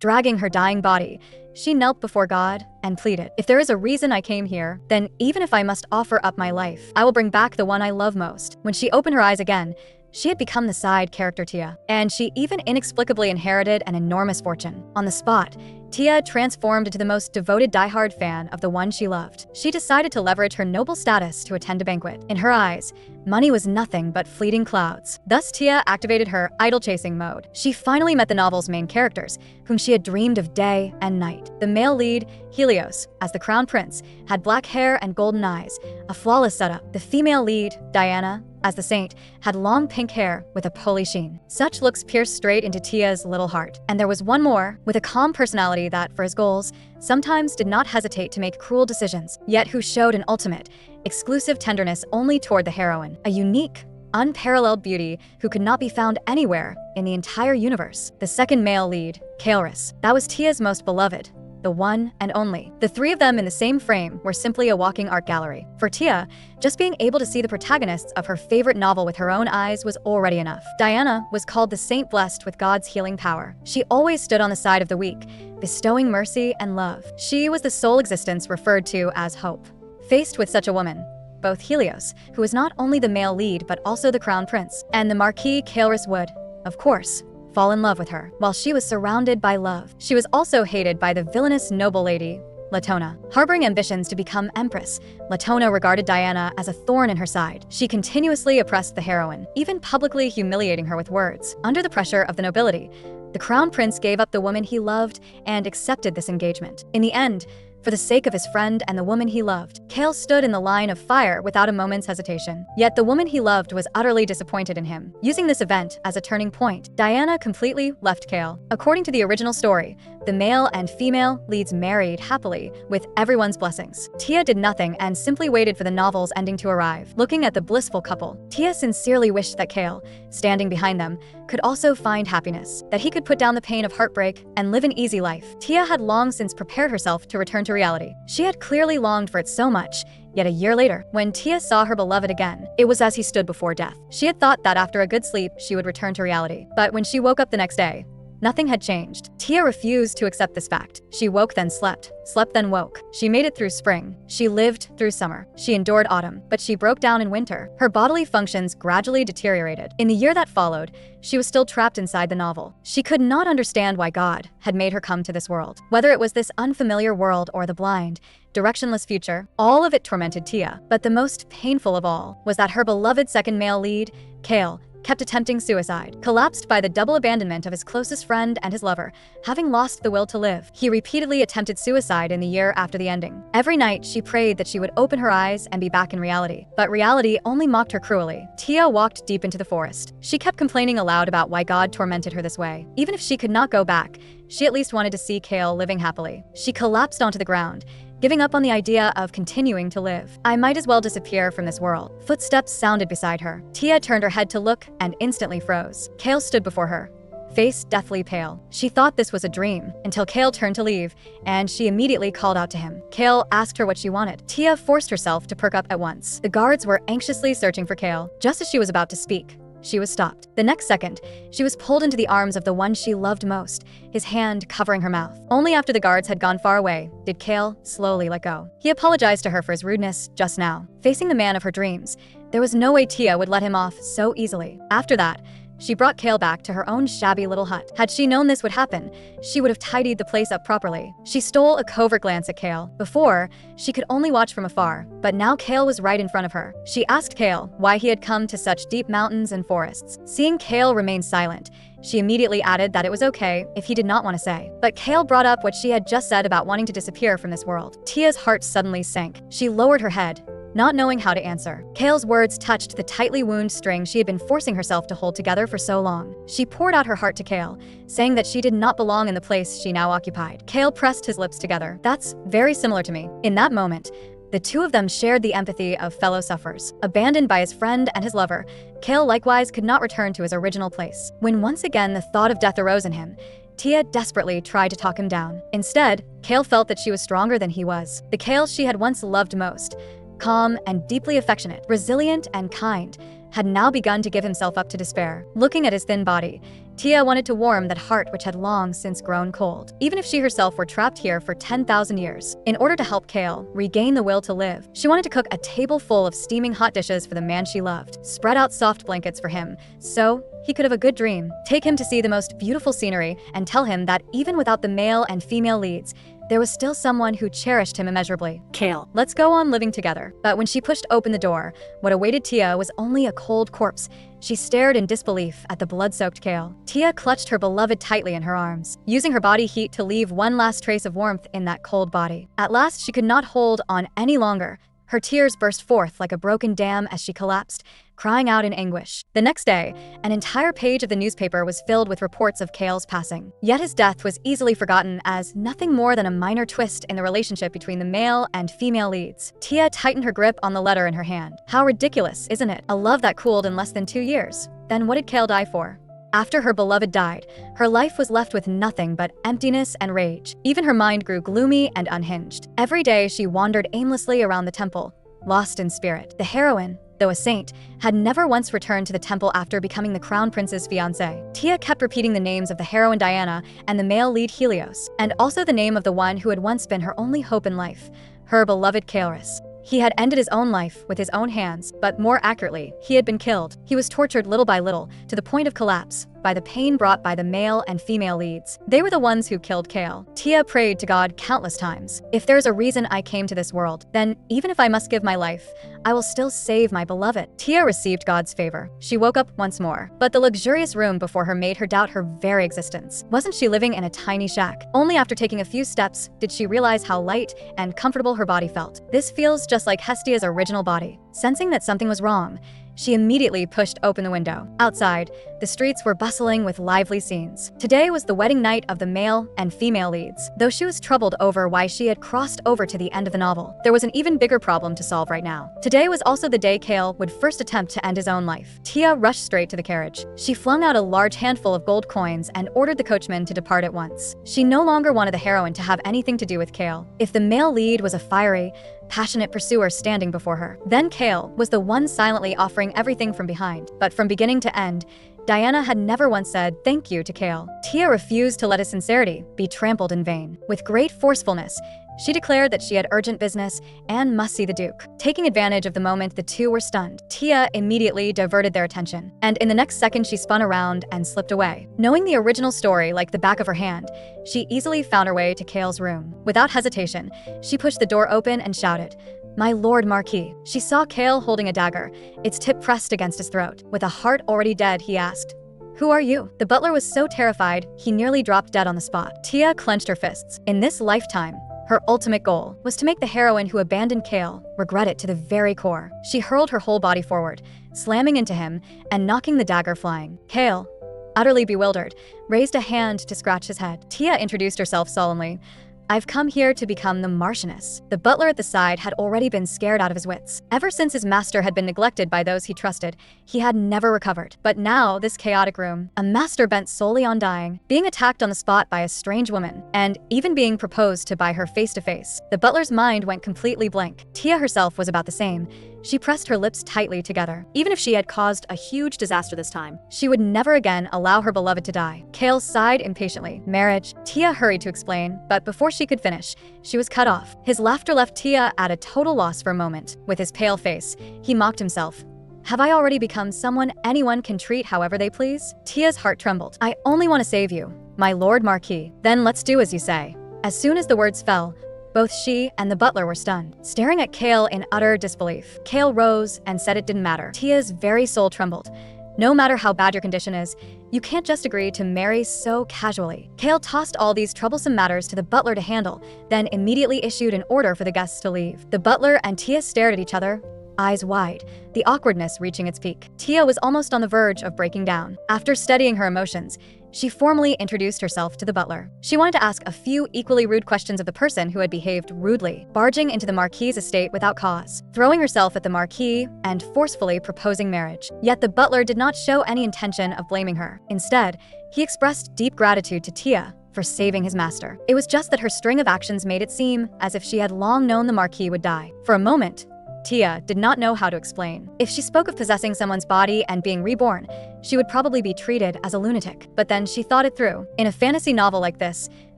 dragging her dying body. She knelt before God and pleaded, "If there is a reason I came here, then even if I must offer up my life, I will bring back the one I love most." When she opened her eyes again, she had become the side character Tia, and she even inexplicably inherited an enormous fortune. On the spot, Tia transformed into the most devoted diehard fan of the one she loved. She decided to leverage her noble status to attend a banquet. In her eyes, money was nothing but fleeting clouds. Thus, Tia activated her idol-chasing mode. She finally met the novel's main characters, whom she had dreamed of day and night. The male lead, Helios, as the crown prince, had black hair and golden eyes, a flawless setup. The female lead, Diana, as the saint, had long pink hair with a pearly sheen. Such looks pierced straight into Tia's little heart. And there was one more, with a calm personality that, for his goals, sometimes did not hesitate to make cruel decisions, yet who showed an ultimate, exclusive tenderness only toward the heroine. A unique, unparalleled beauty who could not be found anywhere in the entire universe. The second male lead, Kael'ris, that was Tia's most beloved, the one and only. The three of them in the same frame were simply a walking art gallery. For Tia, just being able to see the protagonists of her favorite novel with her own eyes was already enough. Diana was called the saint blessed with God's healing power. She always stood on the side of the weak, bestowing mercy and love. She was the sole existence referred to as hope. Faced with such a woman, both Helios, who was not only the male lead but also the crown prince, and the Marquis Kael'ris would, of course, fall in love with her. While she was surrounded by love, she was also hated by the villainous noble lady, Latona. Harboring ambitions to become empress, Latona regarded Diana as a thorn in her side. She continuously oppressed the heroine, even publicly humiliating her with words. Under the pressure of the nobility, the crown prince gave up the woman he loved and accepted this engagement. In the end, for the sake of his friend and the woman he loved, Kael stood in the line of fire without a moment's hesitation. Yet the woman he loved was utterly disappointed in him. Using this event as a turning point, Diana completely left Kael. According to the original story, the male and female leads married happily with everyone's blessings. Tia did nothing and simply waited for the novel's ending to arrive. Looking at the blissful couple, Tia sincerely wished that Kael, standing behind them, could also find happiness, that he could put down the pain of heartbreak and live an easy life. Tia had long since prepared herself to return to reality. She had clearly longed for it so much, yet a year later, when Tia saw her beloved again, it was as he stood before death. She had thought that after a good sleep, she would return to reality. But when she woke up the next day, nothing had changed. Tia refused to accept this fact. She woke then slept then woke. She made it through spring. She lived through summer. She endured autumn, but she broke down in winter. Her bodily functions gradually deteriorated. In the year that followed, she was still trapped inside the novel. She could not understand why God had made her come to this world. Whether it was this unfamiliar world or the blind, directionless future, all of it tormented Tia. But the most painful of all was that her beloved second male lead, Kael, kept attempting suicide. Collapsed by the double abandonment of his closest friend and his lover, having lost the will to live, he repeatedly attempted suicide in the year after the ending. Every night, she prayed that she would open her eyes and be back in reality. But reality only mocked her cruelly. Tia walked deep into the forest. She kept complaining aloud about why God tormented her this way. Even if she could not go back, she at least wanted to see Kael living happily. She collapsed onto the ground, giving up on the idea of continuing to live. "I might as well disappear from this world." Footsteps sounded beside her. Tia turned her head to look and instantly froze. Kael stood before her, face deathly pale. She thought this was a dream, until Kael turned to leave, and she immediately called out to him. Kael asked her what she wanted. Tia forced herself to perk up at once. The guards were anxiously searching for Kael. Just as she was about to speak, she was stopped. The next second, she was pulled into the arms of the one she loved most, his hand covering her mouth. Only after the guards had gone far away did Kael slowly let go. He apologized to her for his rudeness just now. Facing the man of her dreams, there was no way Tia would let him off so easily. After that, she brought Kael back to her own shabby little hut. Had she known this would happen, she would have tidied the place up properly. She stole a covert glance at Kael. Before, she could only watch from afar, but now Kael was right in front of her. She asked Kael why he had come to such deep mountains and forests. Seeing Kael remain silent, she immediately added that it was okay if he did not want to say. But Kael brought up what she had just said about wanting to disappear from this world. Tia's heart suddenly sank. She lowered her head, not knowing how to answer. Kael's words touched the tightly wound string she had been forcing herself to hold together for so long. She poured out her heart to Kael, saying that she did not belong in the place she now occupied. Kael pressed his lips together. "That's very similar to me." In that moment, the two of them shared the empathy of fellow sufferers. Abandoned by his friend and his lover, Kael likewise could not return to his original place. When once again the thought of death arose in him, Tia desperately tried to talk him down. Instead, Kael felt that she was stronger than he was. The Kael she had once loved most, calm and deeply affectionate, resilient and kind, had now begun to give himself up to despair. Looking at his thin body, Tia wanted to warm that heart which had long since grown cold, even if she herself were trapped here for 10,000 years. In order to help Kale regain the will to live, she wanted to cook a table full of steaming hot dishes for the man she loved, spread out soft blankets for him, so he could have a good dream, take him to see the most beautiful scenery, and tell him that even without the male and female leads, there was still someone who cherished him immeasurably. Kale, let's go on living together. But when she pushed open the door, what awaited Tia was only a cold corpse. She stared in disbelief at the blood-soaked Kale. Tia clutched her beloved tightly in her arms, using her body heat to leave one last trace of warmth in that cold body. At last, she could not hold on any longer. Her tears burst forth like a broken dam as she collapsed, crying out in anguish. The next day, an entire page of the newspaper was filled with reports of Kale's passing. Yet his death was easily forgotten as nothing more than a minor twist in the relationship between the male and female leads. Tia tightened her grip on the letter in her hand. How ridiculous, isn't it? A love that cooled in less than 2 years. Then what did Kale die for? After her beloved died, her life was left with nothing but emptiness and rage. Even her mind grew gloomy and unhinged. Every day she wandered aimlessly around the temple, lost in spirit. The heroine, though a saint, had never once returned to the temple after becoming the crown prince's fiancé. Tia kept repeating the names of the heroine Diana and the male lead Helios, and also the name of the one who had once been her only hope in life, her beloved Kaeris. He had ended his own life with his own hands, but more accurately, he had been killed. He was tortured little by little, to the point of collapse, by the pain brought by the male and female leads. They were the ones who killed Kale. Tia prayed to God countless times. If there's a reason I came to this world, then even if I must give my life, I will still save my beloved. Tia received God's favor. She woke up once more, but the luxurious room before her made her doubt her very existence. Wasn't she living in a tiny shack? Only after taking a few steps did she realize how light and comfortable her body felt. This feels just like Hestia's original body. Sensing that something was wrong, she immediately pushed open the window. Outside, the streets were bustling with lively scenes. Today was the wedding night of the male and female leads. Though she was troubled over why she had crossed over to the end of the novel, there was an even bigger problem to solve right now. Today was also the day Kale would first attempt to end his own life. Tia rushed straight to the carriage. She flung out a large handful of gold coins and ordered the coachman to depart at once. She no longer wanted the heroine to have anything to do with Kale. If the male lead was a fiery, passionate pursuer standing before her, then Kale was the one silently offering everything from behind. But from beginning to end, Diana had never once said thank you to Kale. Tia refused to let his sincerity be trampled in vain. With great forcefulness, she declared that she had urgent business and must see the Duke. Taking advantage of the moment the two were stunned, Tia immediately diverted their attention, and in the next second she spun around and slipped away. Knowing the original story like the back of her hand, she easily found her way to Kale's room. Without hesitation, she pushed the door open and shouted, "My Lord Marquis." She saw Kale holding a dagger, its tip pressed against his throat. With a heart already dead, he asked, "Who are you?" The butler was so terrified, he nearly dropped dead on the spot. Tia clenched her fists. In this lifetime, her ultimate goal was to make the heroine who abandoned Kale regret it to the very core. She hurled her whole body forward, slamming into him and knocking the dagger flying. Kale, utterly bewildered, raised a hand to scratch his head. Tia introduced herself solemnly. "I've come here to become the Marchioness." The butler at the side had already been scared out of his wits. Ever since his master had been neglected by those he trusted, he had never recovered. But now, this chaotic room, a master bent solely on dying, being attacked on the spot by a strange woman, and even being proposed to by her face to face. The butler's mind went completely blank. Tia herself was about the same. She pressed her lips tightly together. Even if she had caused a huge disaster this time, she would never again allow her beloved to die. Kale sighed impatiently. "Marriage," Tia hurried to explain, but before she could finish, she was cut off. His laughter left Tia at a total loss for a moment. With his pale face, he mocked himself. "Have I already become someone anyone can treat however they please?" Tia's heart trembled. "I only want to save you, my Lord Marquis." "Then let's do as you say." As soon as the words fell, both she and the butler were stunned, staring at Kale in utter disbelief. Kale rose and said it didn't matter. Tia's very soul trembled. "No matter how bad your condition is, you can't just agree to marry so casually." Kale tossed all these troublesome matters to the butler to handle, then immediately issued an order for the guests to leave. The butler and Tia stared at each other, eyes wide, the awkwardness reaching its peak. Tia was almost on the verge of breaking down. After studying her emotions, she formally introduced herself to the butler. She wanted to ask a few equally rude questions of the person who had behaved rudely, barging into the Marquis's estate without cause, throwing herself at the Marquis, and forcefully proposing marriage. Yet the butler did not show any intention of blaming her. Instead, he expressed deep gratitude to Tia for saving his master. It was just that her string of actions made it seem as if she had long known the Marquis would die. For a moment, Tia did not know how to explain. If she spoke of possessing someone's body and being reborn, she would probably be treated as a lunatic. But then she thought it through. In a fantasy novel like this,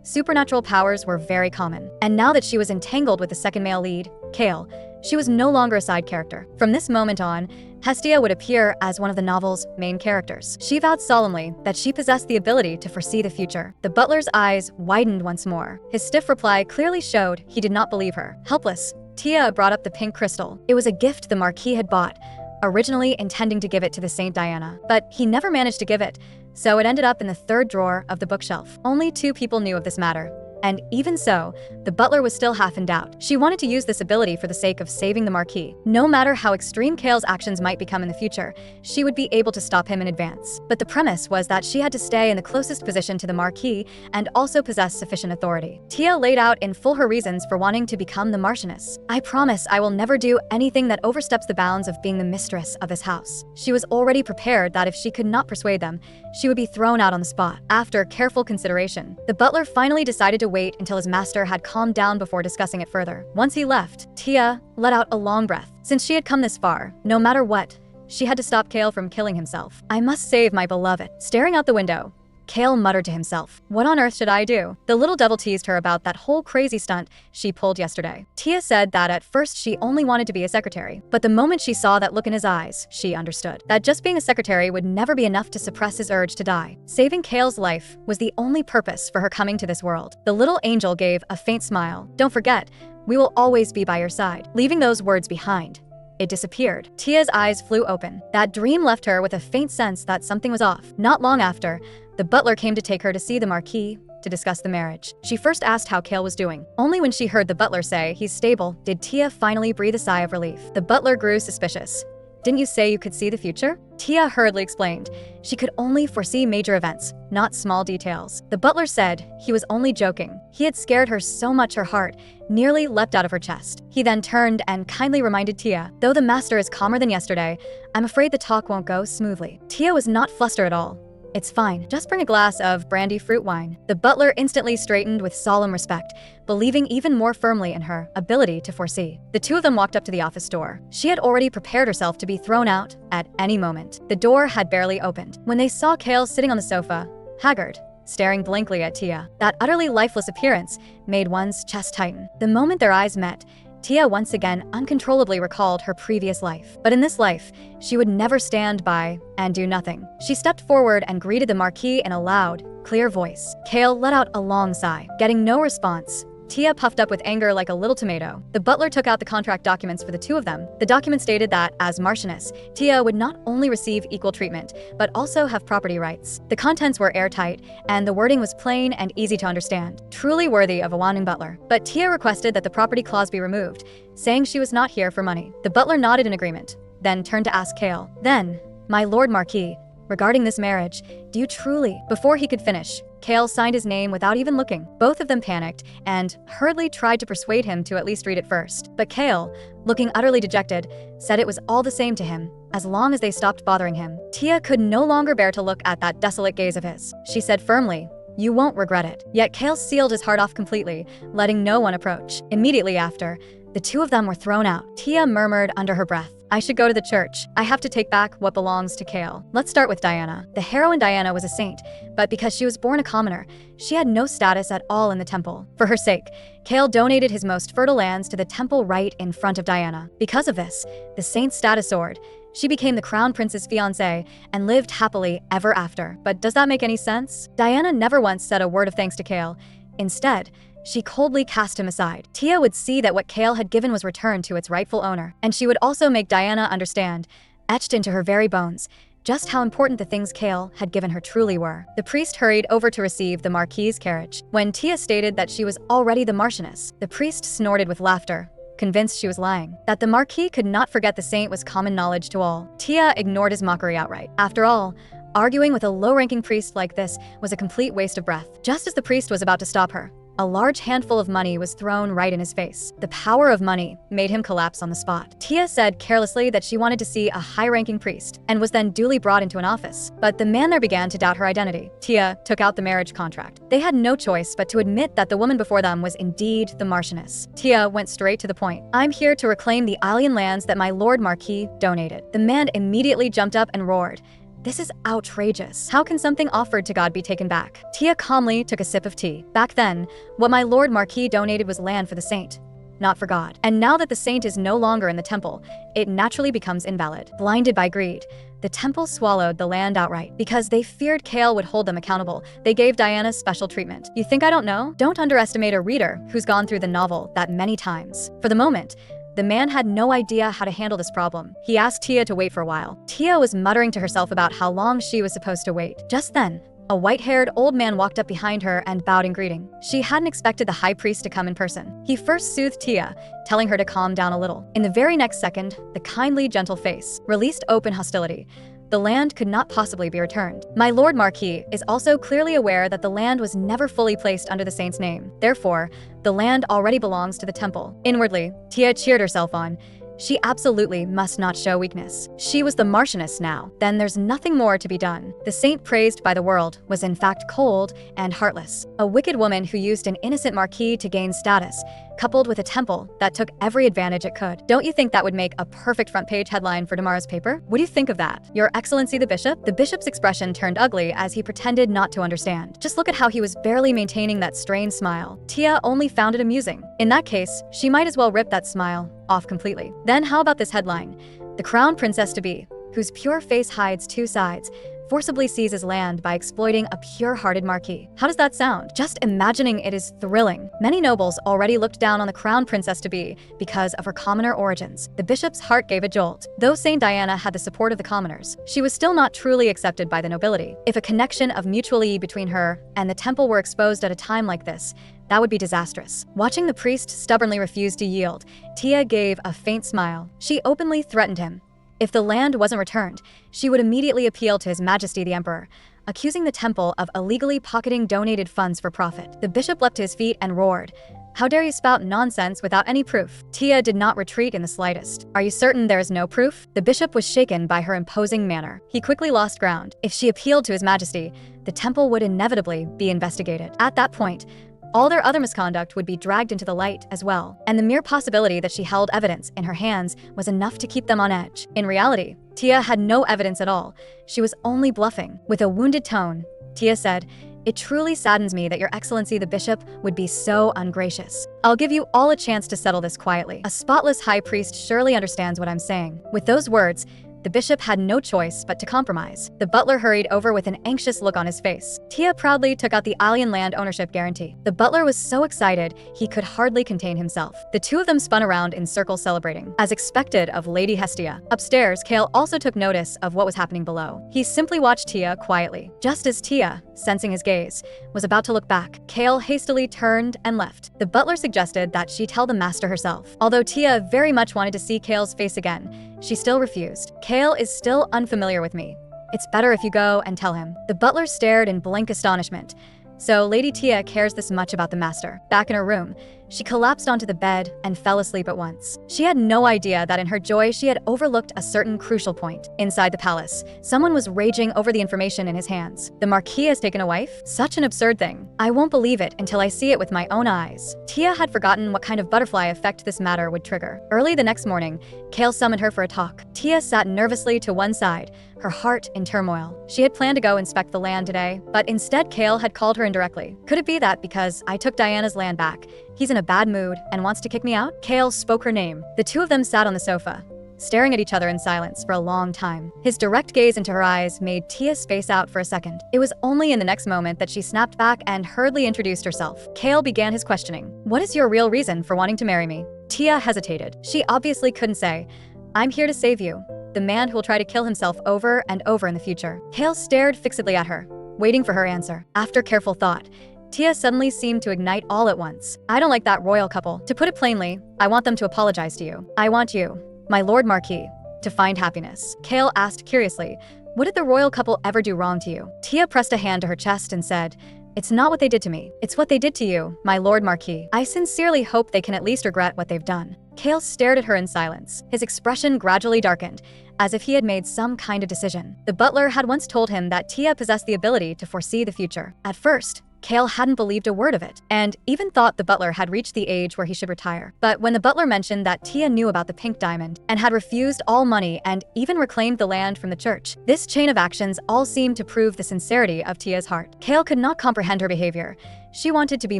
supernatural powers were very common. And now that she was entangled with the second male lead, Kale, she was no longer a side character. From this moment on, Hestia would appear as one of the novel's main characters. She vowed solemnly that she possessed the ability to foresee the future. The butler's eyes widened once more. His stiff reply clearly showed he did not believe her. Helpless, Tia brought up the pink crystal. It was a gift the Marquis had bought, originally intending to give it to the Saint Diana. But he never managed to give it, so it ended up in the third drawer of the bookshelf. Only 2 people knew of this matter. And even so, the butler was still half in doubt. She wanted to use this ability for the sake of saving the Marquis. No matter how extreme Kale's actions might become in the future, she would be able to stop him in advance. But the premise was that she had to stay in the closest position to the Marquis and also possess sufficient authority. Tia laid out in full her reasons for wanting to become the Marchioness. "I promise I will never do anything that oversteps the bounds of being the mistress of this house." She was already prepared that if she could not persuade them, she would be thrown out on the spot. After careful consideration, the butler finally decided to wait until his master had calmed down before discussing it further. Once he left, Tia let out a long breath. Since she had come this far, no matter what, she had to stop Kale from killing himself. "I must save my beloved." Staring out the window, Kale muttered to himself, "What on earth should I do?" The little devil teased her about that whole crazy stunt she pulled yesterday. Tia said that at first she only wanted to be a secretary, but the moment she saw that look in his eyes, she understood that just being a secretary would never be enough to suppress his urge to die. Saving Kale's life was the only purpose for her coming to this world. The little angel gave a faint smile. "Don't forget, we will always be by your side." Leaving those words behind, it disappeared. Tia's eyes flew open. That dream left her with a faint sense that something was off. Not long after, the butler came to take her to see the Marquis to discuss the marriage. She first asked how Kale was doing. Only when she heard the butler say he's stable did Tia finally breathe a sigh of relief. The butler grew suspicious. "Didn't you say you could see the future?" Tia hurriedly explained. She could only foresee major events, not small details. The butler said he was only joking. He had scared her so much her heart nearly leapt out of her chest. He then turned and kindly reminded Tia, "Though the master is calmer than yesterday, I'm afraid the talk won't go smoothly." Tia was not flustered at all. "It's fine. Just bring a glass of brandy fruit wine." The butler instantly straightened with solemn respect, believing even more firmly in her ability to foresee. The 2 of them walked up to the office door. She had already prepared herself to be thrown out at any moment. The door had barely opened when they saw Kale sitting on the sofa, haggard, staring blankly at Tia. That utterly lifeless appearance made one's chest tighten. The moment their eyes met, Tia once again uncontrollably recalled her previous life. But in this life, she would never stand by and do nothing. She stepped forward and greeted the Marquis in a loud, clear voice. Kale let out a long sigh. Getting no response, Tia puffed up with anger like a little tomato. The butler took out the contract documents for the 2 of them. The document stated that, as Marchioness, Tia would not only receive equal treatment, but also have property rights. The contents were airtight, and the wording was plain and easy to understand, truly worthy of a wanting butler. But Tia requested that the property clause be removed, saying she was not here for money. The butler nodded in agreement, then turned to ask Kale, "Then, my Lord Marquis, regarding this marriage, do you truly—" Before he could finish, Kale signed his name without even looking. Both of them panicked and hurriedly tried to persuade him to at least read it first. But Kale, looking utterly dejected, said it was all the same to him, as long as they stopped bothering him. Tia could no longer bear to look at that desolate gaze of his. She said firmly, "You won't regret it." Yet Kale sealed his heart off completely, letting no one approach. Immediately after, the 2 of them were thrown out. Tia murmured under her breath, "I should go to the church. I have to take back what belongs to Kale." Let's start with Diana. The heroine Diana was a saint, but because she was born a commoner, she had no status at all in the temple. For her sake, Kale donated his most fertile lands to the temple right in front of Diana. Because of this, the saint's status soared. She became the crown prince's fiancée and lived happily ever after. But does that make any sense? Diana never once said a word of thanks to Kale. Instead, she coldly cast him aside. Tia would see that what Kale had given was returned to its rightful owner, and she would also make Diana understand, etched into her very bones, just how important the things Kale had given her truly were. The priest hurried over to receive the Marquis's carriage. When Tia stated that she was already the Marchioness, the priest snorted with laughter, convinced she was lying. That the Marquis could not forget the saint was common knowledge to all. Tia ignored his mockery outright. After all, arguing with a low-ranking priest like this was a complete waste of breath. Just as the priest was about to stop her, a large handful of money was thrown right in his face. The power of money made him collapse on the spot. Tia said carelessly that she wanted to see a high-ranking priest and was then duly brought into an office. But the man there began to doubt her identity. Tia took out the marriage contract. They had no choice but to admit that the woman before them was indeed the Marchioness. Tia went straight to the point. "I'm here to reclaim the alien lands that my Lord Marquis donated." The man immediately jumped up and roared, This is outrageous. How can something offered to God be taken back? Tia calmly took a sip of tea. Back then, what my Lord Marquis donated was land for the saint, not for God. And now that the saint is no longer in the temple, it naturally becomes invalid. Blinded by greed, the temple swallowed the land outright. Because they feared Kale would hold them accountable, they gave Diana special treatment. You think I don't know? Don't underestimate a reader who's gone through the novel that many times. For the moment, the man had no idea how to handle this problem. He asked Tia to wait for a while. Tia was muttering to herself about how long she was supposed to wait. Just then, a white-haired old man walked up behind her and bowed in greeting. She hadn't expected the high priest to come in person. He first soothed Tia, telling her to calm down a little. In the very next second, the kindly, gentle face released open hostility. The land could not possibly be returned. My Lord Marquis is also clearly aware that the land was never fully placed under the saint's name. Therefore, the land already belongs to the temple. Inwardly, Tia cheered herself on. She absolutely must not show weakness. She was the Marchioness now. Then there's nothing more to be done. The saint praised by the world was in fact cold and heartless. A wicked woman who used an innocent marquis to gain status, coupled with a temple that took every advantage it could. Don't you think that would make a perfect front page headline for tomorrow's paper? What do you think of that? Your Excellency the Bishop? The bishop's expression turned ugly as he pretended not to understand. Just look at how he was barely maintaining that strained smile. Tia only found it amusing. In that case, she might as well rip that smile off completely. Then how about this headline? The crown princess-to-be, whose pure face hides two sides, forcibly seizes land by exploiting a pure-hearted marquis. How does that sound? Just imagining it is thrilling. Many nobles already looked down on the crown princess-to-be because of her commoner origins. The bishop's heart gave a jolt. Though Saint Diana had the support of the commoners, she was still not truly accepted by the nobility. If a connection of mutuality between her and the temple were exposed at a time like this, that would be disastrous. Watching the priest stubbornly refuse to yield, Tia gave a faint smile. She openly threatened him. If the land wasn't returned, she would immediately appeal to His Majesty the Emperor, accusing the temple of illegally pocketing donated funds for profit. The bishop leapt to his feet and roared, "How dare you spout nonsense without any proof?" Tia did not retreat in the slightest. "Are you certain there is no proof?" The bishop was shaken by her imposing manner. He quickly lost ground. If she appealed to His Majesty, the temple would inevitably be investigated. At that point, all their other misconduct would be dragged into the light as well, and the mere possibility that she held evidence in her hands was enough to keep them on edge. In reality, Tia had no evidence at all. She was only bluffing. With a wounded tone, Tia said, "It truly saddens me that Your Excellency the Bishop would be so ungracious. I'll give you all a chance to settle this quietly. A spotless high priest surely understands what I'm saying." With those words, the bishop had no choice but to compromise. The butler hurried over with an anxious look on his face. Tia proudly took out the alien land ownership guarantee. The butler was so excited he could hardly contain himself. The two of them spun around in circles celebrating, as expected of Lady Hestia. Upstairs, Kale also took notice of what was happening below. He simply watched Tia quietly. Just as Tia, sensing his gaze, was about to look back, Kale hastily turned and left. The butler suggested that she tell the master herself. Although Tia very much wanted to see Kale's face again, she still refused. "Kale is still unfamiliar with me. It's better if you go and tell him." The butler stared in blank astonishment. So Lady Tia cares this much about the master. Back in her room, she collapsed onto the bed and fell asleep at once. She had no idea that in her joy she had overlooked a certain crucial point. Inside the palace, someone was raging over the information in his hands. "The Marquis has taken a wife? Such an absurd thing. I won't believe it until I see it with my own eyes." Tia had forgotten what kind of butterfly effect this matter would trigger. Early the next morning, Kale summoned her for a talk. Tia sat nervously to one side, her heart in turmoil. She had planned to go inspect the land today, but instead Kale had called her indirectly. "Could it be that because I took Diana's land back, he's in a bad mood and wants to kick me out?" Kale spoke her name. The two of them sat on the sofa, staring at each other in silence for a long time. His direct gaze into her eyes made Tia space out for a second. It was only in the next moment that she snapped back and hurriedly introduced herself. Kale began his questioning. "What is your real reason for wanting to marry me?" Tia hesitated. She obviously couldn't say, "I'm here to save you, the man who will try to kill himself over and over in the future." Kale stared fixedly at her, waiting for her answer. After careful thought, Tia suddenly seemed to ignite all at once. "I don't like that royal couple. To put it plainly, I want them to apologize to you. I want you, my Lord Marquis, to find happiness." Kale asked curiously, "What did the royal couple ever do wrong to you?" Tia pressed a hand to her chest and said, "It's not what they did to me. It's what they did to you, my Lord Marquis. I sincerely hope they can at least regret what they've done." Kale stared at her in silence. His expression gradually darkened, as if he had made some kind of decision. The butler had once told him that Tia possessed the ability to foresee the future. At first, Kale hadn't believed a word of it, and even thought the butler had reached the age where he should retire. But when the butler mentioned that Tia knew about the pink diamond and had refused all money and even reclaimed the land from the church, this chain of actions all seemed to prove the sincerity of Tia's heart. Kale could not comprehend her behavior. She wanted to be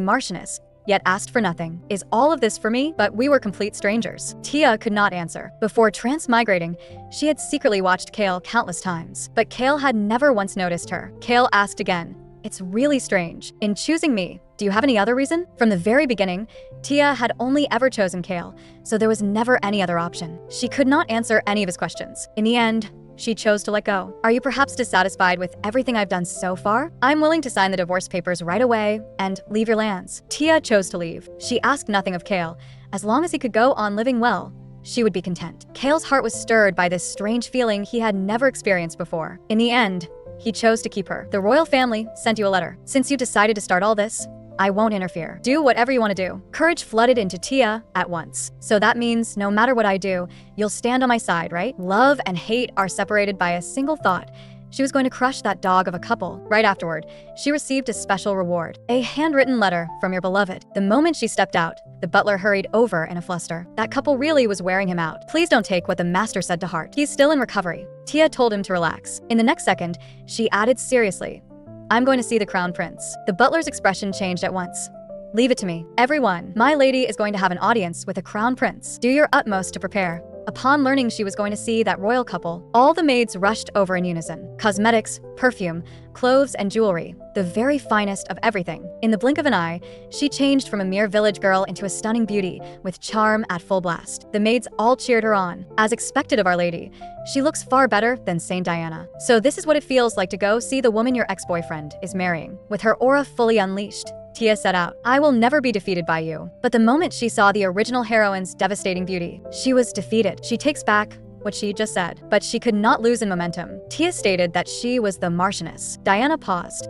Marchioness, yet asked for nothing. Is all of this for me? But we were complete strangers. Tia could not answer. Before transmigrating, she had secretly watched Kale countless times, but Kale had never once noticed her. Kale asked again, "It's really strange. In choosing me, do you have any other reason?" From the very beginning, Tia had only ever chosen Kale, so there was never any other option. She could not answer any of his questions. In the end, she chose to let go. "Are you perhaps dissatisfied with everything I've done so far? I'm willing to sign the divorce papers right away and leave your lands." Tia chose to leave. She asked nothing of Kale. As long as he could go on living well, she would be content. Kale's heart was stirred by this strange feeling he had never experienced before. In the end, he chose to keep her. "The royal family sent you a letter. Since you decided to start all this, I won't interfere. Do whatever you want to do." Courage flooded into Tia at once. "So that means no matter what I do, you'll stand on my side, right? Love and hate are separated by a single thought." She was going to crush that dog of a couple. Right afterward, she received a special reward, a handwritten letter from your beloved. The moment she stepped out, the butler hurried over in a fluster. That couple really was wearing him out. "Please don't take what the master said to heart. He's still in recovery." Tia told him to relax. In the next second, she added seriously, "I'm going to see the crown prince." The butler's expression changed at once. "Leave it to me. Everyone, my lady is going to have an audience with the crown prince. Do your utmost to prepare." Upon learning she was going to see that royal couple, all the maids rushed over in unison. Cosmetics, perfume, clothes, and jewelry, the very finest of everything. In the blink of an eye, she changed from a mere village girl into a stunning beauty, with charm at full blast. The maids all cheered her on. As expected of Our Lady, she looks far better than Saint Diana. "So this is what it feels like to go see the woman your ex-boyfriend is marrying." With her aura fully unleashed, Tia set out. "I will never be defeated by you." But the moment she saw the original heroine's devastating beauty, she was defeated. She takes back what she just said, but she could not lose in momentum. Tia stated that she was the Marchioness. Diana paused.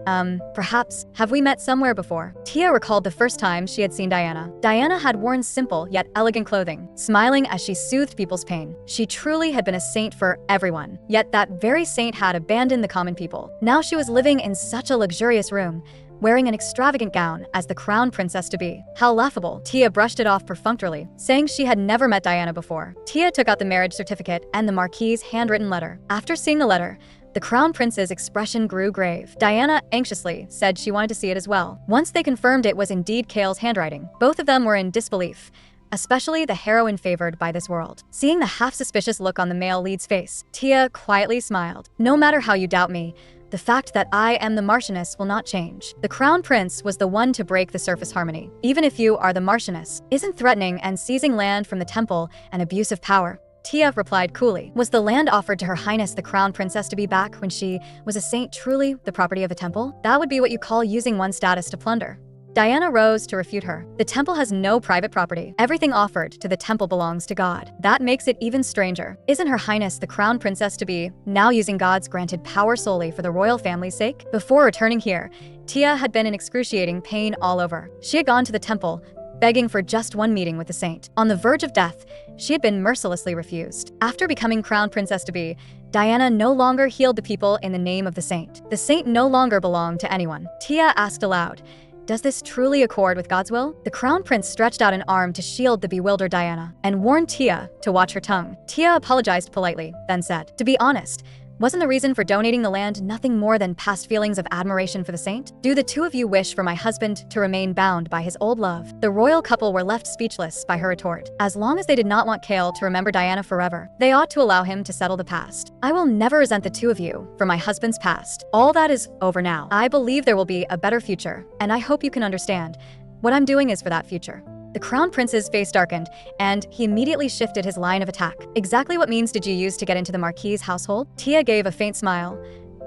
Perhaps, have we met somewhere before?" Tia recalled the first time she had seen Diana. Diana had worn simple yet elegant clothing, smiling as she soothed people's pain. She truly had been a saint for everyone. Yet that very saint had abandoned the common people. Now she was living in such a luxurious room, wearing an extravagant gown as the crown princess-to-be. How laughable. Tia brushed it off perfunctorily, saying she had never met Diana before. Tia took out the marriage certificate and the Marquis's handwritten letter. After seeing the letter, the crown prince's expression grew grave. Diana anxiously said she wanted to see it as well. Once they confirmed it was indeed Kale's handwriting, both of them were in disbelief, especially the heroine favored by this world. Seeing the half-suspicious look on the male lead's face, Tia quietly smiled. "No matter how you doubt me, the fact that I am the Marchioness will not change. The crown prince was the one to break the surface harmony. Even if you are the Marchioness, isn't threatening and seizing land from the temple an abuse of power?" Tia replied coolly. Was the land offered to Her Highness the Crown Princess to be back when she was a saint truly the property of a temple? That would be what you call using one's status to plunder. Diana rose to refute her. "The temple has no private property. Everything offered to the temple belongs to God. That makes it even stranger. Isn't Her Highness the Crown Princess to be now using God's granted power solely for the royal family's sake?" Before returning here, Tia had been in excruciating pain all over. She had gone to the temple, begging for just one meeting with the saint. On the verge of death, she had been mercilessly refused. After becoming crown princess-to-be, Diana no longer healed the people in the name of the saint. The saint no longer belonged to anyone. Tia asked aloud, "Does this truly accord with God's will?" The crown prince stretched out an arm to shield the bewildered Diana and warned Tia to watch her tongue. Tia apologized politely, then said, "To be honest, wasn't the reason for donating the land nothing more than past feelings of admiration for the saint? Do the two of you wish for my husband to remain bound by his old love?" The royal couple were left speechless by her retort. As long as they did not want Kale to remember Diana forever, they ought to allow him to settle the past. "I will never resent the two of you for my husband's past. All that is over now. I believe there will be a better future, and I hope you can understand. What I'm doing is for that future." The crown prince's face darkened, and he immediately shifted his line of attack. "Exactly what means did you use to get into the Marquis's household?" Tia gave a faint smile.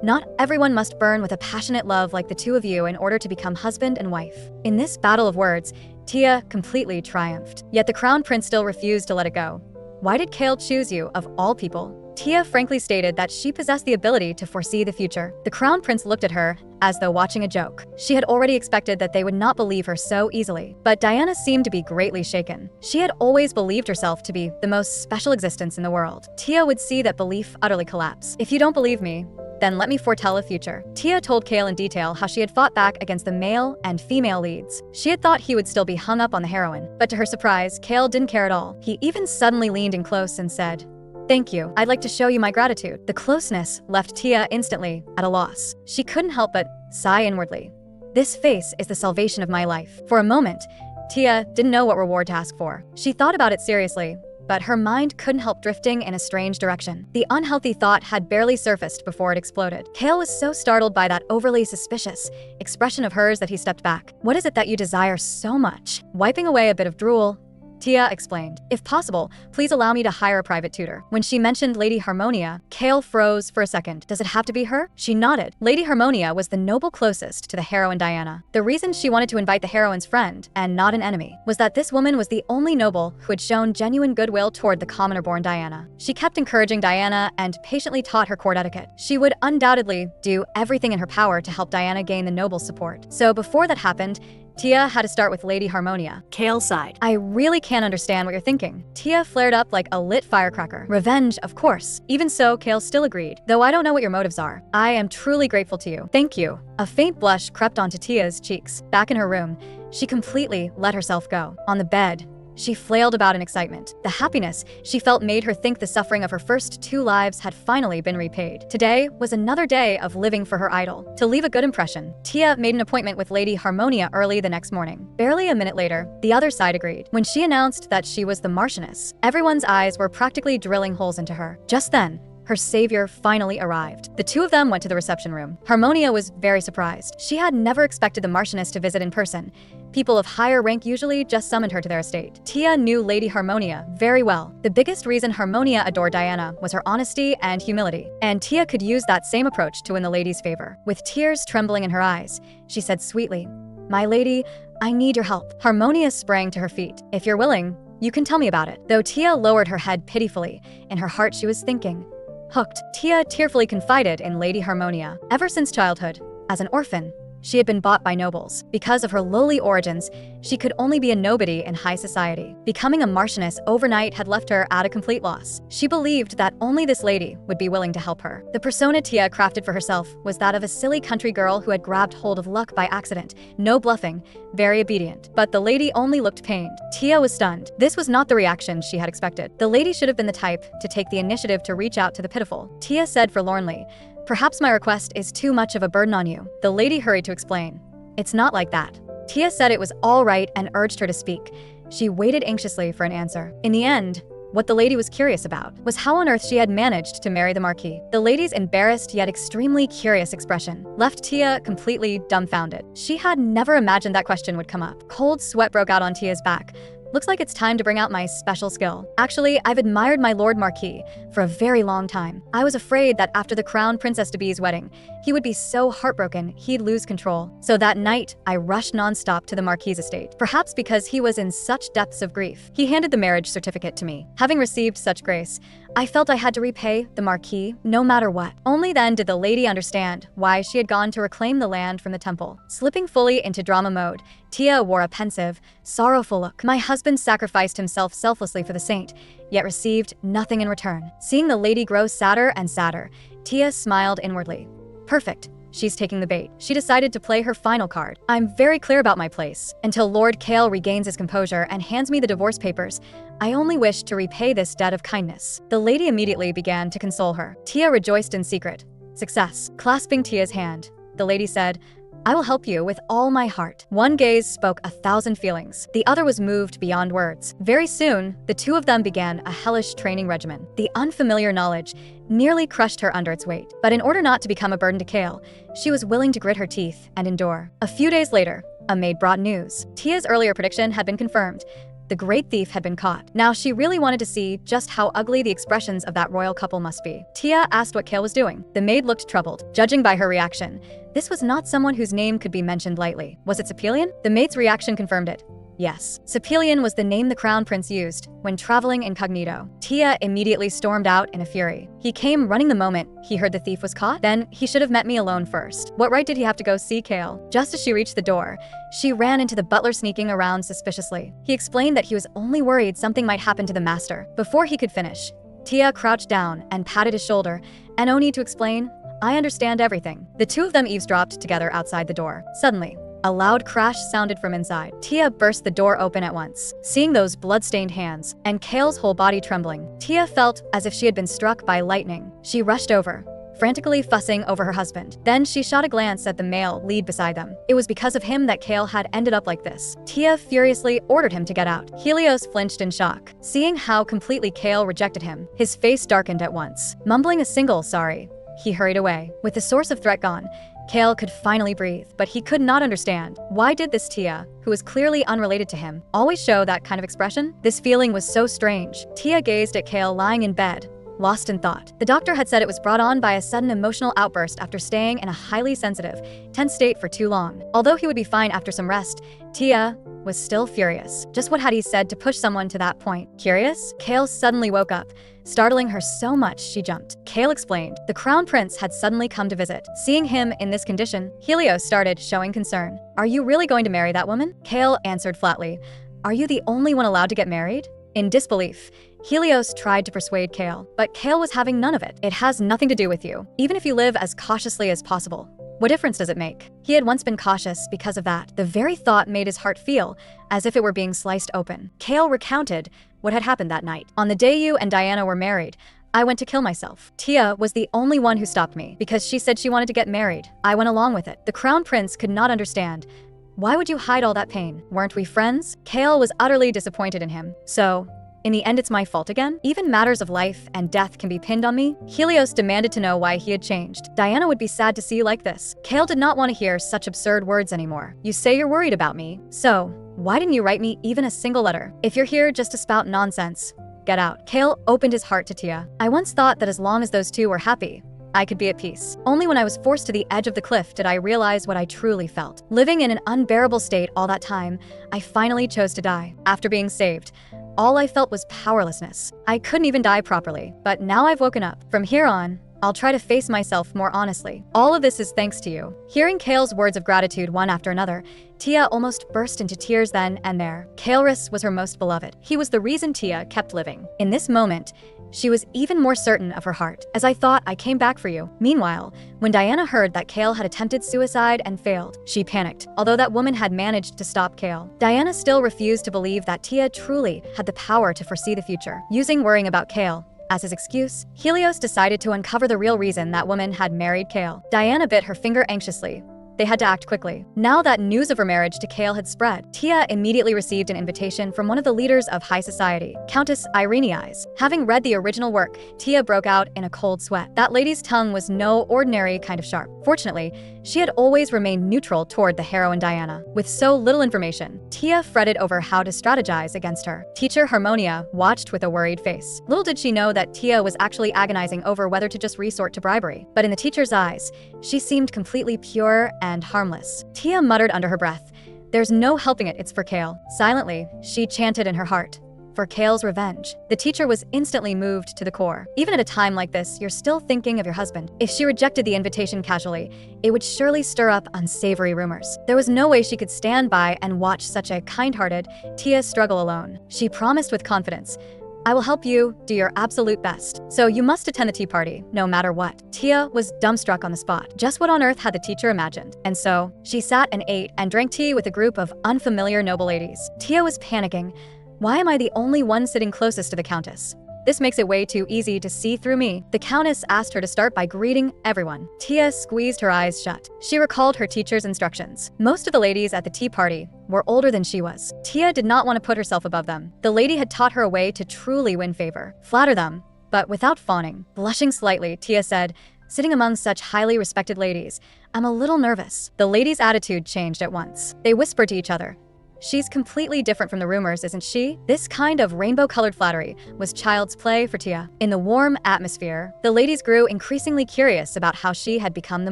"Not everyone must burn with a passionate love like the two of you in order to become husband and wife." In this battle of words, Tia completely triumphed. Yet the crown prince still refused to let it go. "Why did Kale choose you, of all people?" Tia frankly stated that she possessed the ability to foresee the future. The crown prince looked at her as though watching a joke. She had already expected that they would not believe her so easily. But Diana seemed to be greatly shaken. She had always believed herself to be the most special existence in the world. Tia would see that belief utterly collapse. "If you don't believe me, Then let me foretell a future. Tia told Kale in detail how she had fought back against the male and female leads. She had thought he would still be hung up on the heroine, but to her surprise, Kale didn't care at all. He even suddenly leaned in close and said, "Thank you. I'd like to show you my gratitude." The closeness left Tia instantly at a loss. She couldn't help but sigh inwardly. This face is the salvation of my life. For a moment, Tia didn't know what reward to ask for. She thought about it seriously, but her mind couldn't help drifting in a strange direction. The unhealthy thought had barely surfaced before it exploded. Kale was so startled by that overly suspicious expression of hers that he stepped back. "What is it that you desire so much?" Wiping away a bit of drool, Tia explained, "If possible, please allow me to hire a private tutor." When she mentioned Lady Harmonia, Kale froze for a second. Does it have to be her? She nodded. Lady Harmonia was the noble closest to the heroine Diana. The reason she wanted to invite the heroine's friend, and not an enemy, was that this woman was the only noble who had shown genuine goodwill toward the commoner-born Diana. She kept encouraging Diana and patiently taught her court etiquette. She would undoubtedly do everything in her power to help Diana gain the noble's support. So before that happened, Tia had to start with Lady Harmonia. Kale sighed. "I really can't understand what you're thinking." Tia flared up like a lit firecracker. "Revenge, of course." Even so, Kale still agreed. "Though I don't know what your motives are. I am truly grateful to you." "Thank you." A faint blush crept onto Tia's cheeks. Back in her room, she completely let herself go. On the bed, she flailed about in excitement. The happiness she felt made her think the suffering of her first 2 lives had finally been repaid. Today was another day of living for her idol. To leave a good impression, Tia made an appointment with Lady Harmonia early the next morning. Barely a minute later, the other side agreed. When she announced that she was the Marchioness, everyone's eyes were practically drilling holes into her. Just then, her savior finally arrived. The two of them went to the reception room. Harmonia was very surprised. She had never expected the Marchioness to visit in person. People of higher rank usually just summoned her to their estate. Tia knew Lady Harmonia very well. The biggest reason Harmonia adored Diana was her honesty and humility, and Tia could use that same approach to win the lady's favor. With tears trembling in her eyes, she said sweetly, "My lady, I need your help." Harmonia sprang to her feet. "If you're willing, you can tell me about it." Though Tia lowered her head pitifully, in her heart she was thinking, "Hooked." Tia tearfully confided in Lady Harmonia. Ever since childhood, as an orphan, she had been bought by nobles. Because of her lowly origins, she could only be a nobody in high society. Becoming a Marchioness overnight had left her at a complete loss. She believed that only this lady would be willing to help her. The persona Tia crafted for herself was that of a silly country girl who had grabbed hold of luck by accident. No bluffing, very obedient. But the lady only looked pained. Tia was stunned. This was not the reaction she had expected. The lady should have been the type to take the initiative to reach out to the pitiful. Tia said forlornly, "Perhaps my request is too much of a burden on you." The lady hurried to explain, "It's not like that." Tia said it was all right and urged her to speak. She waited anxiously for an answer. In the end, what the lady was curious about was how on earth she had managed to marry the Marquis. The lady's embarrassed yet extremely curious expression left Tia completely dumbfounded. She had never imagined that question would come up. Cold sweat broke out on Tia's back. "Looks like it's time to bring out my special skill. Actually, I've admired my Lord Marquis for a very long time. I was afraid that after the Crown Princess de B's wedding, he would be so heartbroken he'd lose control. So that night, I rushed nonstop to the Marquis' estate, perhaps because he was in such depths of grief. He handed the marriage certificate to me. Having received such grace, I felt I had to repay the Marquis no matter what." Only then did the lady understand why she had gone to reclaim the land from the temple. Slipping fully into drama mode, Tia wore a pensive, sorrowful look. "My husband sacrificed himself selflessly for the saint, yet received nothing in return." Seeing the lady grow sadder and sadder, Tia smiled inwardly. Perfect. She's taking the bait. She decided to play her final card. "I'm very clear about my place. Until Lord Kale regains his composure and hands me the divorce papers, I only wish to repay this debt of kindness." The lady immediately began to console her. Tia rejoiced in secret. Success. Clasping Tia's hand, the lady said, "I will help you with all my heart." One gaze spoke 1,000 feelings. The other was moved beyond words. Very soon, the two of them began a hellish training regimen. The unfamiliar knowledge nearly crushed her under its weight. But in order not to become a burden to Kale, she was willing to grit her teeth and endure. A few days later, a maid brought news. Tia's earlier prediction had been confirmed. The great thief had been caught. Now she really wanted to see just how ugly the expressions of that royal couple must be. Tia asked what Kale was doing. The maid looked troubled. Judging by her reaction, this was not someone whose name could be mentioned lightly. Was it Sepelian? The maid's reaction confirmed it. Yes. Sepelian was the name the crown prince used when traveling incognito. Tia immediately stormed out in a fury. "He came running the moment he heard the thief was caught? Then he should have met me alone first. What right did he have to go see Kale?" Just as she reached the door, she ran into the butler sneaking around suspiciously. He explained that he was only worried something might happen to the master. Before he could finish, Tia crouched down and patted his shoulder. "And no need to explain. I understand everything. The two of them eavesdropped together outside the door. Suddenly, a loud crash sounded from inside. Tia burst the door open at once. Seeing those blood-stained hands and Kale's whole body trembling, Tia felt as if she had been struck by lightning. She rushed over, frantically fussing over her husband. Then she shot a glance at the male lead beside them. It was because of him that Kale had ended up like this. Tia furiously ordered him to get out. Helios flinched in shock. Seeing how completely Kale rejected him, his face darkened at once. Mumbling a single sorry, he hurried away. With the source of threat gone, Kale could finally breathe, but he could not understand. Why did this Tia, who was clearly unrelated to him, always show that kind of expression? This feeling was so strange. Tia gazed at Kale lying in bed, lost in thought. The doctor had said it was brought on by a sudden emotional outburst after staying in a highly sensitive, tense state for too long. Although he would be fine after some rest, Tia was still furious. Just what had he said to push someone to that point? Curious? Kale suddenly woke up, startling her so much she jumped. Kale explained. The crown prince had suddenly come to visit. Seeing him in this condition, Helios started showing concern. Are you really going to marry that woman? Kale answered flatly. Are you the only one allowed to get married? In disbelief, Helios tried to persuade Kale, but Kale was having none of it. It has nothing to do with you. Even if you live as cautiously as possible, what difference does it make? He had once been cautious because of that. The very thought made his heart feel as if it were being sliced open. Kale recounted what had happened that night. On the day you and Diana were married, I went to kill myself. Tia was the only one who stopped me because she said she wanted to get married. I went along with it. The crown prince could not understand. Why would you hide all that pain? Weren't we friends? Kale was utterly disappointed in him. So, in the end, it's my fault again? Even matters of life and death can be pinned on me? Helios demanded to know why he had changed. Diana would be sad to see you like this. Kale did not want to hear such absurd words anymore. You say you're worried about me. So, why didn't you write me even a single letter? If you're here just to spout nonsense, get out. Kale opened his heart to Tia. I once thought that as long as those two were happy, I could be at peace. Only when I was forced to the edge of the cliff did I realize what I truly felt. Living in an unbearable state all that time, I finally chose to die. After being saved, all I felt was powerlessness. I couldn't even die properly, but now I've woken up. From here on, I'll try to face myself more honestly. All of this is thanks to you. Hearing Kale's words of gratitude one after another, Tia almost burst into tears then and there. Kaleris was her most beloved. He was the reason Tia kept living. In this moment, she was even more certain of her heart. As I thought, I came back for you. Meanwhile, when Diana heard that Kale had attempted suicide and failed, she panicked. Although that woman had managed to stop Kale, Diana still refused to believe that Tia truly had the power to foresee the future. Using worrying about Kale as his excuse, Helios decided to uncover the real reason that woman had married Kale. Diana bit her finger anxiously. They had to act quickly. Now that news of her marriage to Kale had spread, Tia immediately received an invitation from one of the leaders of high society, Countess Irenides. Having read the original work, Tia broke out in a cold sweat. That lady's tongue was no ordinary kind of sharp. Fortunately, she had always remained neutral toward the heroine Diana. With so little information, Tia fretted over how to strategize against her. Teacher Harmonia watched with a worried face. Little did she know that Tia was actually agonizing over whether to just resort to bribery. But in the teacher's eyes, she seemed completely pure and harmless. Tia muttered under her breath, "There's no helping it, it's for Kale." Silently, she chanted in her heart, "For Kale's revenge." The teacher was instantly moved to the core. Even at a time like this, you're still thinking of your husband. If she rejected the invitation casually, it would surely stir up unsavory rumors. There was no way she could stand by and watch such a kind-hearted Tia struggle alone. She promised with confidence, "I will help you do your absolute best. So you must attend the tea party, no matter what." Tia was dumbstruck on the spot. Just what on earth had the teacher imagined? And so, she sat and ate and drank tea with a group of unfamiliar noble ladies. Tia was panicking. Why am I the only one sitting closest to the Countess? This makes it way too easy to see through me. The Countess asked her to start by greeting everyone. Tia squeezed her eyes shut. She recalled her teacher's instructions. Most of the ladies at the tea party were older than she was. Tia did not want to put herself above them. The lady had taught her a way to truly win favor. Flatter them, but without fawning. Blushing slightly, Tia said, "Sitting among such highly respected ladies, I'm a little nervous." The ladies' attitude changed at once. They whispered to each other, "She's completely different from the rumors, isn't she?" This kind of rainbow-colored flattery was child's play for Tia. In the warm atmosphere, the ladies grew increasingly curious about how she had become the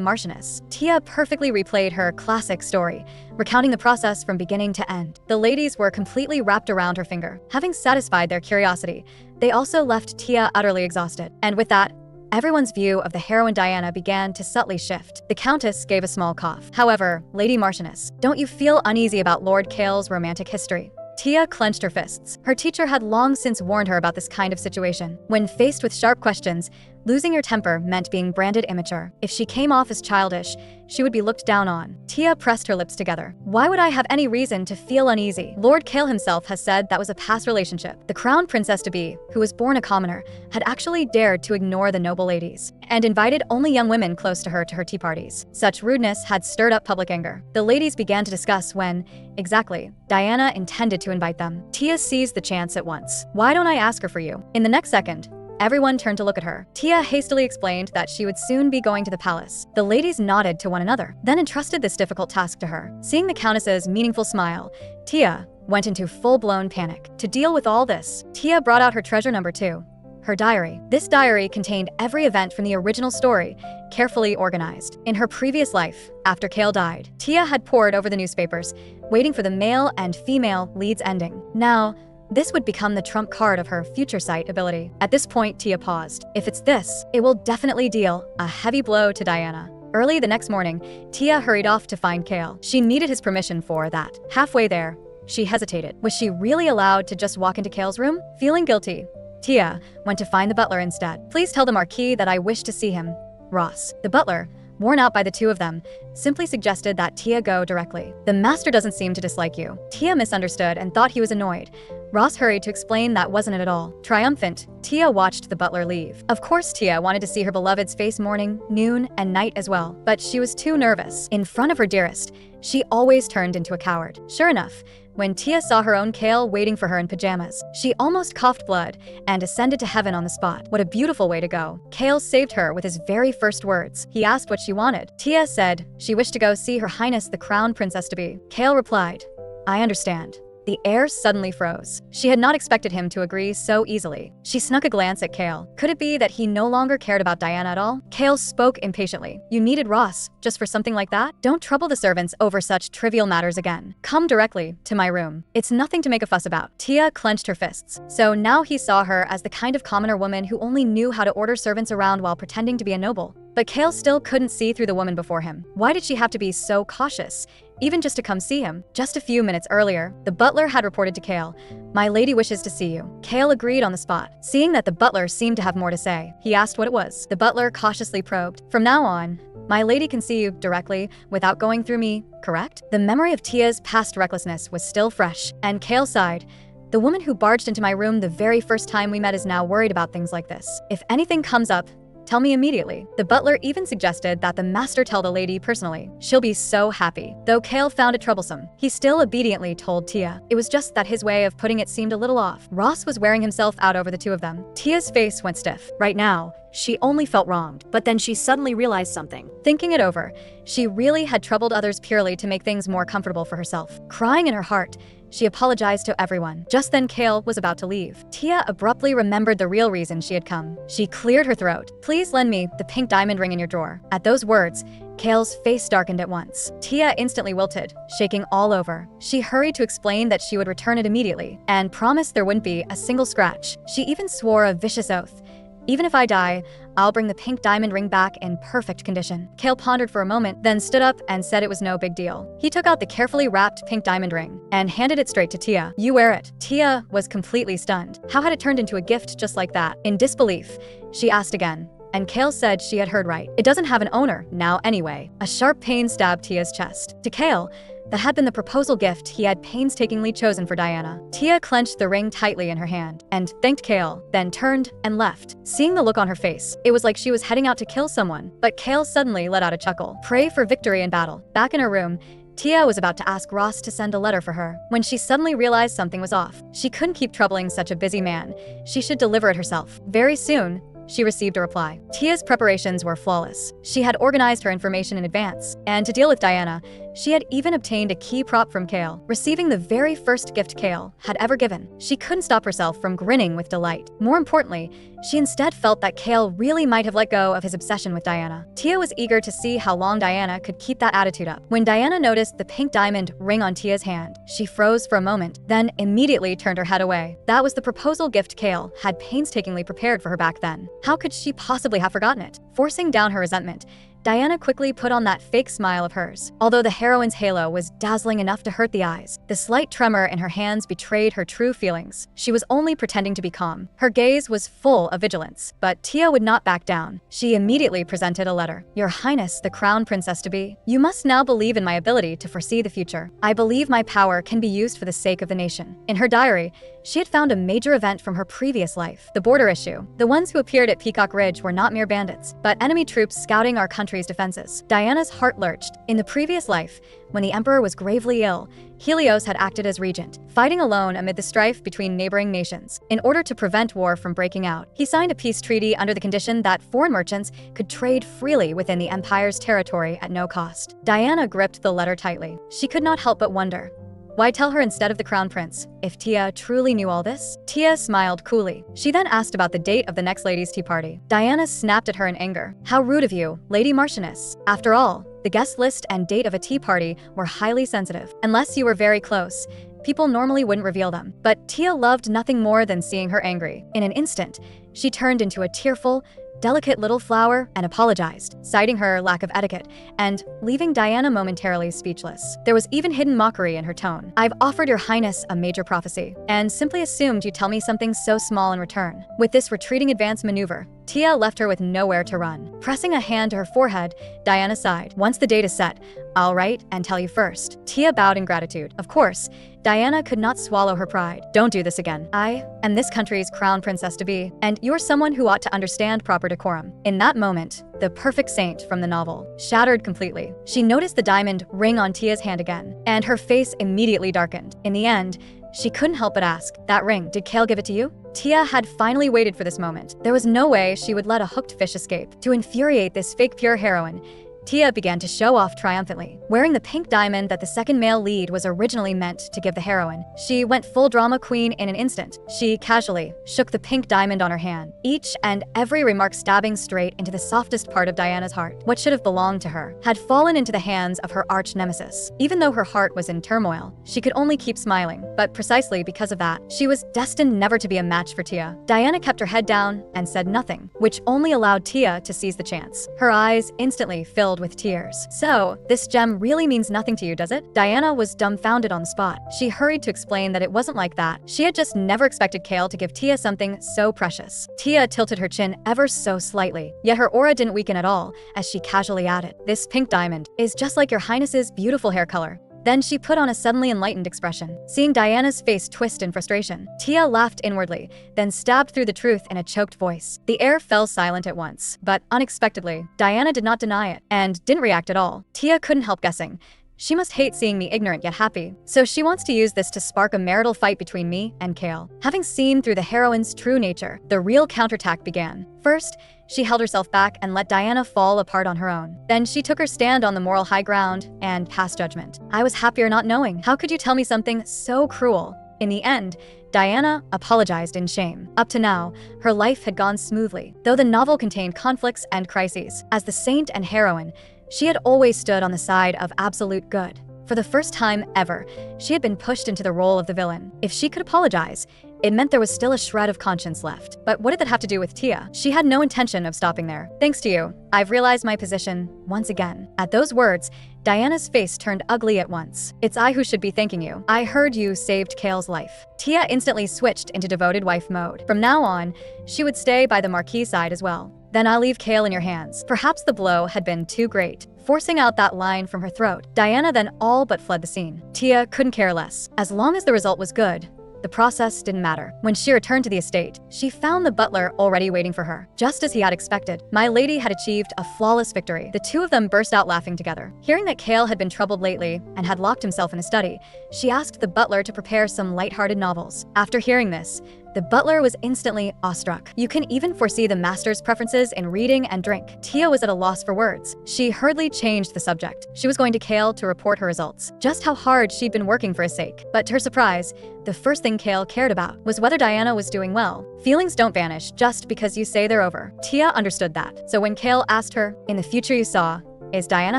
Marchioness. Tia perfectly replayed her classic story, recounting the process from beginning to end. The ladies were completely wrapped around her finger. Having satisfied their curiosity, they also left Tia utterly exhausted. And with that, everyone's view of the heroine Diana began to subtly shift. The Countess gave a small cough. "However, Lady Marchioness, don't you feel uneasy about Lord Kale's romantic history?" Tia clenched her fists. Her teacher had long since warned her about this kind of situation. When faced with sharp questions, Losing your temper meant being branded immature. If she came off as childish, she would be looked down on. Tia pressed her lips together. Why would I have any reason to feel uneasy? Lord Kale himself has said that was a past relationship. The crown princess-to-be, who was born a commoner, had actually dared to ignore the noble ladies and invited only young women close to her tea parties. Such rudeness had stirred up public anger. The ladies began to discuss when, exactly, Diana intended to invite them. Tia seized the chance at once. Why don't I ask her for you? In the next second, everyone turned to look at her. Tia hastily explained that she would soon be going to the palace. The ladies nodded to one another, then entrusted this difficult task to her. Seeing the countess's meaningful smile, Tia went into full-blown panic. To deal with all this, Tia brought out her treasure number 2. Her diary. This diary contained every event from the original story, carefully organized. In her previous life, after Kale died, Tia had pored over the newspapers, waiting for the male and female leads ending. Now, this would become the trump card of her future sight ability. At this point, Tia paused. If it's this, it will definitely deal a heavy blow to Diana. Early the next morning, Tia hurried off to find Kale. She needed his permission for that. Halfway there, she hesitated. Was she really allowed to just walk into Kale's room? Feeling guilty, Tia went to find the butler instead. Please tell the Marquis that I wish to see him. Ross. The butler, worn out by the two of them, simply suggested that Tia go directly. The master doesn't seem to dislike you. Tia misunderstood and thought he was annoyed. Ross hurried to explain that wasn't it at all. Triumphant, Tia watched the butler leave. Of course, Tia wanted to see her beloved's face morning, noon, and night as well, but she was too nervous. In front of her dearest, she always turned into a coward. Sure enough, when Tia saw her own Kale waiting for her in pajamas, she almost coughed blood and ascended to heaven on the spot. What a beautiful way to go. Kale saved her with his very first words. He asked what she wanted. Tia said she wished to go see Her Highness the Crown Princess-to-be. Kale replied, I understand. The air suddenly froze. She had not expected him to agree so easily. She snuck a glance at Kale. Could it be that he no longer cared about Diana at all? Kale spoke impatiently. You needed Ross, just for something like that? Don't trouble the servants over such trivial matters again. Come directly to my room. It's nothing to make a fuss about. Tia clenched her fists. So now he saw her as the kind of commoner woman who only knew how to order servants around while pretending to be a noble. But Kale still couldn't see through the woman before him. Why did she have to be so cautious? Even just to come see him. Just a few minutes earlier, the butler had reported to Kale, my lady wishes to see you. Kale agreed on the spot. Seeing that the butler seemed to have more to say, he asked what it was. The butler cautiously probed. From now on, my lady can see you directly without going through me, correct? The memory of Tia's past recklessness was still fresh, and Kale sighed. The woman who barged into my room the very first time we met is now worried about things like this. If anything comes up, tell me immediately. The butler even suggested that the master tell the lady personally. She'll be so happy. Though Kale found it troublesome, he still obediently told Tia. It was just that his way of putting it seemed a little off. Ross was wearing himself out over the two of them. Tia's face went stiff. Right now, she only felt wronged, but then she suddenly realized something. Thinking it over, she really had troubled others purely to make things more comfortable for herself. Crying in her heart, she apologized to everyone. Just then Kale was about to leave. Tia abruptly remembered the real reason she had come. She cleared her throat. Please lend me the pink diamond ring in your drawer. At those words, Kale's face darkened at once. Tia instantly wilted, shaking all over. She hurried to explain that she would return it immediately and promised there wouldn't be a single scratch. She even swore a vicious oath. Even if I die, I'll bring the pink diamond ring back in perfect condition. Kale pondered for a moment, then stood up and said it was no big deal. He took out the carefully wrapped pink diamond ring and handed it straight to Tia. You wear it. Tia was completely stunned. How had it turned into a gift just like that? In disbelief, she asked again. And Kale said she had heard right. It doesn't have an owner now anyway. A sharp pain stabbed Tia's chest. To Kale, that had been the proposal gift he had painstakingly chosen for Diana. Tia clenched the ring tightly in her hand and thanked Kale, then turned and left. Seeing the look on her face, it was like she was heading out to kill someone. But Kale suddenly let out a chuckle. Pray for victory in battle. Back in her room, Tia was about to ask Ross to send a letter for her when she suddenly realized something was off. She couldn't keep troubling such a busy man. She should deliver it herself. Very soon, she received a reply. Tia's preparations were flawless. She had organized her information in advance, and to deal with Diana, she had even obtained a key prop from Kale, receiving the very first gift Kale had ever given. She couldn't stop herself from grinning with delight. More importantly, she instead felt that Kale really might have let go of his obsession with Diana. Tia was eager to see how long Diana could keep that attitude up. When Diana noticed the pink diamond ring on Tia's hand, she froze for a moment, then immediately turned her head away. That was the proposal gift Kale had painstakingly prepared for her back then. How could she possibly have forgotten it? Forcing down her resentment, Diana quickly put on that fake smile of hers. Although the heroine's halo was dazzling enough to hurt the eyes, the slight tremor in her hands betrayed her true feelings. She was only pretending to be calm. Her gaze was full of vigilance, but Tia would not back down. She immediately presented a letter. Your Highness, the Crown Princess-to-be, you must now believe in my ability to foresee the future. I believe my power can be used for the sake of the nation. In her diary, she had found a major event from her previous life, the border issue. The ones who appeared at Peacock Ridge were not mere bandits, but enemy troops scouting our country's defenses. Diana's heart lurched. In the previous life, when the emperor was gravely ill, Helios had acted as regent, fighting alone amid the strife between neighboring nations. In order to prevent war from breaking out, he signed a peace treaty under the condition that foreign merchants could trade freely within the empire's territory at no cost. Diana gripped the letter tightly. She could not help but wonder, why tell her instead of the crown prince? If Tia truly knew all this? Tia smiled coolly. She then asked about the date of the next ladies' tea party. Diana snapped at her in anger. How rude of you, Lady Marchioness. After all, the guest list and date of a tea party were highly sensitive. Unless you were very close, people normally wouldn't reveal them. But Tia loved nothing more than seeing her angry. In an instant, she turned into a tearful, delicate little flower and apologized, citing her lack of etiquette and leaving Diana momentarily speechless. There was even hidden mockery in her tone. I've offered your highness a major prophecy and simply assumed you'd tell me something so small in return. With this retreating advance maneuver, Tia left her with nowhere to run. Pressing a hand to her forehead, Diana sighed. Once the date is set, I'll write and tell you first. Tia bowed in gratitude. Of course, Diana could not swallow her pride. Don't do this again. I am this country's crown princess-to-be, and you're someone who ought to understand proper decorum. In that moment, the perfect saint from the novel shattered completely. She noticed the diamond ring on Tia's hand again, and her face immediately darkened. In the end, she couldn't help but ask, that ring, did Kale give it to you? Tia had finally waited for this moment. There was no way she would let a hooked fish escape. To infuriate this fake pure heroine, Tia began to show off triumphantly. Wearing the pink diamond that the second male lead was originally meant to give the heroine, she went full drama queen in an instant. She casually shook the pink diamond on her hand, each and every remark stabbing straight into the softest part of Diana's heart. What should have belonged to her had fallen into the hands of her arch nemesis. Even though her heart was in turmoil, she could only keep smiling, but precisely because of that, she was destined never to be a match for Tia. Diana kept her head down and said nothing, which only allowed Tia to seize the chance. Her eyes instantly filled with tears. So, this gem really means nothing to you, does it? Diana was dumbfounded on the spot. She hurried to explain that it wasn't like that. She had just never expected Kale to give Tia something so precious. Tia tilted her chin ever so slightly, yet her aura didn't weaken at all as she casually added, this pink diamond is just like your highness's beautiful hair color. Then she put on a suddenly enlightened expression. Seeing Diana's face twist in frustration, Tia laughed inwardly, then stabbed through the truth in a choked voice. The air fell silent at once, but unexpectedly, Diana did not deny it, and didn't react at all. Tia couldn't help guessing. She must hate seeing me ignorant yet happy, so she wants to use this to spark a marital fight between me and Kale. Having seen through the heroine's true nature, the real counterattack began. First, she held herself back and let Diana fall apart on her own. Then she took her stand on the moral high ground and passed judgment. I was happier not knowing. How could you tell me something so cruel? In the end, Diana apologized in shame. Up to now, her life had gone smoothly, though the novel contained conflicts and crises. As the saint and heroine, she had always stood on the side of absolute good. For the first time ever, she had been pushed into the role of the villain. If she could apologize, it meant there was still a shred of conscience left. But what did that have to do with Tia? She had no intention of stopping there. Thanks to you, I've realized my position once again. At those words, Diana's face turned ugly at once. It's I who should be thanking you. I heard you saved Kale's life. Tia instantly switched into devoted wife mode. From now on, she would stay by the Marquis side as well. Then I'll leave Kale in your hands. Perhaps the blow had been too great, forcing out that line from her throat. Diana then all but fled the scene. Tia couldn't care less. As long as the result was good, the process didn't matter. When she returned to the estate, she found the butler already waiting for her. Just as he had expected, my lady had achieved a flawless victory. The two of them burst out laughing together. Hearing that Kale had been troubled lately and had locked himself in a study, she asked the butler to prepare some light-hearted novels. After hearing this, the butler was instantly awestruck. You can even foresee the master's preferences in reading and drink. Tia was at a loss for words. She hurriedly changed the subject. She was going to Kale to report her results, just how hard she'd been working for his sake. But to her surprise, the first thing Kale cared about was whether Diana was doing well. Feelings don't vanish just because you say they're over. Tia understood that. So when Kale asked her, in the future you saw, Is Diana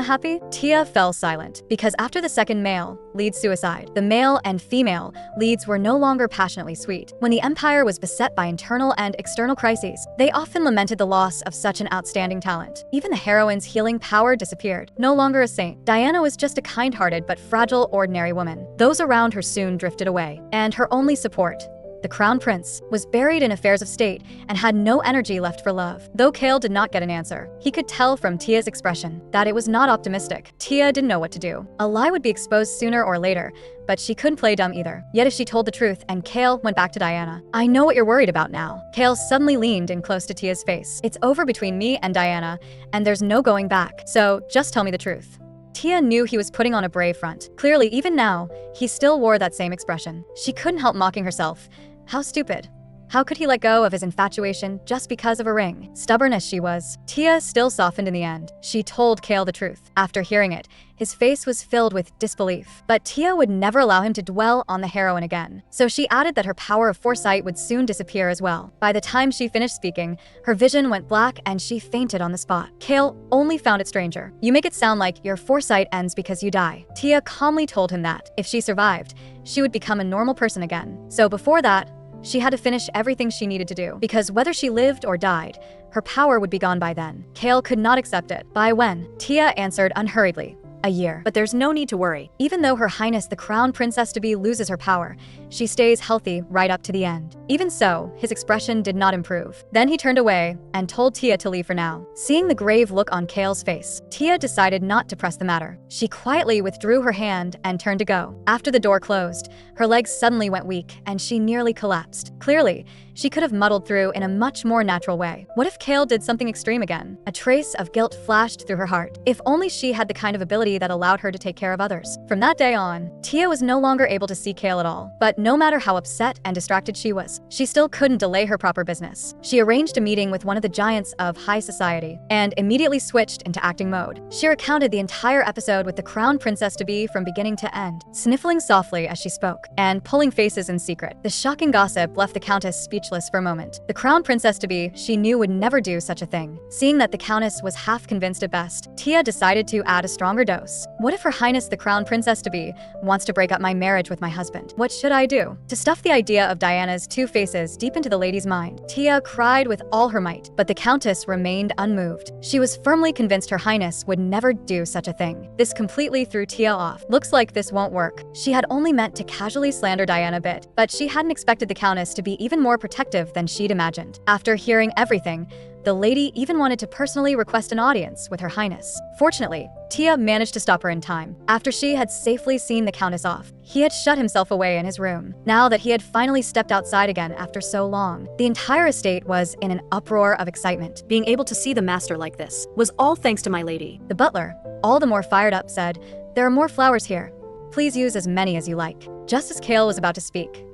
happy? Tia fell silent, because after the second male lead suicide, the male and female leads were no longer passionately sweet. When the empire was beset by internal and external crises, they often lamented the loss of such an outstanding talent. Even the heroine's healing power disappeared. No longer a saint, Diana was just a kind-hearted but fragile ordinary woman. Those around her soon drifted away, and her only support, the crown prince, was buried in affairs of state and had no energy left for love. Though Kale did not get an answer, he could tell from Tia's expression that it was not optimistic. Tia didn't know what to do. A lie would be exposed sooner or later, but she couldn't play dumb either. Yet if she told the truth and Kale went back to Diana, I know what you're worried about now. Kale suddenly leaned in close to Tia's face. It's over between me and Diana, and there's no going back. So just tell me the truth. Tia knew he was putting on a brave front. Clearly, even now, he still wore that same expression. She couldn't help mocking herself. How stupid. How could he let go of his infatuation just because of a ring? Stubborn as she was, Tia still softened in the end. She told Kale the truth. After hearing it, his face was filled with disbelief. But Tia would never allow him to dwell on the heroine again. So she added that her power of foresight would soon disappear as well. By the time she finished speaking, her vision went black and she fainted on the spot. Kale only found it stranger. You make it sound like your foresight ends because you die. Tia calmly told him that, if she survived, she would become a normal person again. So before that, she had to finish everything she needed to do, because whether she lived or died, her power would be gone by then. Kale could not accept it. By when? Tia answered unhurriedly. A year. But there's no need to worry. Even though Her Highness the Crown Princess-to-be loses her power, she stays healthy right up to the end. Even so, his expression did not improve. Then he turned away and told Tia to leave for now. Seeing the grave look on Kale's face, Tia decided not to press the matter. She quietly withdrew her hand and turned to go. After the door closed, her legs suddenly went weak and she nearly collapsed. Clearly, she could have muddled through in a much more natural way. What if Kale did something extreme again? A trace of guilt flashed through her heart. If only she had the kind of ability that allowed her to take care of others. From that day on, Tia was no longer able to see Kale at all. But no matter how upset and distracted she was, she still couldn't delay her proper business. She arranged a meeting with one of the giants of high society and immediately switched into acting mode. She recounted the entire episode with the crown princess-to-be from beginning to end, sniffling softly as she spoke and pulling faces in secret. The shocking gossip left the countess speechless for a moment. The crown princess-to-be, she knew, would never do such a thing. Seeing that the countess was half convinced at best, Tia decided to add a stronger dose. What if Her Highness the Crown Princess-to-be wants to break up my marriage with my husband? What should I do? To stuff the idea of Diana's two faces deep into the lady's mind, Tia cried with all her might, but the countess remained unmoved. She was firmly convinced Her Highness would never do such a thing. This completely threw Tia off. Looks like this won't work. She had only meant to casually slander Diana a bit, but she hadn't expected the countess to be even more protective than she'd imagined. After hearing everything, the lady even wanted to personally request an audience with Her Highness. Fortunately, Tia managed to stop her in time. After she had safely seen the countess off, he had shut himself away in his room. Now that he had finally stepped outside again after so long, the entire estate was in an uproar of excitement. Being able to see the master like this was all thanks to my lady. The butler, all the more fired up, said, "There are more flowers here. Please use as many as you like." Just as Kale was about to speak,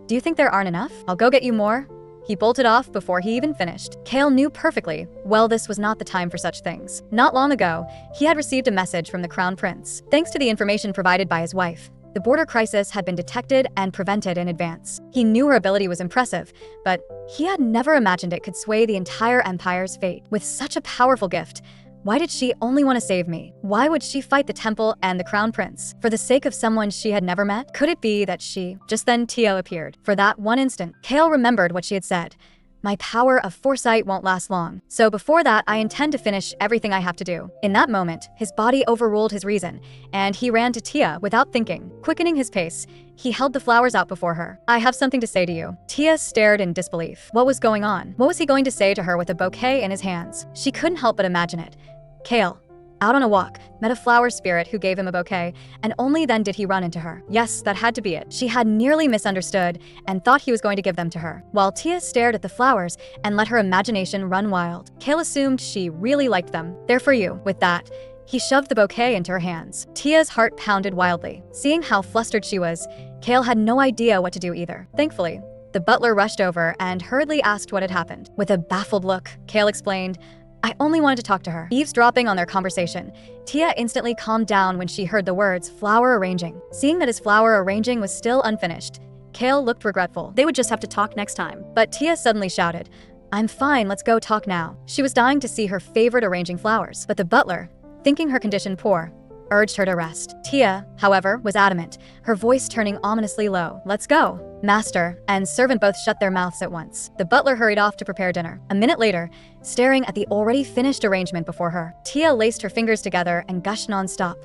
"Do you think there aren't enough? I'll go get you more." He bolted off before he even finished. Kale knew perfectly well this was not the time for such things. Not long ago, he had received a message from the Crown Prince. Thanks to the information provided by his wife, the border crisis had been detected and prevented in advance. He knew her ability was impressive, but he had never imagined it could sway the entire empire's fate. With such a powerful gift, why did she only want to save me? Why would she fight the temple and the crown prince? For the sake of someone she had never met? Could it be that she... Just then Tia appeared. For that one instant, Kale remembered what she had said. My power of foresight won't last long. So before that, I intend to finish everything I have to do. In that moment, his body overruled his reason, and he ran to Tia without thinking. Quickening his pace, he held the flowers out before her. I have something to say to you. Tia stared in disbelief. What was going on? What was he going to say to her with a bouquet in his hands? She couldn't help but imagine it. Kale, out on a walk, met a flower spirit who gave him a bouquet, and only then did he run into her. Yes, that had to be it. She had nearly misunderstood and thought he was going to give them to her. While Tia stared at the flowers and let her imagination run wild, Kale assumed she really liked them. They're for you. With that, he shoved the bouquet into her hands. Tia's heart pounded wildly. Seeing how flustered she was, Kale had no idea what to do either. Thankfully, the butler rushed over and hurriedly asked what had happened. With a baffled look, Kale explained, I only wanted to talk to her. Eavesdropping on their conversation, Tia instantly calmed down when she heard the words flower arranging. Seeing that his flower arranging was still unfinished, Kale looked regretful. They would just have to talk next time. But Tia suddenly shouted, I'm fine, let's go talk now. She was dying to see her favorite arranging flowers, but the butler, thinking her condition poor, urged her to rest. Tia, however, was adamant, her voice turning ominously low. "Let's go." Master and servant both shut their mouths at once. The butler hurried off to prepare dinner. A minute later, staring at the already finished arrangement before her, Tia laced her fingers together and gushed nonstop.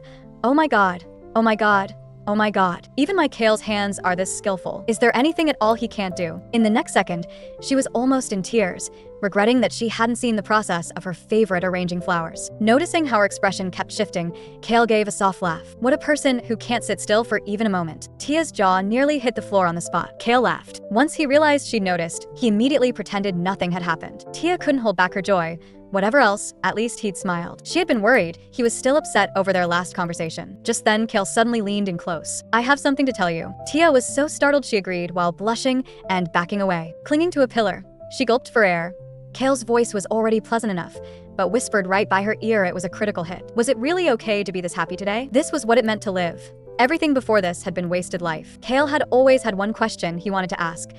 "Oh my god. Oh my god. Oh my god. Even my Kale's hands are this skillful. Is there anything at all he can't do?" In the next second, she was almost in tears, regretting that she hadn't seen the process of her favorite arranging flowers. Noticing how her expression kept shifting, Kale gave a soft laugh. What a person who can't sit still for even a moment. Tia's jaw nearly hit the floor on the spot. Kale laughed. Once he realized she'd noticed, he immediately pretended nothing had happened. Tia couldn't hold back her joy. Whatever else, at least he'd smiled. She had been worried. He was still upset over their last conversation. Just then, Kale suddenly leaned in close. "I have something to tell you." Tia was so startled she agreed while blushing and backing away. Clinging to a pillar, she gulped for air. Kale's voice was already pleasant enough, but whispered right by her ear it was a critical hit. Was it really okay to be this happy today? This was what it meant to live. Everything before this had been wasted life. Kale had always had one question he wanted to ask.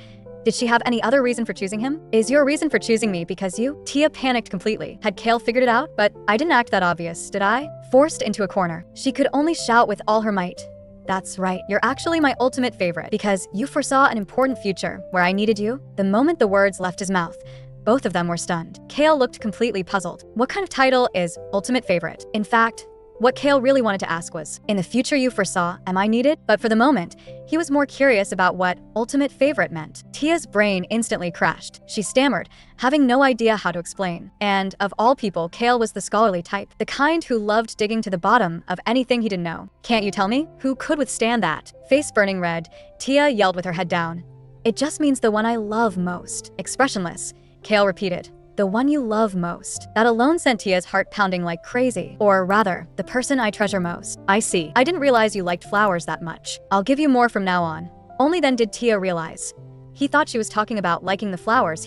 Did she have any other reason for choosing him? "Is your reason for choosing me because you?" Tia panicked completely. Had Kale figured it out? But I didn't act that obvious, did I? Forced into a corner, she could only shout with all her might. "That's right, you're actually my ultimate favorite because you foresaw an important future where I needed you." The moment the words left his mouth, both of them were stunned. Kale looked completely puzzled. What kind of title is ultimate favorite? In fact, what Kale really wanted to ask was, "In the future you foresaw, am I needed?" But for the moment, he was more curious about what ultimate favorite meant. Tia's brain instantly crashed. She stammered, having no idea how to explain. And of all people, Kale was the scholarly type, the kind who loved digging to the bottom of anything he didn't know. "Can't you tell me? Who could withstand that?" Face burning red, Tia yelled with her head down. "It just means the one I love most." Expressionless, Kale repeated, "The one you love most." That alone sent Tia's heart pounding like crazy. Or rather, the person I treasure most. "I see. I didn't realize you liked flowers that much. I'll give you more from now on." Only then did Tia realize. He thought she was talking about liking the flowers.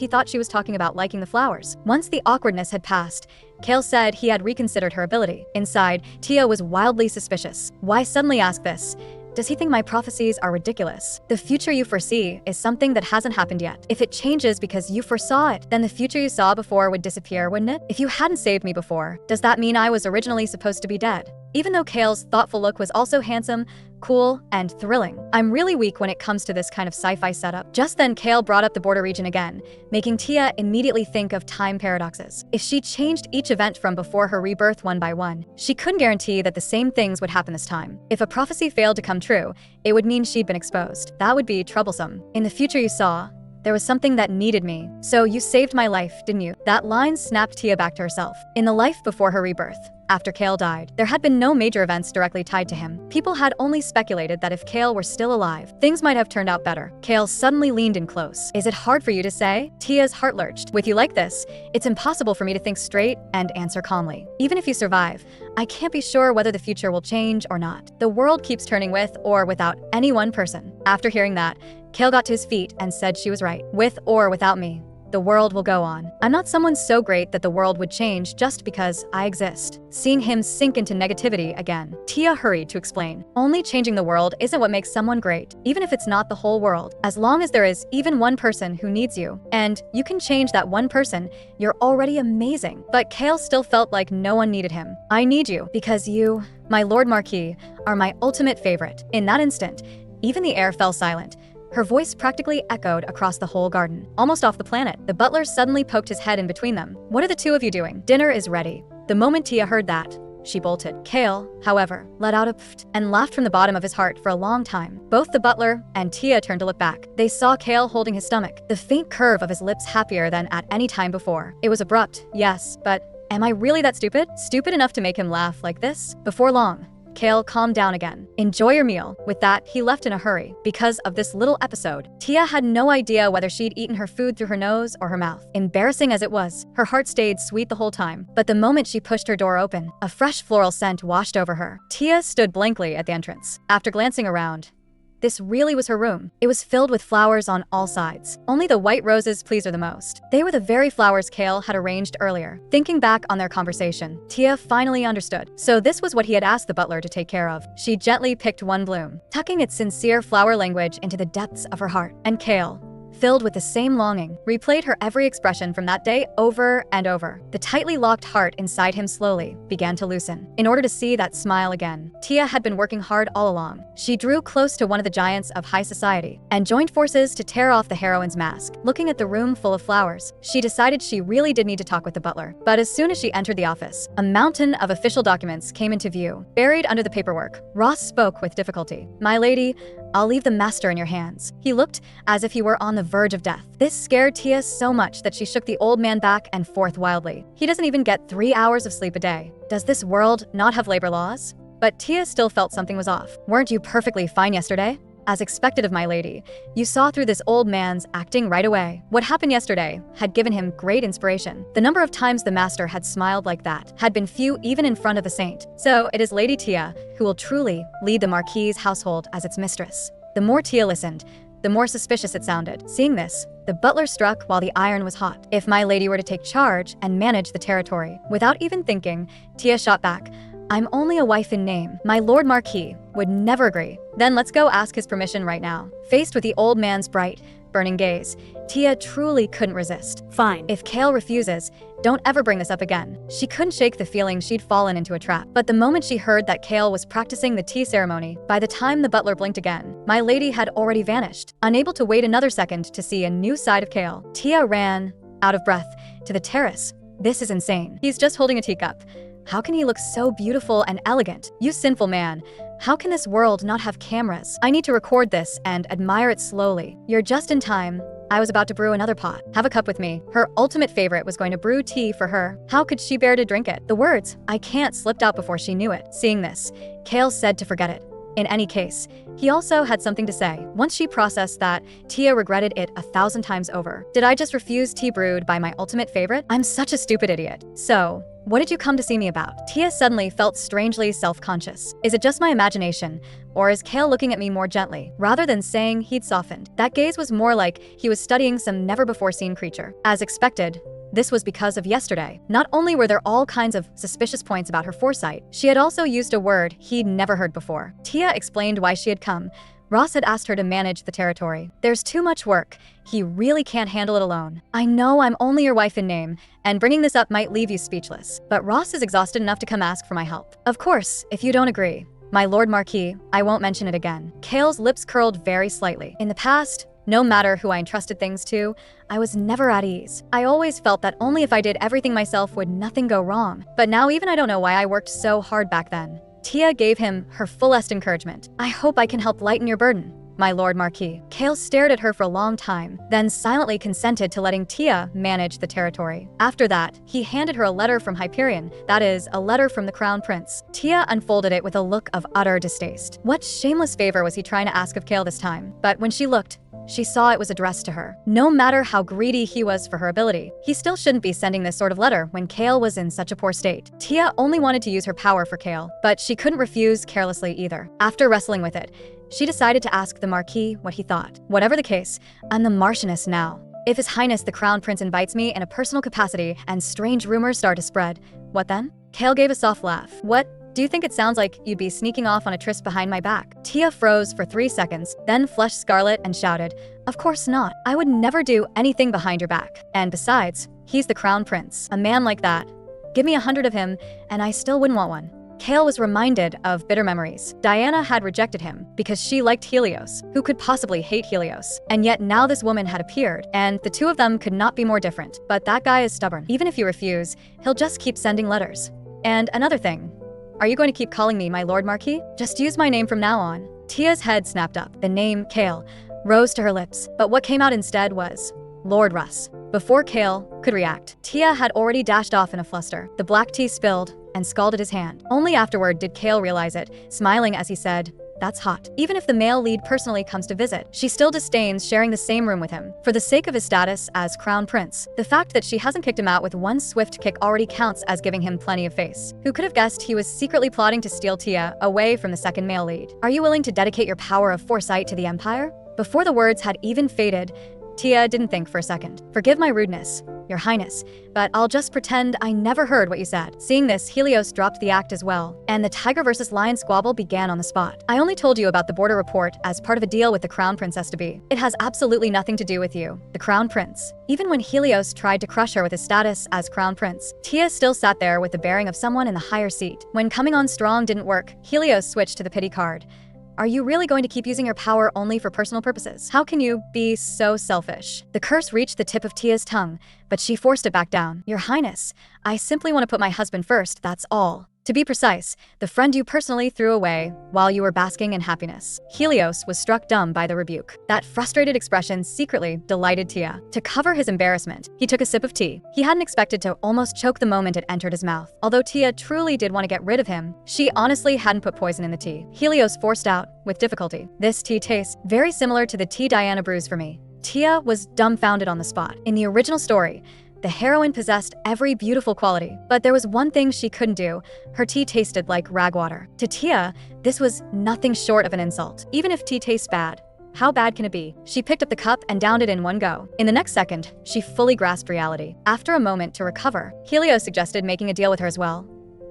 Once the awkwardness had passed, Kale said he had reconsidered her ability. Inside, Tia was wildly suspicious. Why suddenly ask this? Does he think my prophecies are ridiculous? The future you foresee is something that hasn't happened yet. If it changes because you foresaw it, then the future you saw before would disappear, wouldn't it? If you hadn't saved me before, does that mean I was originally supposed to be dead? Even though Kale's thoughtful look was also handsome, cool, and thrilling, I'm really weak when it comes to this kind of sci-fi setup. Just then, Kale brought up the border region again, making Tia immediately think of time paradoxes. If she changed each event from before her rebirth one by one, she couldn't guarantee that the same things would happen this time. If a prophecy failed to come true, it would mean she'd been exposed. That would be troublesome. "In the future you saw, there was something that needed me. So you saved my life, didn't you?" That line snapped Tia back to herself. In the life before her rebirth, after Kale died, there had been no major events directly tied to him. People had only speculated that if Kale were still alive, things might have turned out better. Kale suddenly leaned in close. "Is it hard for you to say?" Tia's heart lurched. "With you like this, it's impossible for me to think straight and answer calmly. Even if you survive, I can't be sure whether the future will change or not. The world keeps turning with or without any one person." After hearing that, Kale got to his feet and said she was right. "With or without me, the world will go on. I'm not someone so great that the world would change just because I exist." Seeing him sink into negativity again, Tia hurried to explain. "Only changing the world isn't what makes someone great, even if it's not the whole world. As long as there is even one person who needs you, and you can change that one person, you're already amazing." But Kale still felt like no one needed him. "I need you because you, my Lord Marquis, are my ultimate favorite." In that instant, even the air fell silent. Her voice practically echoed across the whole garden. Almost off the planet, the butler suddenly poked his head in between them. "What are the two of you doing? Dinner is ready." The moment Tia heard that, she bolted. Kale, however, let out a pfft and laughed from the bottom of his heart for a long time. Both the butler and Tia turned to look back. They saw Kale holding his stomach, the faint curve of his lips happier than at any time before. It was abrupt, yes, but am I really that stupid? Stupid enough to make him laugh like this? Before long, Kale calmed down again. "Enjoy your meal." With that, he left in a hurry. Because of this little episode, Tia had no idea whether she'd eaten her food through her nose or her mouth. Embarrassing as it was, her heart stayed sweet the whole time. But the moment she pushed her door open, a fresh floral scent washed over her. Tia stood blankly at the entrance. After glancing around, this really was her room. It was filled with flowers on all sides. Only the white roses pleased her the most. They were the very flowers Kale had arranged earlier. Thinking back on their conversation, Tia finally understood. So this was what he had asked the butler to take care of. She gently picked one bloom, tucking its sincere flower language into the depths of her heart. And Kale, filled with the same longing, replayed her every expression from that day over and over. The tightly locked heart inside him slowly began to loosen. In order to see that smile again, Tia had been working hard all along. She drew close to one of the giants of high society and joined forces to tear off the heroine's mask. Looking at the room full of flowers, she decided she really did need to talk with the butler. But as soon as she entered the office, a mountain of official documents came into view. Buried under the paperwork, Ross spoke with difficulty. "My lady, I'll leave the master in your hands." He looked as if he were on the verge of death. This scared Tia so much that she shook the old man back and forth wildly. He doesn't even get 3 hours of sleep a day. Does this world not have labor laws? But Tia still felt something was off. "Weren't you perfectly fine yesterday?" "As expected of my lady, you saw through this old man's acting right away." What happened yesterday had given him great inspiration. The number of times the master had smiled like that had been few even in front of a saint. So it is Lady Tia who will truly lead the Marquis' household as its mistress. The more Tia listened, the more suspicious it sounded. Seeing this, the butler struck while the iron was hot. If my lady were to take charge and manage the territory. Without even thinking, Tia shot back, "I'm only a wife in name. My Lord Marquis would never agree." "Then let's go ask his permission right now." Faced with the old man's bright, burning gaze, Tia truly couldn't resist. Fine. If Kale refuses, don't ever bring this up again. She couldn't shake the feeling she'd fallen into a trap. But the moment she heard that Kale was practicing the tea ceremony, by the time the butler blinked again, my lady had already vanished. Unable to wait another second to see a new side of Kale, Tia ran, out of breath, to the terrace. "This is insane. He's just holding a teacup. How can he look so beautiful and elegant? You sinful man. How can this world not have cameras? I need to record this and admire it slowly." "You're just in time. I was about to brew another pot. Have a cup with me." Her ultimate favorite was going to brew tea for her. How could she bear to drink it? The words, "I can't," slipped out before she knew it. Seeing this, Kale said to forget it. In any case, he also had something to say. Once she processed that, Tia regretted it 1,000 times over. "Did I just refuse tea brewed by my ultimate favorite? I'm such a stupid idiot. So, what did you come to see me about?" Tia suddenly felt strangely self-conscious. Is it just my imagination? Or is Kale looking at me more gently? Rather than saying he'd softened, that gaze was more like he was studying some never-before-seen creature. As expected, this was because of yesterday. Not only were there all kinds of suspicious points about her foresight, she had also used a word he'd never heard before. Tia explained why she had come. Ross had asked her to manage the territory. "There's too much work. He really can't handle it alone. I know I'm only your wife in name, and bringing this up might leave you speechless. But Ross is exhausted enough to come ask for my help. Of course, if you don't agree. My Lord Marquis, I won't mention it again." Kale's lips curled very slightly. "In the past, no matter who I entrusted things to, I was never at ease. I always felt that only if I did everything myself would nothing go wrong. But now even I don't know why I worked so hard back then." Tia gave him her fullest encouragement. "I hope I can help lighten your burden, my Lord Marquis." Kale stared at her for a long time, then silently consented to letting Tia manage the territory. After that, he handed her a letter from Hyperion, that is, a letter from the Crown Prince. Tia unfolded it with a look of utter distaste. What shameless favor was he trying to ask of Kale this time? But when she looked, she saw it was addressed to her. No matter how greedy he was for her ability, he still shouldn't be sending this sort of letter when Kale was in such a poor state. Tia only wanted to use her power for Kale, but she couldn't refuse carelessly either. After wrestling with it, she decided to ask the Marquis what he thought. "Whatever the case, I'm the Marchioness now. If His Highness the Crown Prince invites me in a personal capacity and strange rumors start to spread, what then?" Kale gave a soft laugh. "What? Do you think it sounds like you'd be sneaking off on a tryst behind my back?" Tia froze for 3 seconds, then flushed scarlet and shouted, "Of course not. I would never do anything behind your back. And besides, he's the Crown Prince. A man like that. Give me 100 of him, and I still wouldn't want one." Kale was reminded of bitter memories. Diana had rejected him because she liked Helios. Who could possibly hate Helios? And yet now this woman had appeared, and the two of them could not be more different. But that guy is stubborn. Even if you refuse, he'll just keep sending letters. And another thing, are you going to keep calling me my Lord Marquis? Just use my name from now on. Tia's head snapped up. The name, Kale, rose to her lips. But what came out instead was Lord Russ. Before Kale could react, Tia had already dashed off in a fluster. The black tea spilled and scalded his hand. Only afterward did Kale realize it, smiling as he said, "That's hot." Even if the male lead personally comes to visit, she still disdains sharing the same room with him. For the sake of his status as Crown Prince, the fact that she hasn't kicked him out with one swift kick already counts as giving him plenty of face. Who could have guessed he was secretly plotting to steal Tia away from the second male lead? "Are you willing to dedicate your power of foresight to the Empire?" Before the words had even faded, Tia didn't think for a second. "Forgive my rudeness, Your Highness, but I'll just pretend I never heard what you said." Seeing this, Helios dropped the act as well, and the tiger versus lion squabble began on the spot. "I only told you about the border report as part of a deal with the crown princess-to-be. It has absolutely nothing to do with you, the crown prince." Even when Helios tried to crush her with his status as crown prince, Tia still sat there with the bearing of someone in the higher seat. When coming on strong didn't work, Helios switched to the pity card. "Are you really going to keep using your power only for personal purposes? How can you be so selfish?" The curse reached the tip of Tia's tongue, but she forced it back down. "Your Highness, I simply want to put my husband first, that's all. To be precise, the friend you personally threw away while you were basking in happiness." Helios was struck dumb by the rebuke. That frustrated expression secretly delighted Tia. To cover his embarrassment, he took a sip of tea. He hadn't expected to almost choke the moment it entered his mouth. Although Tia truly did want to get rid of him, she honestly hadn't put poison in the tea. Helios forced out, with difficulty, "This tea tastes very similar to the tea Diana brews for me." Tia was dumbfounded on the spot. In the original story, the heroine possessed every beautiful quality, but there was one thing she couldn't do. Her tea tasted like ragwater. To Tia, this was nothing short of an insult. Even if tea tastes bad, how bad can it be? She picked up the cup and downed it in one go. In the next second, she fully grasped reality. After a moment to recover, Helios suggested making a deal with her as well.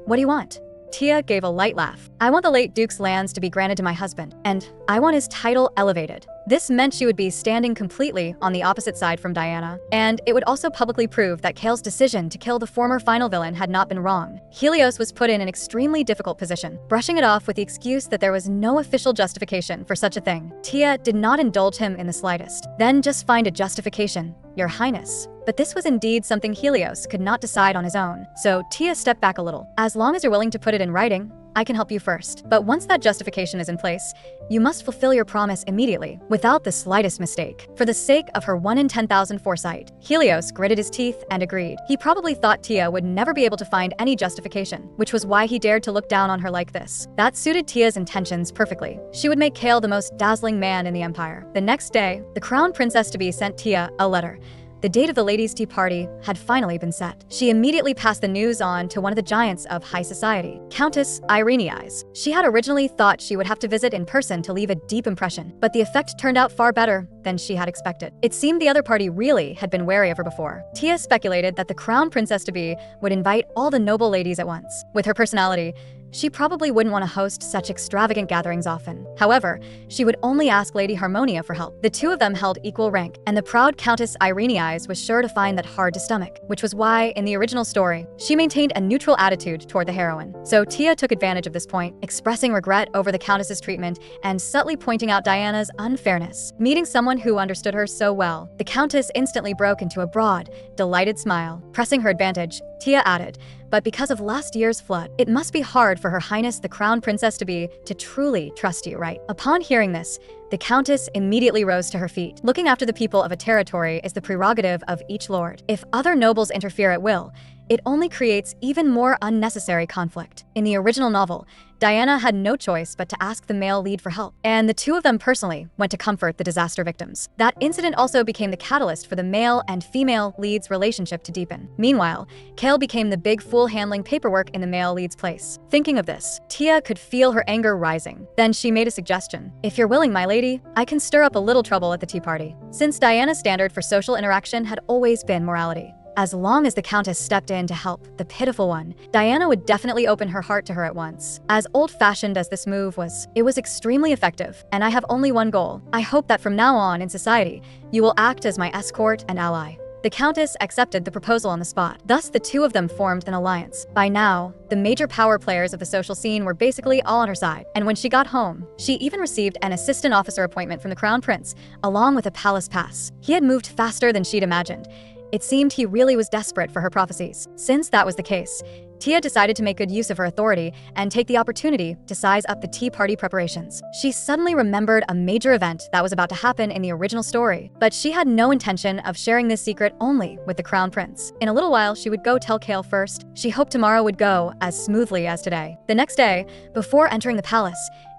"What do you want?" Tia gave a light laugh. "I want the late Duke's lands to be granted to my husband, and I want his title elevated." This meant she would be standing completely on the opposite side from Diana, and it would also publicly prove that Kale's decision to kill the former final villain had not been wrong. Helios was put in an extremely difficult position, brushing it off with the excuse that there was no official justification for such a thing. Tia did not indulge him in the slightest. "Then just find a justification, Your Highness." But this was indeed something Helios could not decide on his own, so Tia stepped back a little. "As long as you're willing to put it in writing, I can help you first. But once that justification is in place, you must fulfill your promise immediately, without the slightest mistake." For the sake of her 1 in 10,000 foresight, Helios gritted his teeth and agreed. He probably thought Tia would never be able to find any justification, which was why he dared to look down on her like this. That suited Tia's intentions perfectly. She would make Kale the most dazzling man in the empire. The next day, the crown princess-to-be sent Tia a letter. The date of the ladies' tea party had finally been set. She immediately passed the news on to one of the giants of high society, Countess Manhwa. She had originally thought she would have to visit in person to leave a deep impression, but the effect turned out far better than she had expected. It seemed the other party really had been wary of her before. Tia speculated that the crown princess-to-be would invite all the noble ladies at once. With her personality, she probably wouldn't want to host such extravagant gatherings often. However, she would only ask Lady Harmonia for help. The two of them held equal rank, and the proud Countess Manhwa was sure to find that hard to stomach, which was why, in the original story, she maintained a neutral attitude toward the heroine. So Tia took advantage of this point, expressing regret over the Countess's treatment and subtly pointing out Diana's unfairness. Meeting someone who understood her so well, the Countess instantly broke into a broad, delighted smile. Pressing her advantage, Tia added, "But because of last year's flood, it must be hard for Her Highness the Crown Princess-to-be to truly trust you, right?" Upon hearing this, the Countess immediately rose to her feet. Looking after the people of a territory is the prerogative of each lord. If other nobles interfere at will, it only creates even more unnecessary conflict. In the original novel, Diana had no choice but to ask the male lead for help, and the two of them personally went to comfort the disaster victims. That incident also became the catalyst for the male and female lead's relationship to deepen. Meanwhile, Kale became the big fool handling paperwork in the male lead's place. Thinking of this, Tia could feel her anger rising. Then she made a suggestion. "If you're willing, my lady, I can stir up a little trouble at the tea party." Since Diana's standard for social interaction had always been morality, as long as the Countess stepped in to help the pitiful one, Diana would definitely open her heart to her at once. As old-fashioned as this move was, it was extremely effective, and I have only one goal. I hope that from now on in society, you will act as my escort and ally. The Countess accepted the proposal on the spot. Thus, the two of them formed an alliance. By now, the major power players of the social scene were basically all on her side, and when she got home, she even received an assistant officer appointment from the Crown Prince, along with a palace pass. He had moved faster than she'd imagined. It seemed he really was desperate for her prophecies. Since that was the case, Tia decided to make good use of her authority and take the opportunity to size up the tea party preparations. She suddenly remembered a major event that was about to happen in the original story, but she had no intention of sharing this secret only with the Crown Prince. In a little while, she would go tell Kale first. She hoped tomorrow would go as smoothly as today. The next day, before entering the palace,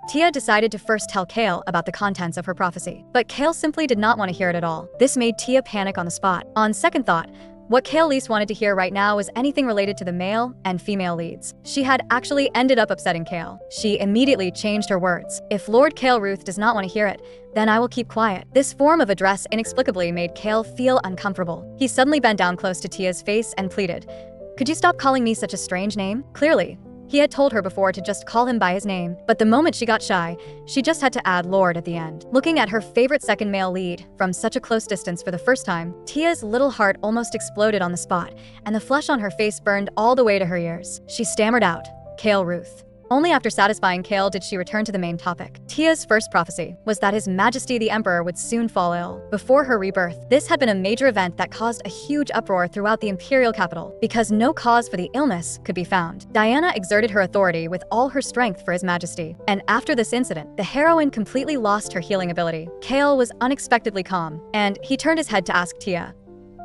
Tia decided to first tell Kale about the contents of her prophecy. But Kale simply did not want to hear it at all. This made Tia panic on the spot. On second thought, What Kale least wanted to hear right now was anything related to the male and female leads. She had actually ended up upsetting Kale. She immediately changed her words. If Lord Kale Ruth does not want to hear it, then I will keep quiet. This form of address inexplicably made Kale feel uncomfortable. He suddenly bent down close to Tia's face and pleaded, "Could you stop calling me such a strange name?" Clearly, he had told her before to just call him by his name, but the moment she got shy, she just had to add Lord at the end. Looking at her favorite second male lead from such a close distance for the first time, Tia's little heart almost exploded on the spot, and the flesh on her face burned all the way to her ears. She stammered out, "Kale Ruth." Only after satisfying Kale did she return to the main topic. Tia's first prophecy was that His Majesty the Emperor would soon fall ill. Before her rebirth, this had been a major event that caused a huge uproar throughout the imperial capital because no cause for the illness could be found. Diana exerted her authority with all her strength for His Majesty, and after this incident, the heroine completely lost her healing ability. Kale was unexpectedly calm, and he turned his head to ask Tia,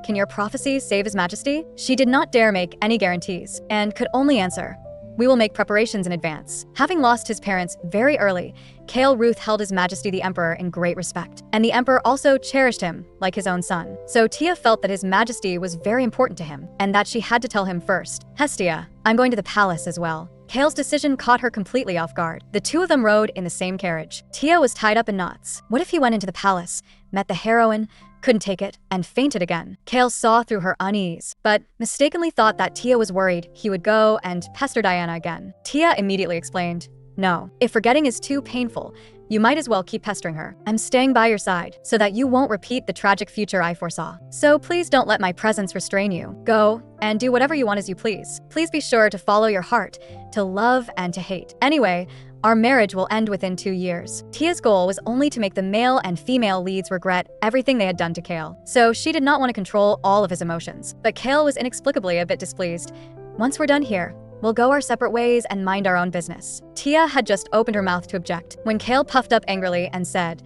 "Can your prophecy save His Majesty?" She did not dare make any guarantees, and could only answer, "We will make preparations in advance." Having lost his parents very early, Kale Ruth held His Majesty the Emperor in great respect, and the Emperor also cherished him like his own son. So Tia felt that His Majesty was very important to him, and that she had to tell him first. "Hestia, I'm going to the palace as well." Kale's decision caught her completely off guard. The two of them rode in the same carriage. Tia was tied up in knots. What if he went into the palace, met the heroine, couldn't take it, and fainted again? Kale saw through her unease, but mistakenly thought that Tia was worried he would go and pester Diana again. Tia immediately explained, "No, if forgetting is too painful, you might as well keep pestering her. I'm staying by your side so that you won't repeat the tragic future I foresaw. So please don't let my presence restrain you. Go and do whatever you want as you please. Please be sure to follow your heart, to love and to hate. Anyway, our marriage will end within 2 years." Tia's goal was only to make the male and female leads regret everything they had done to Kale. So she did not want to control all of his emotions. But Kale was inexplicably a bit displeased. "Once we're done here, we'll go our separate ways and mind our own business." Tia had just opened her mouth to object when Kale puffed up angrily and said,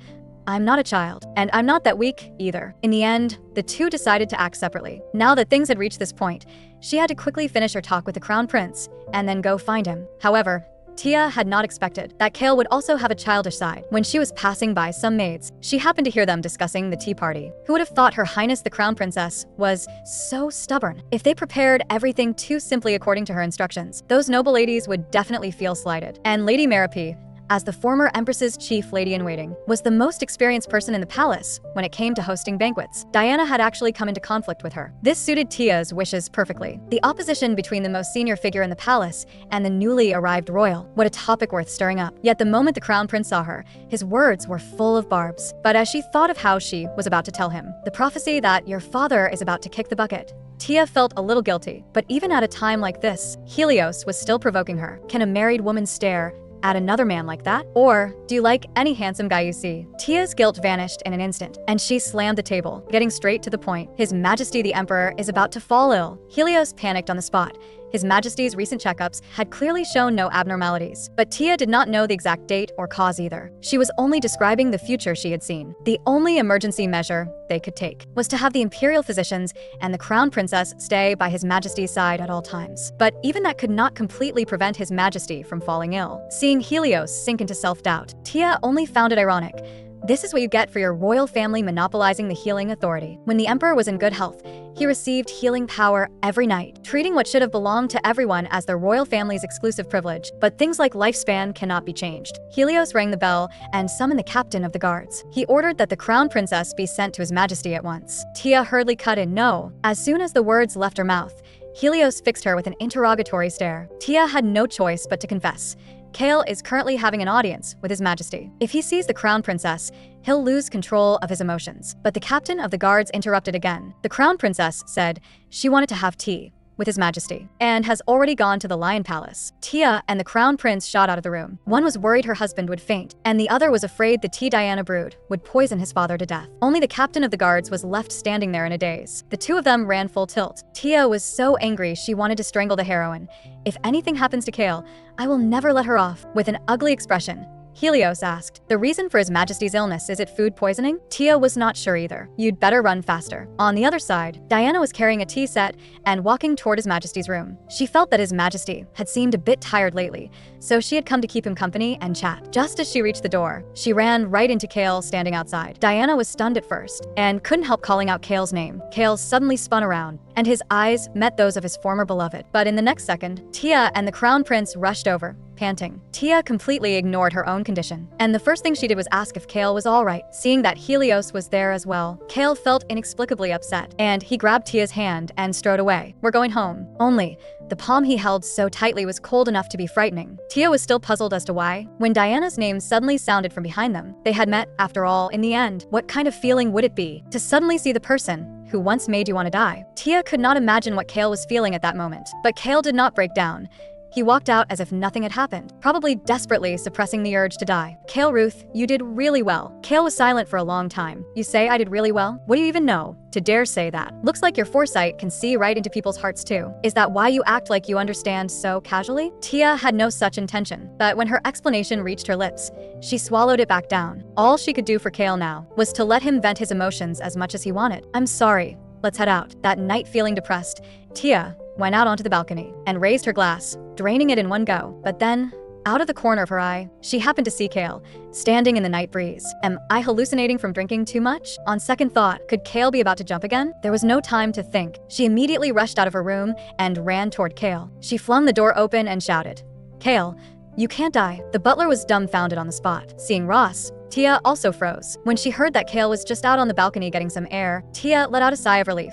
"I'm not a child, and I'm not that weak either." In the end, the two decided to act separately. Now that things had reached this point, she had to quickly finish her talk with the crown prince and then go find him. However, Tia had not expected that Kale would also have a childish side. When she was passing by some maids, she happened to hear them discussing the tea party. Who would have thought Her Highness the Crown Princess was so stubborn? If they prepared everything too simply according to her instructions, those noble ladies would definitely feel slighted. And Lady Marapi, as the former Empress's chief lady-in-waiting, was the most experienced person in the palace when it came to hosting banquets. Diana had actually come into conflict with her. This suited Tia's wishes perfectly. The opposition between the most senior figure in the palace and the newly arrived royal. What a topic worth stirring up. Yet the moment the crown prince saw her, his words were full of barbs. But as she thought of how she was about to tell him, the prophecy that your father is about to kick the bucket, Tia felt a little guilty. But even at a time like this, Helios was still provoking her. Can a married woman stare at another man like that? Or do you like any handsome guy you see? Tia's guilt vanished in an instant, and she slammed the table, getting straight to the point. His Majesty the Emperor is about to fall ill. Helios panicked on the spot. His Majesty's recent checkups had clearly shown no abnormalities, but Tia did not know the exact date or cause either. She was only describing the future she had seen. The only emergency measure they could take was to have the imperial physicians and the crown princess stay by His Majesty's side at all times. But even that could not completely prevent His Majesty from falling ill. Seeing Helios sink into self-doubt, Tia only found it ironic. This is what you get for your royal family monopolizing the healing authority. When the emperor was in good health, he received healing power every night, treating what should have belonged to everyone as their royal family's exclusive privilege. But things like lifespan cannot be changed. Helios rang the bell and summoned the captain of the guards. He ordered that the crown princess be sent to His Majesty at once. Tia hurriedly cut in no. As soon as the words left her mouth, Helios fixed her with an interrogatory stare. Tia had no choice but to confess. Kale is currently having an audience with His Majesty. If he sees the crown princess, he'll lose control of his emotions. But the captain of the guards interrupted again. The crown princess said she wanted to have tea with His Majesty, and has already gone to the Lion Palace. Tia and the crown prince shot out of the room. One was worried her husband would faint, and the other was afraid the tea Diana brewed would poison his father to death. Only the captain of the guards was left standing there in a daze. The two of them ran full tilt. Tia was so angry she wanted to strangle the heroine. "If anything happens to Kale, I will never let her off." With an ugly expression, Helios asked. The reason for His Majesty's illness, is it food poisoning? Tia was not sure either. You'd better run faster. On the other side, Diana was carrying a tea set and walking toward His Majesty's room. She felt that His Majesty had seemed a bit tired lately, so she had come to keep him company and chat. Just as she reached the door, she ran right into Kale standing outside. Diana was stunned at first and couldn't help calling out Kale's name. Kale suddenly spun around, and his eyes met those of his former beloved. But in the next second, Tia and the Crown Prince rushed over, panting. Tia completely ignored her own condition, and the first thing she did was ask if Kale was all right. Seeing that Helios was there as well, Kale felt inexplicably upset, and he grabbed Tia's hand and strode away. We're going home. Only, the palm he held so tightly was cold enough to be frightening. Tia was still puzzled as to why. When Diana's name suddenly sounded from behind them, they had met, after all, in the end. What kind of feeling would it be to suddenly see the person who once made you want to die? Tia could not imagine what Kale was feeling at that moment, but Kale did not break down. He walked out as if nothing had happened, probably desperately suppressing the urge to die. Kale Ruth, you did really well. Kale was silent for a long time. You say I did really well? What do you even know to dare say that? Looks like your foresight can see right into people's hearts too. Is that why you act like you understand so casually? Tia had no such intention, but when her explanation reached her lips, she swallowed it back down. All she could do for Kale now was to let him vent his emotions as much as he wanted. I'm sorry. Let's head out. That night, feeling depressed, Tia went out onto the balcony and raised her glass, draining it in one go. But then, out of the corner of her eye, she happened to see Kale, standing in the night breeze. Am I hallucinating from drinking too much? On second thought, could Kale be about to jump again? There was no time to think. She immediately rushed out of her room and ran toward Kale. She flung the door open and shouted, Kale, you can't die. The butler was dumbfounded on the spot. Seeing Ross, Tia also froze. When she heard that Kale was just out on the balcony getting some air, Tia let out a sigh of relief,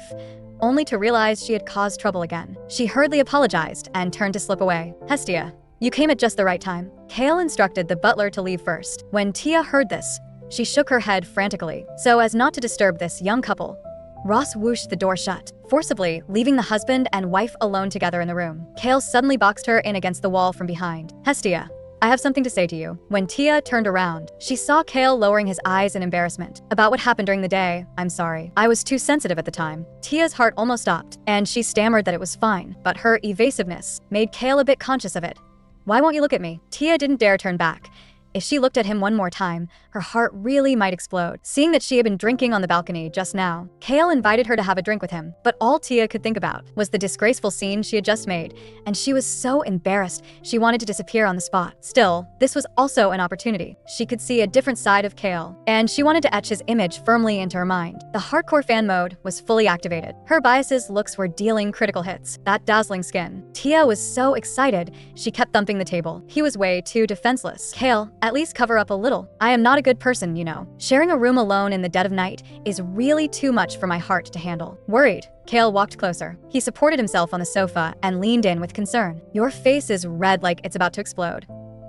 only to realize she had caused trouble again. She hurriedly apologized and turned to slip away. Hestia, you came at just the right time. Kale instructed the butler to leave first. When Tia heard this, she shook her head frantically, so as not to disturb this young couple. Ross whooshed the door shut, forcibly leaving the husband and wife alone together in the room. Kale suddenly boxed her in against the wall from behind. Hestia, I have something to say to you. When Tia turned around, she saw Kale lowering his eyes in embarrassment. About what happened during the day, I'm sorry. I was too sensitive at the time. Tia's heart almost stopped, and she stammered that it was fine, but her evasiveness made Kale a bit conscious of it. Why won't you look at me? Tia didn't dare turn back. If she looked at him one more time, her heart really might explode. Seeing that she had been drinking on the balcony just now, Kale invited her to have a drink with him, but all Tia could think about was the disgraceful scene she had just made, and she was so embarrassed she wanted to disappear on the spot. Still, this was also an opportunity. She could see a different side of Kale, and she wanted to etch his image firmly into her mind. The hardcore fan mode was fully activated. Her bias's looks were dealing critical hits. That dazzling skin. Tia was so excited, she kept thumping the table. He was way too defenseless. Kale, at least cover up a little. I am not a good person, you know. Sharing a room alone in the dead of night is really too much for my heart to handle. Worried, Kale walked closer. He supported himself on the sofa and leaned in with concern. Your face is red like it's about to explode.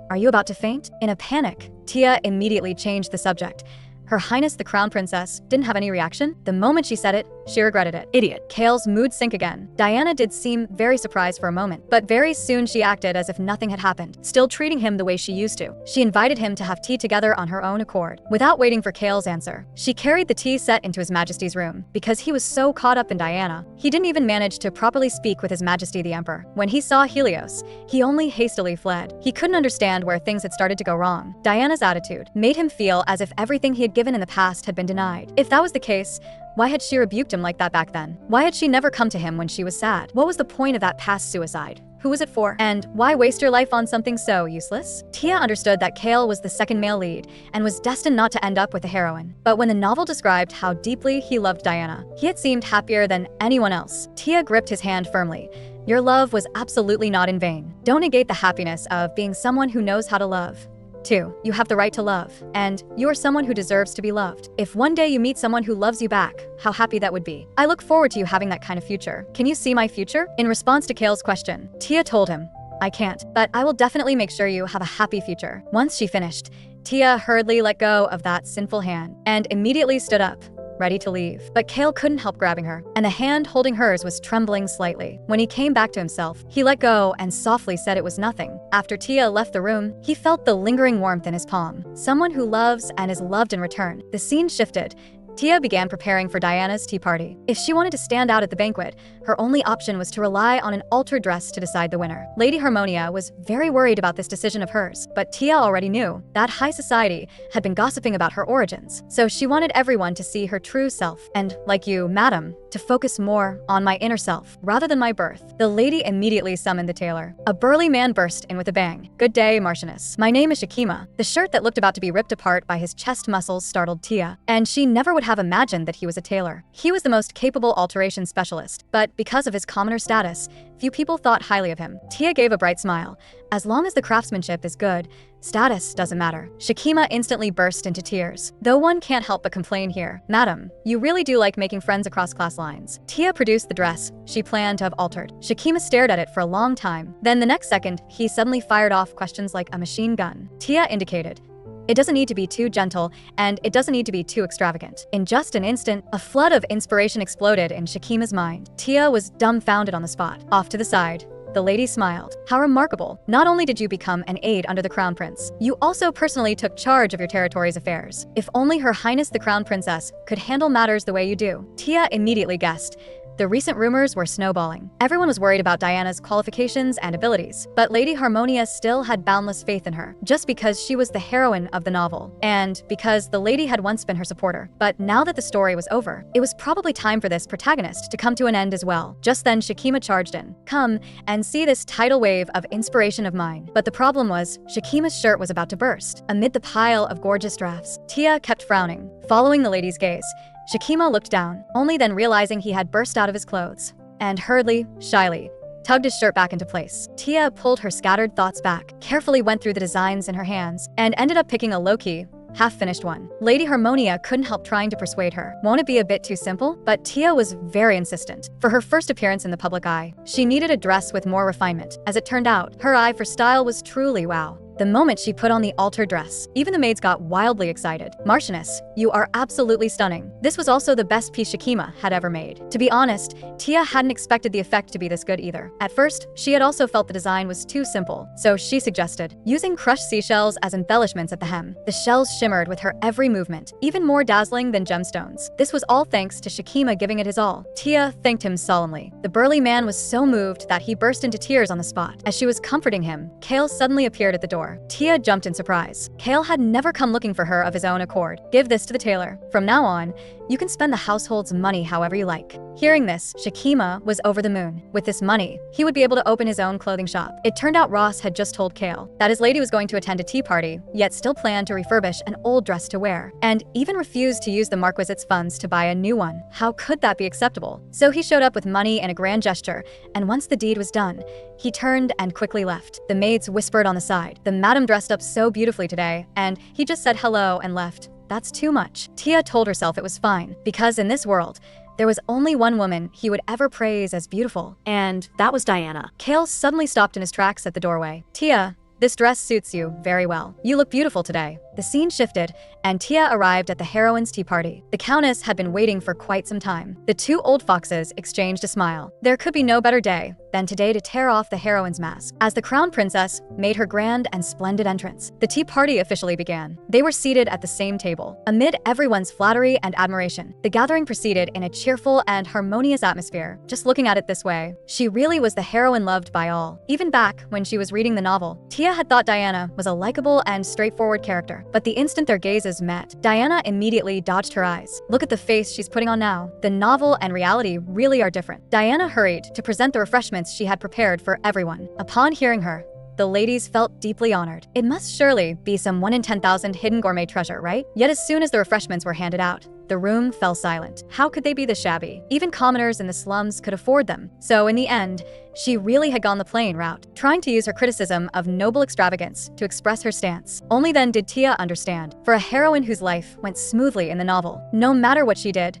Are you about to faint? In a panic, Tia immediately changed the subject. Her Highness the Crown Princess didn't have any reaction. The moment she said it, she regretted it. Idiot. Kale's mood sank again. Diana did seem very surprised for a moment, but very soon she acted as if nothing had happened, still treating him the way she used to. She invited him to have tea together on her own accord. Without waiting for Kale's answer, she carried the tea set into His Majesty's room. Because he was so caught up in Diana, he didn't even manage to properly speak with His Majesty the Emperor. When he saw Helios, he only hastily fled. He couldn't understand where things had started to go wrong. Diana's attitude made him feel as if everything he had given in the past had been denied. If that was the case, why had she rebuked him like that back then? Why had she never come to him when she was sad? What was the point of that past suicide? Who was it for? And why waste your life on something so useless? Tia understood that Kale was the second male lead and was destined not to end up with the heroine. But when the novel described how deeply he loved Diana, he had seemed happier than anyone else. Tia gripped his hand firmly. Your love was absolutely not in vain. Don't negate the happiness of being someone who knows how to love. 2. You have the right to love, and you are someone who deserves to be loved. If one day you meet someone who loves you back, how happy that would be. I look forward to you having that kind of future. Can you see my future? In response to Kale's question, Tia told him, I can't, but I will definitely make sure you have a happy future. Once she finished, Tia hurriedly let go of that sinful hand and immediately stood up, ready to leave. But Kale couldn't help grabbing her, and the hand holding hers was trembling slightly. When he came back to himself, he let go and softly said it was nothing. After Tia left the room, he felt the lingering warmth in his palm. Someone who loves and is loved in return. The scene shifted. Tia began preparing for Diana's tea party. If she wanted to stand out at the banquet, her only option was to rely on an altered dress to decide the winner. Lady Harmonia was very worried about this decision of hers, but Tia already knew that high society had been gossiping about her origins, so she wanted everyone to see her true self, and, like you, madam, to focus more on my inner self rather than my birth. The lady immediately summoned the tailor. A burly man burst in with a bang. "Good day, Marchioness. My name is Shakima." The shirt that looked about to be ripped apart by his chest muscles startled Tia, and she never would have imagined that he was a tailor. He was the most capable alteration specialist, but because of his commoner status, few people thought highly of him. Tia gave a bright smile. As long as the craftsmanship is good, status doesn't matter. Shakima instantly burst into tears. Though one can't help but complain here. "Madam, you really do like making friends across class lines." Tia produced the dress she planned to have altered. Shakima stared at it for a long time. Then the next second, he suddenly fired off questions like a machine gun. Tia indicated, "It doesn't need to be too gentle, and it doesn't need to be too extravagant." In just an instant, a flood of inspiration exploded in Shakima's mind. Tia was dumbfounded on the spot. Off to the side, the lady smiled. "How remarkable. Not only did you become an aide under the Crown Prince, you also personally took charge of your territory's affairs. If only Her Highness the Crown Princess could handle matters the way you do." Tia immediately guessed. The recent rumors were snowballing. Everyone was worried about Diana's qualifications and abilities, but Lady Harmonia still had boundless faith in her, just because she was the heroine of the novel, and because the lady had once been her supporter. But now that the story was over, it was probably time for this protagonist to come to an end as well. Just then, Shakima charged in. "Come and see this tidal wave of inspiration of mine." But the problem was, Shakima's shirt was about to burst. Amid the pile of gorgeous drafts, Tia kept frowning, following the lady's gaze. Shakima looked down, only then realizing he had burst out of his clothes, and hurriedly, shyly, tugged his shirt back into place. Tia pulled her scattered thoughts back, carefully went through the designs in her hands, and ended up picking a low-key, half-finished one. Lady Harmonia couldn't help trying to persuade her. "Won't it be a bit too simple?" But Tia was very insistent. For her first appearance in the public eye, she needed a dress with more refinement. As it turned out, her eye for style was truly wow. The moment she put on the altered dress, even the maids got wildly excited. "Marchioness, you are absolutely stunning." This was also the best piece Shakima had ever made. To be honest, Tia hadn't expected the effect to be this good either. At first, she had also felt the design was too simple, so she suggested using crushed seashells as embellishments at the hem. The shells shimmered with her every movement, even more dazzling than gemstones. This was all thanks to Shakima giving it his all. Tia thanked him solemnly. The burly man was so moved that he burst into tears on the spot. As she was comforting him, Kale suddenly appeared at the door. Tia jumped in surprise. Kale had never come looking for her of his own accord. "Give this to the tailor. From now on, you can spend the household's money however you like." Hearing this, Shakima was over the moon. With this money, he would be able to open his own clothing shop. It turned out Ross had just told Kale that his lady was going to attend a tea party, yet still planned to refurbish an old dress to wear, and even refused to use the Marquisite's funds to buy a new one. How could that be acceptable? So he showed up with money and a grand gesture, and once the deed was done, he turned and quickly left. The maids whispered on the side, "The madam dressed up so beautifully today," and he just said hello and left. That's too much. Tia told herself it was fine, because in this world, there was only one woman he would ever praise as beautiful, And that was Diana. Kale suddenly stopped in his tracks at the doorway. "Tia, this dress suits you very well. You look beautiful today." The scene shifted, and Tia arrived at the heroine's tea party. The Countess had been waiting for quite some time. The two old foxes exchanged a smile. There could be no better day than today to tear off the heroine's mask. As the Crown Princess made her grand and splendid entrance, the tea party officially began. They were seated at the same table. Amid everyone's flattery and admiration, the gathering proceeded in a cheerful and harmonious atmosphere. Just looking at it this way, she really was the heroine loved by all. Even back when she was reading the novel, Tia had thought Diana was a likable and straightforward character. But the instant their gazes met, Diana immediately dodged her eyes. Look at the face she's putting on now. The novel and reality really are different. Diana hurried to present the refreshments she had prepared for everyone. Upon hearing her, the ladies felt deeply honored. It must surely be some 1 in 10,000 hidden gourmet treasure, right? Yet as soon as the refreshments were handed out, the room fell silent. How could they be this shabby? Even commoners in the slums could afford them. So in the end, she really had gone the plain route, trying to use her criticism of noble extravagance to express her stance. Only then did Tia understand. For a heroine whose life went smoothly in the novel, no matter what she did,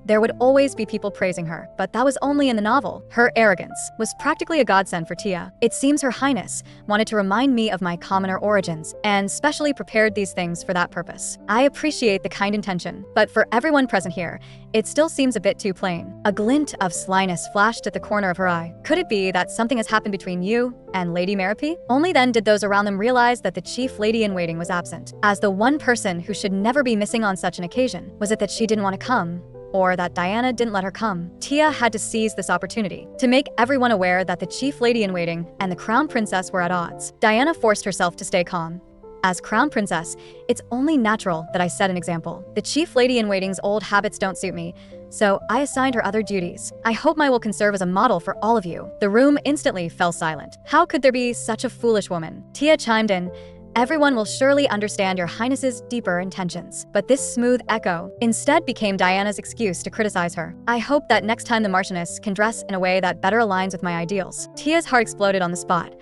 there would always be people praising her, but that was only in the novel. Her arrogance was practically a godsend for Tia. It seems Her Highness wanted to remind me of my commoner origins, and specially prepared these things for that purpose. I appreciate the kind intention, but for everyone present here, it still seems a bit too plain. A glint of slyness flashed at the corner of her eye. Could it be that something has happened between you and Lady Marries? Only then did those around them realize that the chief lady-in-waiting was absent. As the one person who should never be missing on such an occasion, was it that she didn't want to come? Or that Diana didn't let her come? Tia had to seize this opportunity to make everyone aware that the chief lady-in-waiting and the crown princess were at odds. Diana forced herself to stay calm. As crown princess, it's only natural that I set an example. The chief lady-in-waiting's old habits don't suit me, so I assigned her other duties. I hope my will can serve as a model for all of you. The room instantly fell silent. How could there be such a foolish woman? Tia chimed in. Everyone will surely understand Your Highness's deeper intentions. But this smooth echo instead became Diana's excuse to criticize her. I hope that next time the Marchioness can dress in a way that better aligns with my ideals. Tia's heart exploded on the spot.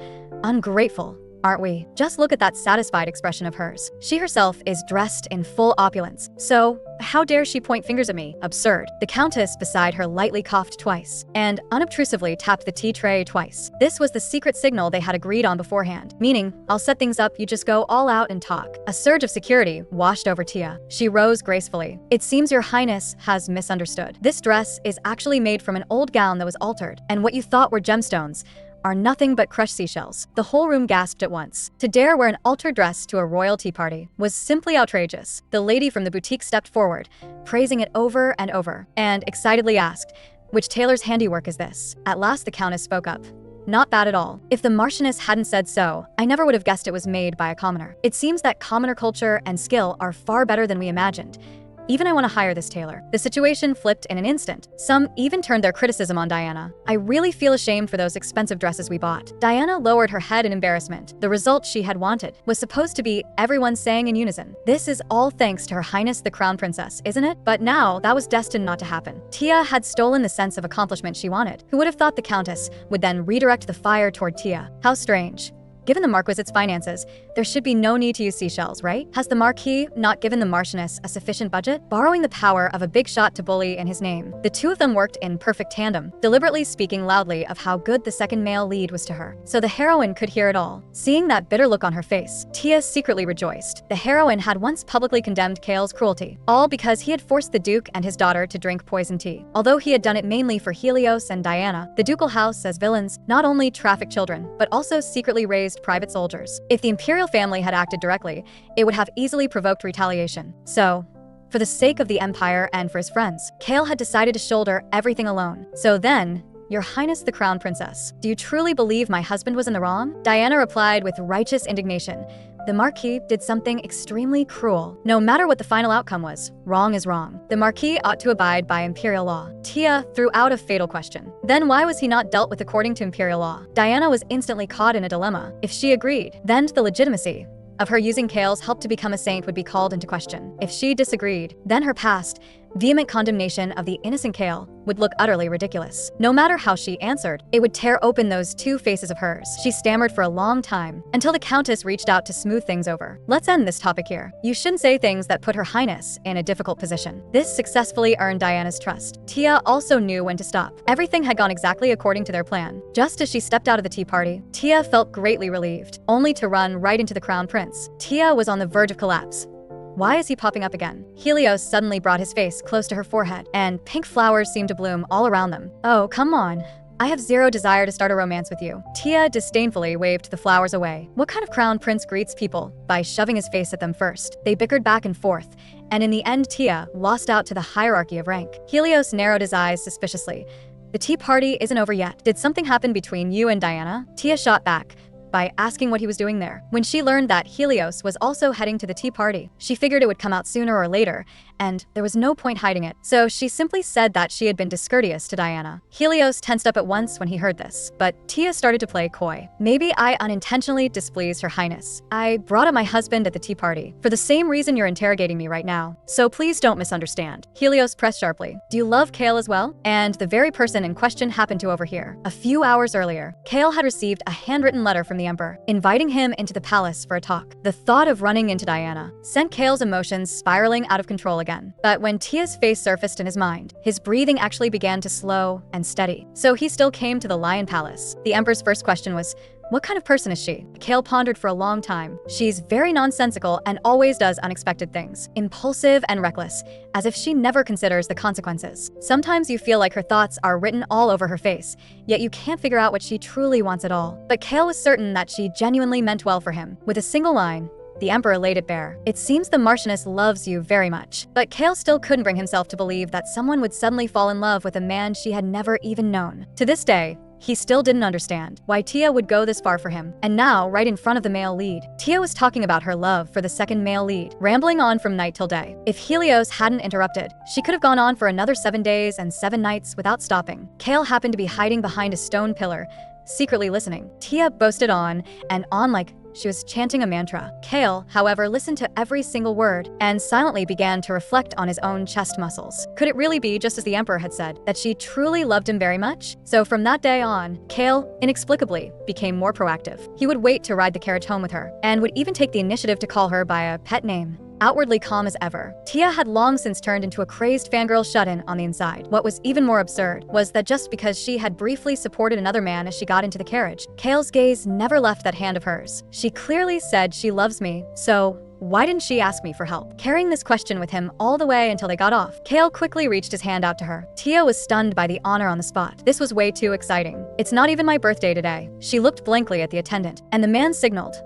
Ungrateful, aren't we? Just look at that satisfied expression of hers. She herself is dressed in full opulence. So, how dare she point fingers at me? Absurd. The Countess beside her lightly coughed twice, and unobtrusively tapped the tea tray twice. This was the secret signal they had agreed on beforehand, meaning, I'll set things up, you just go all out and talk. A surge of security washed over Tia. She rose gracefully. It seems Your Highness has misunderstood. This dress is actually made from an old gown that was altered, and what you thought were gemstones are nothing but crushed seashells. The whole room gasped at once. To dare wear an altered dress to a royal tea party was simply outrageous. The lady from the boutique stepped forward, praising it over and over, and excitedly asked, which tailor's handiwork is this? At last the Countess spoke up. Not bad at all. If the Marchioness hadn't said so, I never would have guessed it was made by a commoner. It seems that commoner culture and skill are far better than we imagined. Even I want to hire this tailor. The situation flipped in an instant. Some even turned their criticism on Diana. I really feel ashamed for those expensive dresses we bought. Diana lowered her head in embarrassment. The result she had wanted was supposed to be everyone saying in unison, this is all thanks to Her Highness the Crown Princess, isn't it? But now, that was destined not to happen. Tia had stolen the sense of accomplishment she wanted. Who would have thought the Countess would then redirect the fire toward Tia? How strange. Given the Marquisite's finances, there should be no need to use seashells, right? Has the Marquis not given the Marchioness a sufficient budget? Borrowing the power of a big shot to bully in his name, the two of them worked in perfect tandem, deliberately speaking loudly of how good the second male lead was to her, so the heroine could hear it all. Seeing that bitter look on her face, Tia secretly rejoiced. The heroine had once publicly condemned Kale's cruelty, all because he had forced the Duke and his daughter to drink poison tea. Although he had done it mainly for Helios and Diana, the ducal house, as villains, not only trafficked children, but also secretly raised private soldiers. If the imperial family had acted directly, it would have easily provoked retaliation. So, for the sake of the empire and for his friends, Kale had decided to shoulder everything alone. So then, Your Highness the Crown Princess, do you truly believe my husband was in the wrong? Diana replied with righteous indignation. The Marquis did something extremely cruel. No matter what the final outcome was, wrong is wrong. The Marquis ought to abide by imperial law. Tia threw out a fatal question. Then why was he not dealt with according to imperial law? Diana was instantly caught in a dilemma. If she agreed, then the legitimacy of her using Kale's help to become a saint would be called into question. If she disagreed, then her past, vehement condemnation of the innocent Kale would look utterly ridiculous. No matter how she answered, it would tear open those two faces of hers. She stammered for a long time, until the Countess reached out to smooth things over. Let's end this topic here. You shouldn't say things that put Her Highness in a difficult position. This successfully earned Diana's trust. Tia also knew when to stop. Everything had gone exactly according to their plan. Just as she stepped out of the tea party, Tia felt greatly relieved, only to run right into the Crown Prince. Tia was on the verge of collapse. Why is he popping up again? Helios suddenly brought his face close to her forehead, and pink flowers seemed to bloom all around them. Oh, come on. I have zero desire to start a romance with you. Tia disdainfully waved the flowers away. What kind of crown prince greets people by shoving his face at them first? They bickered back and forth, and in the end Tia lost out to the hierarchy of rank. Helios narrowed his eyes suspiciously. The tea party isn't over yet. Did something happen between you and Diana? Tia shot back by asking what he was doing there. When she learned that Helios was also heading to the tea party, she figured it would come out sooner or later, and there was no point hiding it. So she simply said that she had been discourteous to Diana. Helios tensed up at once when he heard this, but Tia started to play coy. Maybe I unintentionally displeased Her Highness. I brought up my husband at the tea party for the same reason you're interrogating me right now. So please don't misunderstand. Helios pressed sharply. Do you love Kale as well? And the very person in question happened to overhear. A few hours earlier, Kale had received a handwritten letter from the Emperor, inviting him into the palace for a talk. The thought of running into Diana sent Kale's emotions spiraling out of control again. But when Tia's face surfaced in his mind, his breathing actually began to slow and steady. So he still came to the Lion Palace. The Emperor's first question was, what kind of person is she? Kale pondered for a long time. She's very nonsensical and always does unexpected things. Impulsive and reckless, as if she never considers the consequences. Sometimes you feel like her thoughts are written all over her face, yet you can't figure out what she truly wants at all. But Kale was certain that she genuinely meant well for him. With a single line, the Emperor laid it bare. It seems the Marchioness loves you very much. But Kale still couldn't bring himself to believe that someone would suddenly fall in love with a man she had never even known. To this day, he still didn't understand why Tia would go this far for him. And now, right in front of the male lead, Tia was talking about her love for the second male lead, rambling on from night till day. If Helios hadn't interrupted, she could have gone on for another 7 days and 7 nights without stopping. Kale happened to be hiding behind a stone pillar, secretly listening. Tia boasted on and on like she was chanting a mantra. Kale, however, listened to every single word and silently began to reflect on his own chest muscles. Could it really be, just as the Emperor had said, that she truly loved him very much? So from that day on, Kale, inexplicably, became more proactive. He would wait to ride the carriage home with her, and would even take the initiative to call her by a pet name. Outwardly calm as ever, Tia had long since turned into a crazed fangirl shut-in on the inside. What was even more absurd was that just because she had briefly supported another man as she got into the carriage, Kale's gaze never left that hand of hers. She clearly said she loves me, so why didn't she ask me for help? Carrying this question with him all the way until they got off, Kale quickly reached his hand out to her. Tia was stunned by the honor on the spot. This was way too exciting. It's not even my birthday today. She looked blankly at the attendant, and the man signaled,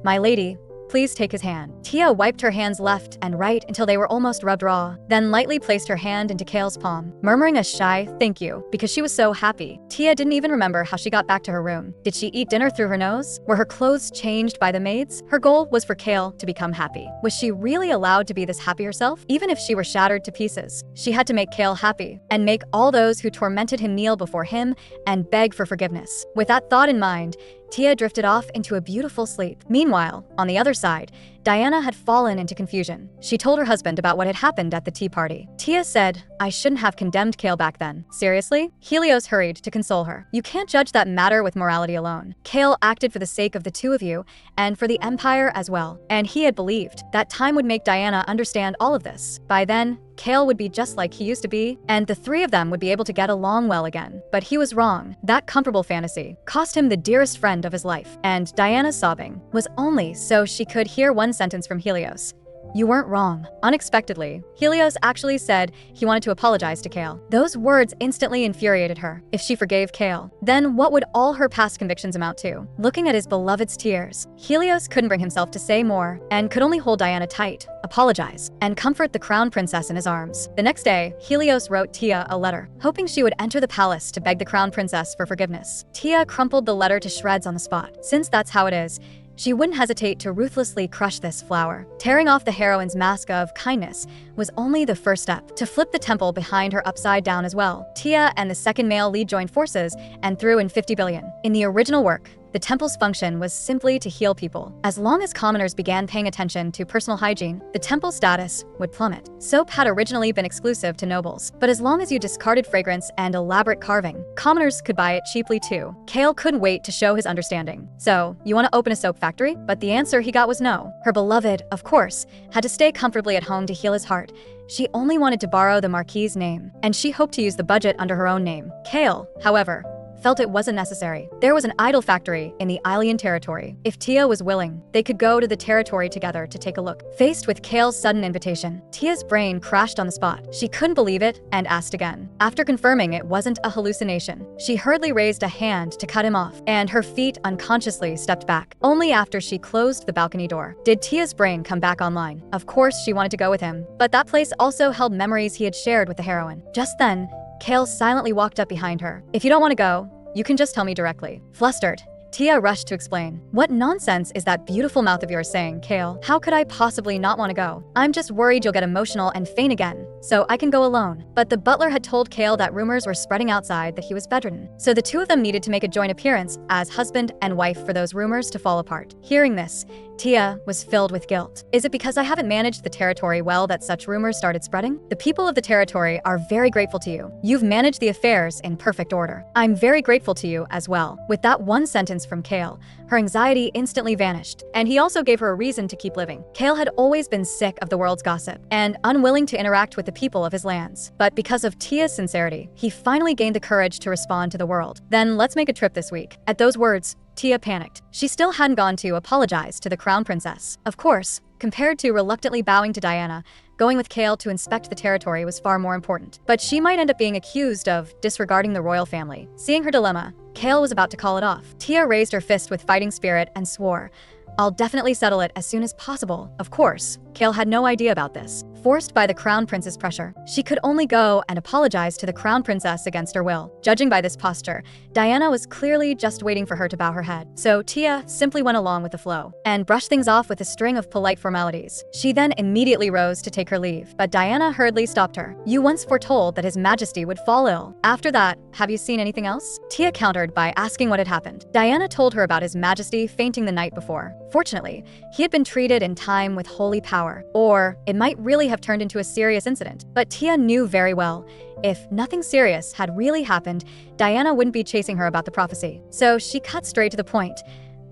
"My lady, please take his hand." Tia wiped her hands left and right until they were almost rubbed raw, then lightly placed her hand into Kale's palm, murmuring a shy "thank you" because she was so happy. Tia didn't even remember how she got back to her room. Did she eat dinner through her nose? Were her clothes changed by the maids? Her goal was for Kale to become happy. Was she really allowed to be this happy herself? Even if she were shattered to pieces, she had to make Kale happy and make all those who tormented him kneel before him and beg for forgiveness. With that thought in mind, Tia drifted off into a beautiful sleep. Meanwhile, on the other side, Diana had fallen into confusion. She told her husband about what had happened at the tea party. Tia said, "I shouldn't have condemned Kale back then." Seriously? Helios hurried to console her. "You can't judge that matter with morality alone. Kale acted for the sake of the two of you and for the Empire as well. And he had believed that time would make Diana understand all of this. By then, Kale would be just like he used to be, and the three of them would be able to get along well again." But he was wrong. That comfortable fantasy cost him the dearest friend of his life. And Diana's sobbing was only so she could hear one sentence from Helios. "You weren't wrong." Unexpectedly, Helios actually said he wanted to apologize to Kale. Those words instantly infuriated her. If she forgave Kale, then what would all her past convictions amount to? Looking at his beloved's tears, Helios couldn't bring himself to say more and could only hold Diana tight, apologize, and comfort the crown princess in his arms. The next day, Helios wrote Tia a letter, hoping she would enter the palace to beg the crown princess for forgiveness. Tia crumpled the letter to shreds on the spot. Since that's how it is, she wouldn't hesitate to ruthlessly crush this flower. Tearing off the heroine's mask of kindness was only the first step. To flip the temple behind her upside down as well, Tia and the second male lead joined forces and threw in 50 billion. In the original work, the temple's function was simply to heal people. As long as commoners began paying attention to personal hygiene, the temple's status would plummet. Soap had originally been exclusive to nobles, but as long as you discarded fragrance and elaborate carving, commoners could buy it cheaply too. Kale couldn't wait to show his understanding. "So, you want to open a soap factory?" But the answer he got was no. Her beloved, of course, had to stay comfortably at home to heal his heart. She only wanted to borrow the Marquis's name, and she hoped to use the budget under her own name. Kale, however, felt it wasn't necessary. There was an idol factory in the Ilian territory. If Tia was willing, they could go to the territory together to take a look. Faced with Kale's sudden invitation, Tia's brain crashed on the spot. She couldn't believe it and asked again. After confirming it wasn't a hallucination, she hurriedly raised a hand to cut him off, and her feet unconsciously stepped back. Only after she closed the balcony door did Tia's brain come back online. Of course she wanted to go with him, but that place also held memories he had shared with the heroine. Just then, Kale silently walked up behind her. "If you don't want to go, you can just tell me directly." Flustered, Tia rushed to explain. "What nonsense is that beautiful mouth of yours saying, Kale? How could I possibly not want to go? I'm just worried you'll get emotional and faint again, so I can go alone." But the butler had told Kale that rumors were spreading outside that he was bedridden, so the two of them needed to make a joint appearance as husband and wife for those rumors to fall apart. Hearing this, Tia was filled with guilt. Is it because I haven't managed the territory well that such rumors started spreading? The people of the territory are very grateful to you. You've managed the affairs in perfect order. I'm very grateful to you as well. With that one sentence from Kale, her anxiety instantly vanished, and he also gave her a reason to keep living. Kale had always been sick of the world's gossip and unwilling to interact with the people of his lands. But because of Tia's sincerity, he finally gained the courage to respond to the world. Then let's make a trip this week. At those words, Tia panicked. She still hadn't gone to apologize to the crown princess. Of course, compared to reluctantly bowing to Diana, going with Kale to inspect the territory was far more important. But she might end up being accused of disregarding the royal family. Seeing her dilemma, Kale was about to call it off. Tia raised her fist with fighting spirit and swore, "I'll definitely settle it as soon as possible." Of course, Kale had no idea about this. Forced by the crown prince's pressure, she could only go and apologize to the crown princess against her will. Judging by this posture, Diana was clearly just waiting for her to bow her head. So Tia simply went along with the flow and brushed things off with a string of polite formalities. She then immediately rose to take her leave, but Diana hurriedly stopped her. "You once foretold that His Majesty would fall ill. After that, have you seen anything else?" Tia countered by asking what had happened. Diana told her about His Majesty fainting the night before. Fortunately, he had been treated in time with holy power, or it might really have turned into a serious incident. But Tia knew very well, if nothing serious had really happened, Diana wouldn't be chasing her about the prophecy. So she cut straight to the point.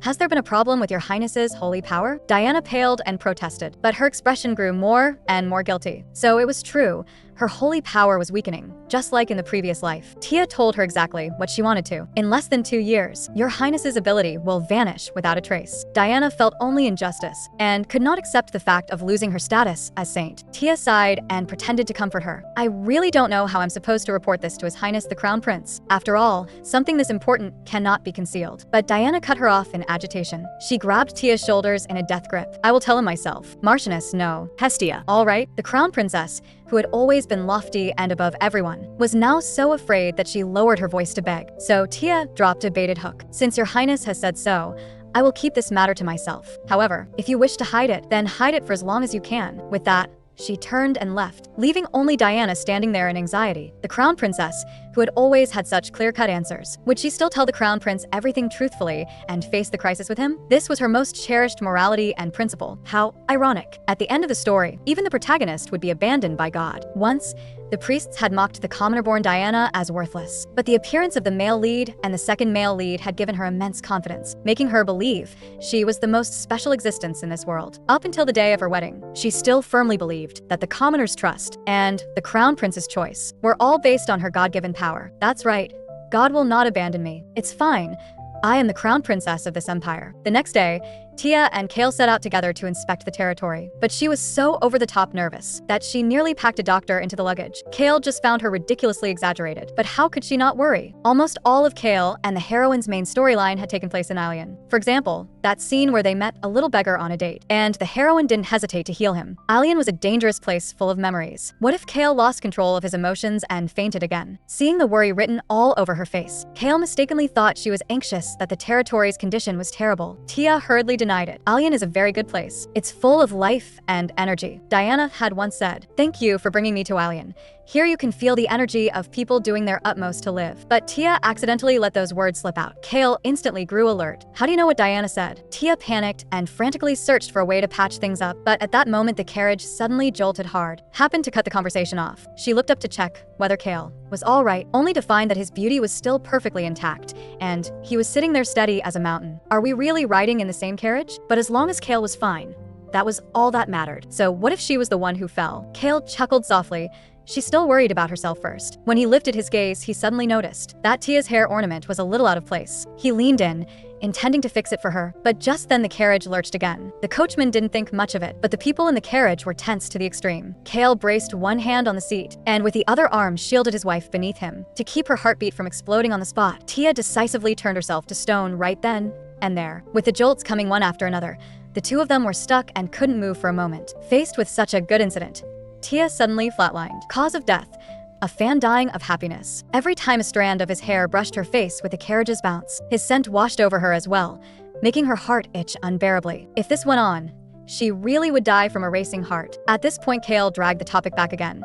"Has there been a problem with your highness's holy power?" Diana paled and protested, but her expression grew more and more guilty. So it was true. Her holy power was weakening, just like in the previous life. Tia told her exactly what she wanted to. "In less than 2 years, your highness's ability will vanish without a trace." Diana felt only injustice and could not accept the fact of losing her status as saint. Tia sighed and pretended to comfort her. "I really don't know how I'm supposed to report this to His Highness the Crown Prince. After all, something this important cannot be concealed." But Diana cut her off in agitation. She grabbed Tia's shoulders in a death grip. "I will tell him myself." "Marchioness, no." "Hestia, all right." The crown princess, who had always been lofty and above everyone, was now so afraid that she lowered her voice to beg. So Tia dropped a baited hook. "Since your highness has said so, I will keep this matter to myself. However, if you wish to hide it, then hide it for as long as you can." With that, she turned and left, leaving only Diana standing there in anxiety. The crown princess, who had always had such clear-cut answers, would she still tell the crown prince everything truthfully and face the crisis with him? This was her most cherished morality and principle. How ironic. At the end of the story, even the protagonist would be abandoned by God. Once, the priests had mocked the commoner-born Diana as worthless, but the appearance of the male lead and the second male lead had given her immense confidence, making her believe she was the most special existence in this world. Up until the day of her wedding, she still firmly believed that the commoner's trust and the crown prince's choice were all based on her God-given power. "That's right. God will not abandon me. It's fine. I am the crown princess of this empire." The next day, Tia and Kale set out together to inspect the territory, but she was so over-the-top nervous that she nearly packed a doctor into the luggage. Kale just found her ridiculously exaggerated, but how could she not worry? Almost all of Kale and the heroine's main storyline had taken place in Alien. For example, that scene where they met a little beggar on a date, and the heroine didn't hesitate to heal him. Alien was a dangerous place full of memories. What if Kale lost control of his emotions and fainted again? Seeing the worry written all over her face, Kale mistakenly thought she was anxious that the territory's condition was terrible. Tia hurriedly denied it. "Alien is a very good place. It's full of life and energy." Diana had once said, "Thank you for bringing me to Alien. Here you can feel the energy of people doing their utmost to live." But Tia accidentally let those words slip out. Kale instantly grew alert. "How do you know what Diana said?" Tia panicked and frantically searched for a way to patch things up, but at that moment the carriage suddenly jolted hard, happened to cut the conversation off. She looked up to check whether Kale was all right, only to find that his beauty was still perfectly intact, and he was sitting there steady as a mountain. Are we really riding in the same carriage? But as long as Kale was fine, that was all that mattered. So what if she was the one who fell? Kale chuckled softly. She still worried about herself first. When he lifted his gaze, he suddenly noticed that Tia's hair ornament was a little out of place. He leaned in, intending to fix it for her, but just then the carriage lurched again. The coachman didn't think much of it, but the people in the carriage were tense to the extreme. Kale braced one hand on the seat, and with the other arm shielded his wife beneath him. To keep her heartbeat from exploding on the spot, Tia decisively turned herself to stone right then and there. With the jolts coming one after another, the two of them were stuck and couldn't move for a moment. Faced with such a good incident, Tia suddenly flatlined. Cause of death: a fan dying of happiness. Every time a strand of his hair brushed her face with the carriage's bounce, his scent washed over her as well, making her heart itch unbearably. If this went on, she really would die from a racing heart. At this point, Kale dragged the topic back again.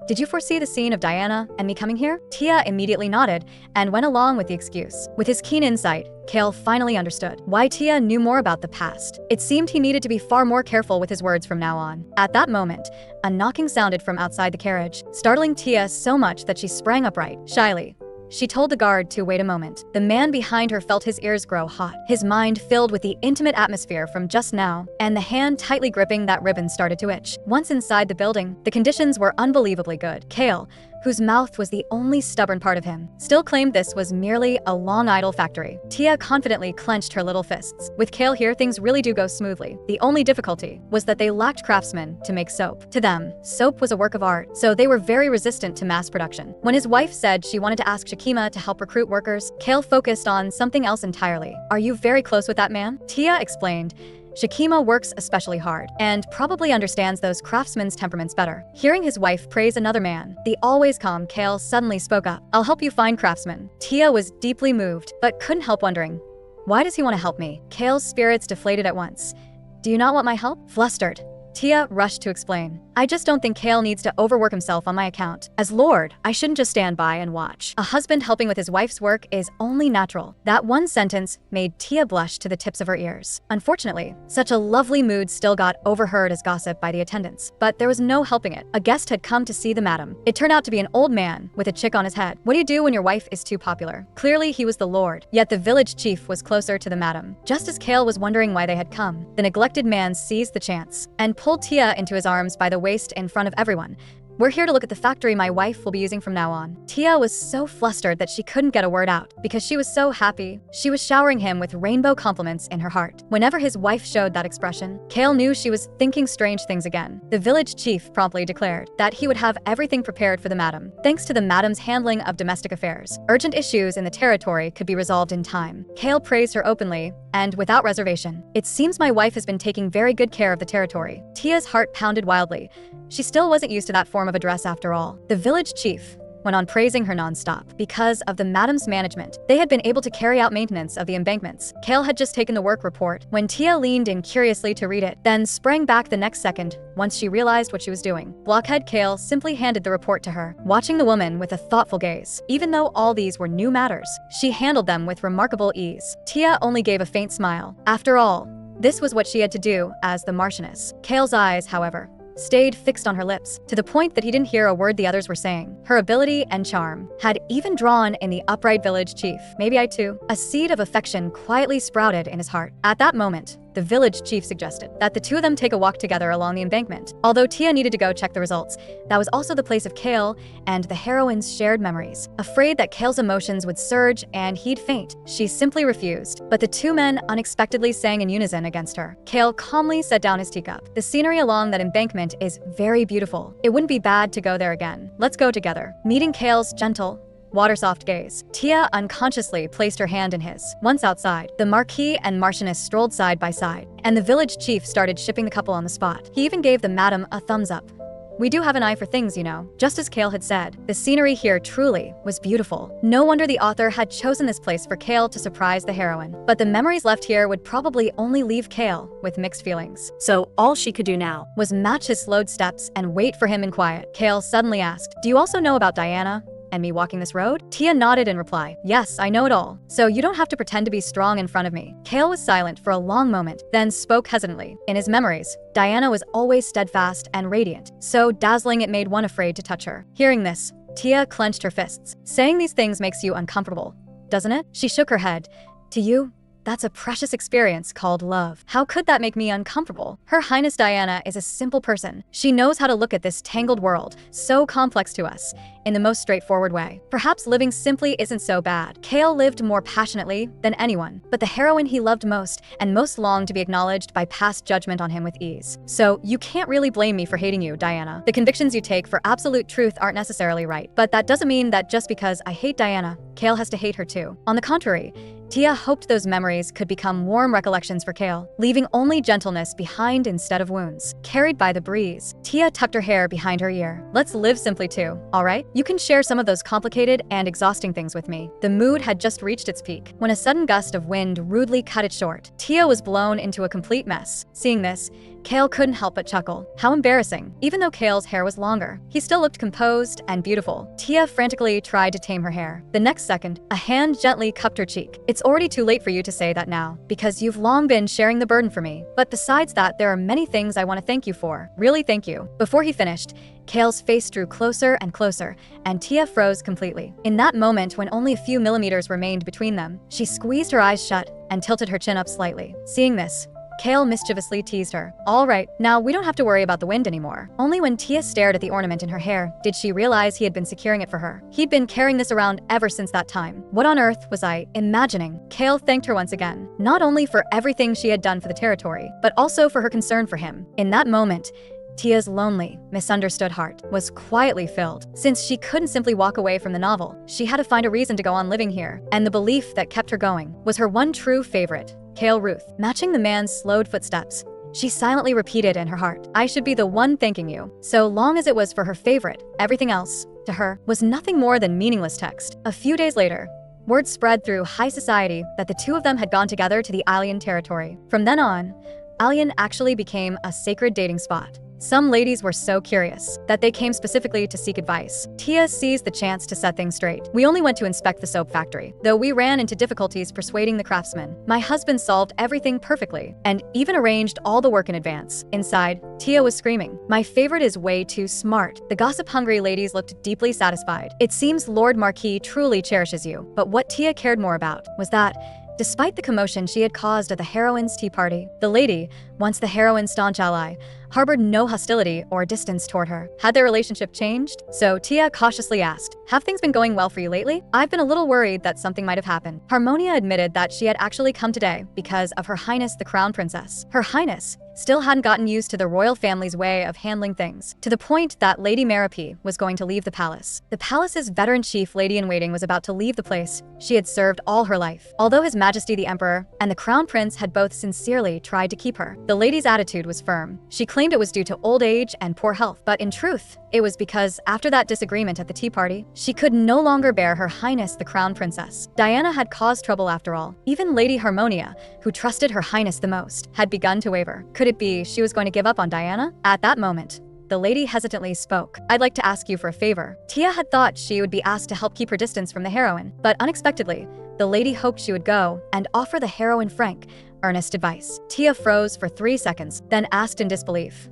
Did you foresee the scene of Diana and me coming here? Tia immediately nodded and went along with the excuse. With his keen insight, Kale finally understood why Tia knew more about the past. It seemed he needed to be far more careful with his words from now on. At that moment, a knocking sounded from outside the carriage, startling Tia so much that she sprang upright. Shyly, she told the guard to wait a moment. The man behind her felt his ears grow hot, his mind filled with the intimate atmosphere from just now, and the hand tightly gripping that ribbon started to itch. Once inside the building, the conditions were unbelievably good. Kale, whose mouth was the only stubborn part of him, still claimed this was merely a long idle factory. Tia confidently clenched her little fists. With Kale here, things really do go smoothly. The only difficulty was that they lacked craftsmen to make soap. To them, soap was a work of art, so they were very resistant to mass production. When his wife said she wanted to ask Shakima to help recruit workers, Kale focused on something else entirely. "Are you very close with that man?" Tia explained. Shakima works especially hard and probably understands those craftsmen's temperaments better. Hearing his wife praise another man, the always calm Kale suddenly spoke up. "I'll help you find craftsmen." Tia was deeply moved, but couldn't help wondering, why does he want to help me? Kale's spirits deflated at once. "Do you not want my help?" Flustered, Tia rushed to explain. "I just don't think Kale needs to overwork himself on my account. As Lord, I shouldn't just stand by and watch. A husband helping with his wife's work is only natural." That one sentence made Tia blush to the tips of her ears. Unfortunately, such a lovely mood still got overheard as gossip by the attendants, but there was no helping it. A guest had come to see the madam. It turned out to be an old man with a chick on his head. What do you do when your wife is too popular? Clearly he was the Lord, yet the village chief was closer to the madam. Just as Kale was wondering why they had come, the neglected man seized the chance and pulled Tia into his arms by the waist in front of everyone. "We're here to look at the factory my wife will be using from now on." Tia was so flustered that she couldn't get a word out because she was so happy. She was showering him with rainbow compliments in her heart. Whenever his wife showed that expression, Kale knew she was thinking strange things again. The village chief promptly declared that he would have everything prepared for the madam. Thanks to the madam's handling of domestic affairs, urgent issues in the territory could be resolved in time. Kale praised her openly and without reservation. "It seems my wife has been taking very good care of the territory." Tia's heart pounded wildly. She still wasn't used to that form of address after all. The village chief went on praising her nonstop. Because of the madam's management, they had been able to carry out maintenance of the embankments. Kale had just taken the work report when Tia leaned in curiously to read it, then sprang back the next second once she realized what she was doing. Blockhead Kale simply handed the report to her, watching the woman with a thoughtful gaze. Even though all these were new matters, she handled them with remarkable ease. Tia only gave a faint smile. After all, this was what she had to do as the Marchioness. Kale's eyes, however, stayed fixed on her lips, to the point that he didn't hear a word the others were saying. Her ability and charm had even drawn in the upright village chief. Maybe I too. A seed of affection quietly sprouted in his heart. At that moment, the village chief suggested that the two of them take a walk together along the embankment. Although Tia needed to go check the results, that was also the place of Kale and the heroine's shared memories. Afraid that Kale's emotions would surge and he'd faint, she simply refused. But the two men unexpectedly sang in unison against her. Kale calmly set down his teacup. "The scenery along that embankment is very beautiful. It wouldn't be bad to go there again. Let's go together." Meeting Kale's gentle, water-soft gaze, Tia unconsciously placed her hand in his. Once outside, the Marquis and Marchioness strolled side by side, and the village chief started shipping the couple on the spot. He even gave the madam a thumbs up. "We do have an eye for things, you know." Just as Kale had said, the scenery here truly was beautiful. No wonder the author had chosen this place for Kale to surprise the heroine. But the memories left here would probably only leave Kale with mixed feelings. So all she could do now Was match his slowed steps and wait for him in quiet. Kale suddenly asked, "Do you also know about Diana and me walking this road?" Tia nodded in reply. "Yes, I know it all. So you don't have to pretend to be strong in front of me." Kale was silent for a long moment, then spoke hesitantly. In his memories, Diana was always steadfast and radiant, so dazzling it made one afraid to touch her. Hearing this, Tia clenched her fists. "Saying these things makes you uncomfortable, doesn't it?" She shook her head. "To you, that's a precious experience called love. How could that make me uncomfortable? Her Highness Diana is a simple person. She knows how to look at this tangled world, so complex to us, in the most straightforward way. Perhaps living simply isn't so bad." Kale lived more passionately than anyone, but the heroine he loved most and most longed to be acknowledged by passed judgment on him with ease. "So you can't really blame me for hating you, Diana. The convictions you take for absolute truth aren't necessarily right, but that doesn't mean that just because I hate Diana, Kale has to hate her too." On the contrary, Tia hoped those memories could become warm recollections for Kale, leaving only gentleness behind instead of wounds. Carried by the breeze, Tia tucked her hair behind her ear. "Let's live simply too, all right? You can share some of those complicated and exhausting things with me." The mood had just reached its peak when a sudden gust of wind rudely cut it short. Tia was blown into a complete mess. Seeing this, Kale couldn't help but chuckle. How embarrassing. Even though Kale's hair was longer, he still looked composed and beautiful. Tia frantically tried to tame her hair. The next second, a hand gently cupped her cheek. It's already too late for you to say that now, because you've long been sharing the burden for me. But besides that, there are many things I want to thank you for. Really, thank you. Before he finished, Kale's face drew closer and closer, and Tia froze completely. In that moment, when only a few millimeters remained between them, she squeezed her eyes shut and tilted her chin up slightly. Seeing this, Kale mischievously teased her. All right, now we don't have to worry about the wind anymore. Only when Tia stared at the ornament in her hair did she realize he had been securing it for her. He'd been carrying this around ever since that time. What on earth was I imagining? Kale thanked her once again, not only for everything she had done for the territory, but also for her concern for him. In that moment, Tia's lonely, misunderstood heart was quietly filled. Since she couldn't simply walk away from the novel, she had to find a reason to go on living here, and the belief that kept her going was her one true favorite, Kale Ruth. Matching the man's slowed footsteps, she silently repeated in her heart, I should be the one thanking you. So long as it was for her favorite, everything else, to her, was nothing more than meaningless text. A few days later, word spread through high society that the two of them had gone together to the Alien territory. From then on, Alien actually became a sacred dating spot. Some ladies were so curious that they came specifically to seek advice. Tia seized the chance to set things straight. We only went to inspect the soap factory, though we ran into difficulties persuading the craftsman. My husband solved everything perfectly and even arranged all the work in advance. Inside, Tia was screaming, my favorite is way too smart. The gossip-hungry ladies looked deeply satisfied. It seems Lord Marquis truly cherishes you. But what Tia cared more about was that despite the commotion she had caused at the heroine's tea party, the lady, once the heroine's staunch ally, harbored no hostility or distance toward her. Had their relationship changed? So Tia cautiously asked, have things been going well for you lately? I've been a little worried that something might have happened. Harmonia admitted that she had actually come today because of Her Highness the Crown Princess. Her Highness still hadn't gotten used to the royal family's way of handling things, to the point that Lady Marapy was going to leave the palace. The palace's veteran chief lady-in-waiting was about to leave the place she had served all her life. Although His Majesty the Emperor and the Crown Prince had both sincerely tried to keep her, the lady's attitude was firm. She claimed it was due to old age and poor health, but in truth, it was because after that disagreement at the tea party, she could no longer bear Her Highness the Crown Princess. Diana had caused trouble after all. Even Lady Harmonia, who trusted Her Highness the most, had begun to waver. Could it be she was going to give up on Diana? At that moment, the lady hesitantly spoke. I'd like to ask you for a favor. Tia had thought she would be asked to help keep her distance from the heroine, but unexpectedly, the lady hoped she would go and offer the heroine frank, earnest advice. Tia froze for 3 seconds, then asked in disbelief,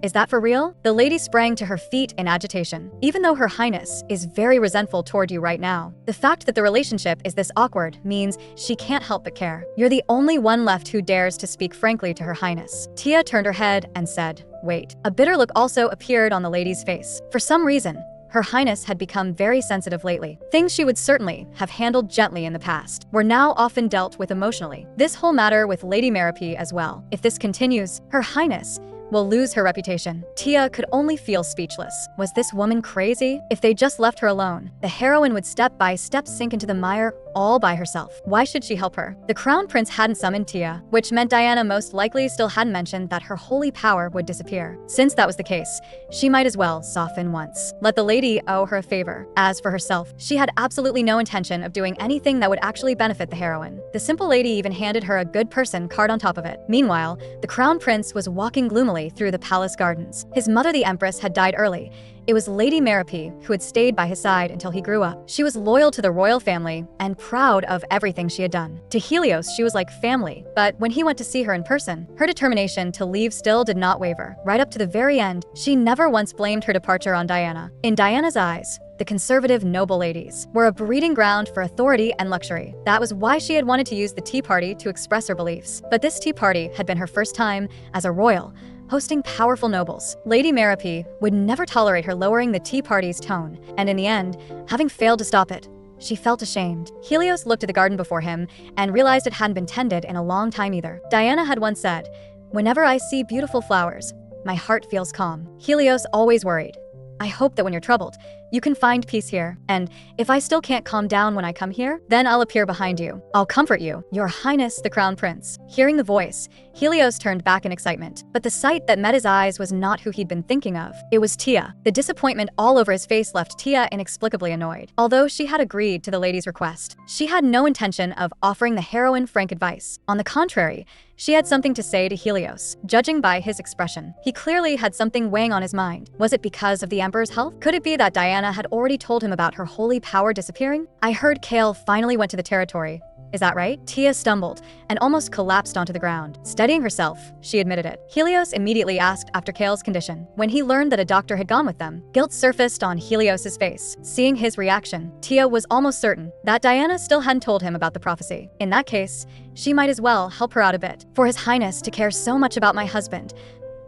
is that for real? The lady sprang to her feet in agitation. Even though Her Highness is very resentful toward you right now, the fact that the relationship is this awkward means she can't help but care. You're the only one left who dares to speak frankly to Her Highness. Tia turned her head and said, wait. A bitter look also appeared on the lady's face. For some reason, Her Highness had become very sensitive lately. Things she would certainly have handled gently in the past were now often dealt with emotionally. This whole matter with Lady Marapy as well. If this continues, Her Highness will lose her reputation. Tia could only feel speechless. Was this woman crazy? If they just left her alone, the heroine would step by step sink into the mire all by herself. Why should she help her? The Crown Prince hadn't summoned Tia, which meant Diana most likely still hadn't mentioned that her holy power would disappear. Since that was the case, she might as well soften once. Let the lady owe her a favor. As for herself, she had absolutely no intention of doing anything that would actually benefit the heroine. The simple lady even handed her a good person card on top of it. Meanwhile, the Crown Prince was walking gloomily through the palace gardens. His mother, the Empress, had died early. It was Lady Marapy who had stayed by his side until he grew up. She was loyal to the royal family and proud of everything she had done. To Helios, she was like family, but when he went to see her in person, her determination to leave still did not waver. Right up to the very end, she never once blamed her departure on Diana. In Diana's eyes, the conservative noble ladies were a breeding ground for authority and luxury. That was why she had wanted to use the tea party to express her beliefs. But this tea party had been her first time as a royal, hosting powerful nobles. Lady Marapy would never tolerate her lowering the tea party's tone, and in the end, having failed to stop it, she felt ashamed. Helios looked at the garden before him and realized it hadn't been tended in a long time either. Diana had once said, whenever I see beautiful flowers, my heart feels calm. Helios always worried, I hope that when you're troubled, You can find peace here, and if I still can't calm down when I come here, then I'll appear behind you. I'll comfort you, Your Highness the Crown Prince." Hearing the voice, Helios turned back in excitement, but the sight that met his eyes was not who he'd been thinking of. It was Tia. The disappointment all over his face left Tia inexplicably annoyed. Although she had agreed to the lady's request, she had no intention of offering the heroine frank advice. On the contrary, she had something to say to Helios. Judging by his expression, he clearly had something weighing on his mind. Was it because of the Emperor's health? Could it be that Diana had already told him about her holy power disappearing? "I heard Kale finally went to the territory. Is that right?" Tia stumbled and almost collapsed onto the ground. Steadying herself, she admitted it. Helios immediately asked after Kale's condition. When he learned that a doctor had gone with them, guilt surfaced on Helios's face. Seeing his reaction, Tia was almost certain that Diana still hadn't told him about the prophecy. In that case, she might as well help her out a bit. "For His Highness to care so much about my husband,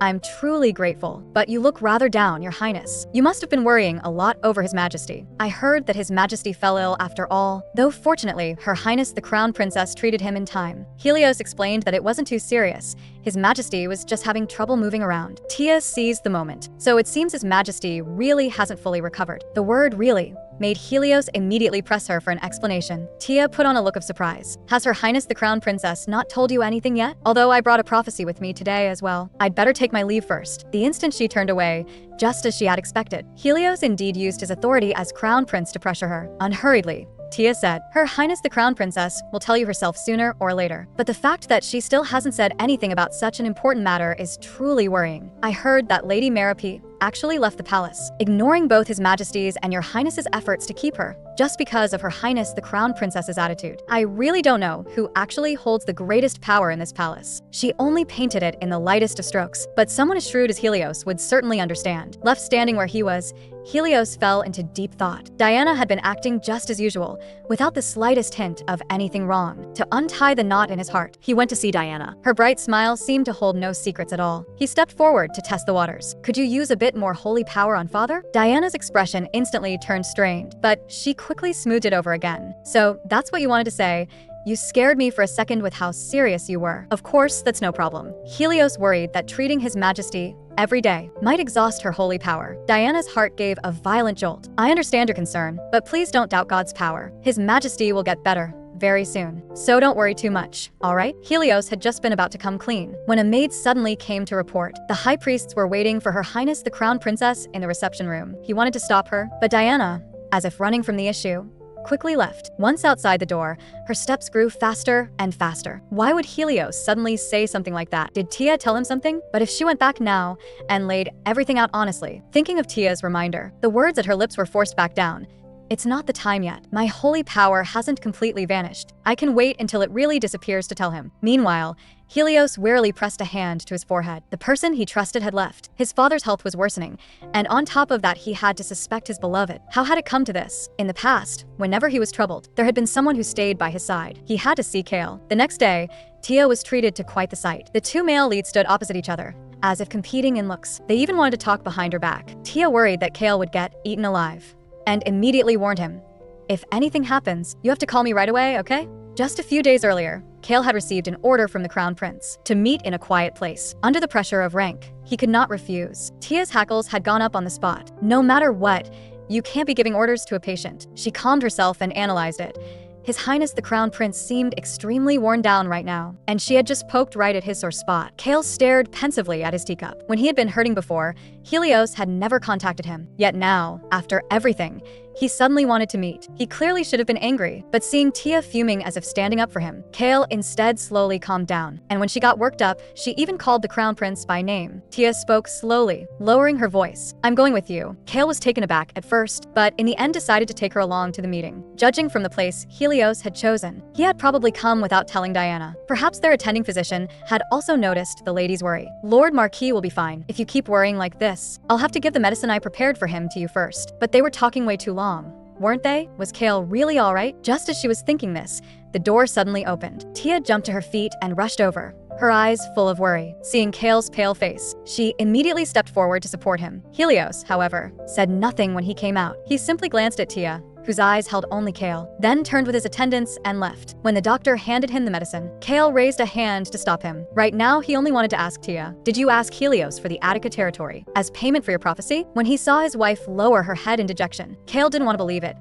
I'm truly grateful, but you look rather down, Your Highness. You must have been worrying a lot over His Majesty. I heard that His Majesty fell ill after all, though fortunately, Her Highness the Crown Princess treated him in time." Helios explained that it wasn't too serious. His Majesty was just having trouble moving around. Tia seized the moment. So it seems His Majesty really hasn't fully recovered. The word "really" made Helios immediately press her for an explanation. Tia put on a look of surprise. "Has Her Highness the Crown Princess not told you anything yet? Although I brought a prophecy with me today as well. I'd better take my leave first." The instant she turned away, just as she had expected, Helios indeed used his authority as Crown Prince to pressure her. Unhurriedly, Tia said, "Her Highness the Crown Princess will tell you herself sooner or later. But the fact that she still hasn't said anything about such an important matter is truly worrying. I heard that Lady Marries actually left the palace, ignoring both His Majesty's and Your Highness's efforts to keep her, just because of Her Highness the Crown Princess's attitude. I really don't know who actually holds the greatest power in this palace. She only painted it in the lightest of strokes, but someone as shrewd as Helios would certainly understand." Left standing where he was, Helios fell into deep thought. Diana had been acting just as usual, without the slightest hint of anything wrong. To untie the knot in his heart, he went to see Diana. Her bright smile seemed to hold no secrets at all. He stepped forward to test the waters. "Could you use a bit more holy power on Father?" Diana's expression instantly turned strained, but she quickly smoothed it over again. "So that's what you wanted to say? You scared me for a second with how serious you were." "Of course, that's no problem." Helios worried that treating His Majesty every day might exhaust her holy power. Diana's heart gave a violent jolt. "I understand your concern, but please don't doubt God's power. His Majesty will get better very soon. So don't worry too much, all right?" Helios had just been about to come clean when a maid suddenly came to report. The high priests were waiting for Her Highness the Crown Princess in the reception room. He wanted to stop her, but Diana, as if running from the issue, quickly left. Once outside the door, her steps grew faster and faster. Why would Helios suddenly say something like that? Did Tia tell him something? But if she went back now and laid everything out honestly, thinking of Tia's reminder, the words at her lips were forced back down. "It's not the time yet. My holy power hasn't completely vanished. I can wait until it really disappears to tell him." Meanwhile, Helios wearily pressed a hand to his forehead. The person he trusted had left. His father's health was worsening, and on top of that he had to suspect his beloved. How had it come to this? In the past, whenever he was troubled, there had been someone who stayed by his side. He had to see Kale. The next day, Tia was treated to quite the sight. The two male leads stood opposite each other, as if competing in looks. They even wanted to talk behind her back. Tia worried that Kale would get eaten alive, and immediately warned him, "If anything happens, you have to call me right away, okay?" Just a few days earlier, Kale had received an order from the Crown Prince to meet in a quiet place. Under the pressure of rank, he could not refuse. Tia's hackles had gone up on the spot. No matter what, you can't be giving orders to a patient. She calmed herself and analyzed it. His Highness the Crown Prince seemed extremely worn down right now, and she had just poked right at his sore spot. Kale stared pensively at his teacup. When he had been hurting before, Helios had never contacted him. Yet now, after everything, he suddenly wanted to meet. He clearly should have been angry, but seeing Tia fuming as if standing up for him, Kale instead slowly calmed down. And when she got worked up, she even called the Crown Prince by name. Tia spoke slowly, lowering her voice. "I'm going with you." Kale was taken aback at first, but in the end decided to take her along to the meeting. Judging from the place Helios had chosen, he had probably come without telling Diana. Perhaps their attending physician had also noticed the lady's worry. "Lord Marquis will be fine if you keep worrying like this. I'll have to give the medicine I prepared for him to you first." But they were talking way too long, weren't they? Was Kale really all right? Just as she was thinking this, the door suddenly opened. Tia jumped to her feet and rushed over. her eyes full of worry. Seeing Kale's pale face, she immediately stepped forward to support him. Helios, however, said nothing when he came out. He simply glanced at Tia, whose eyes held only Kale, then turned with his attendants and left. When the doctor handed him the medicine, Kale raised a hand to stop him. Right now, he only wanted to ask Tia, "Did you ask Helios for the Attica territory as payment for your prophecy?" When he saw his wife lower her head in dejection, Kale didn't want to believe it.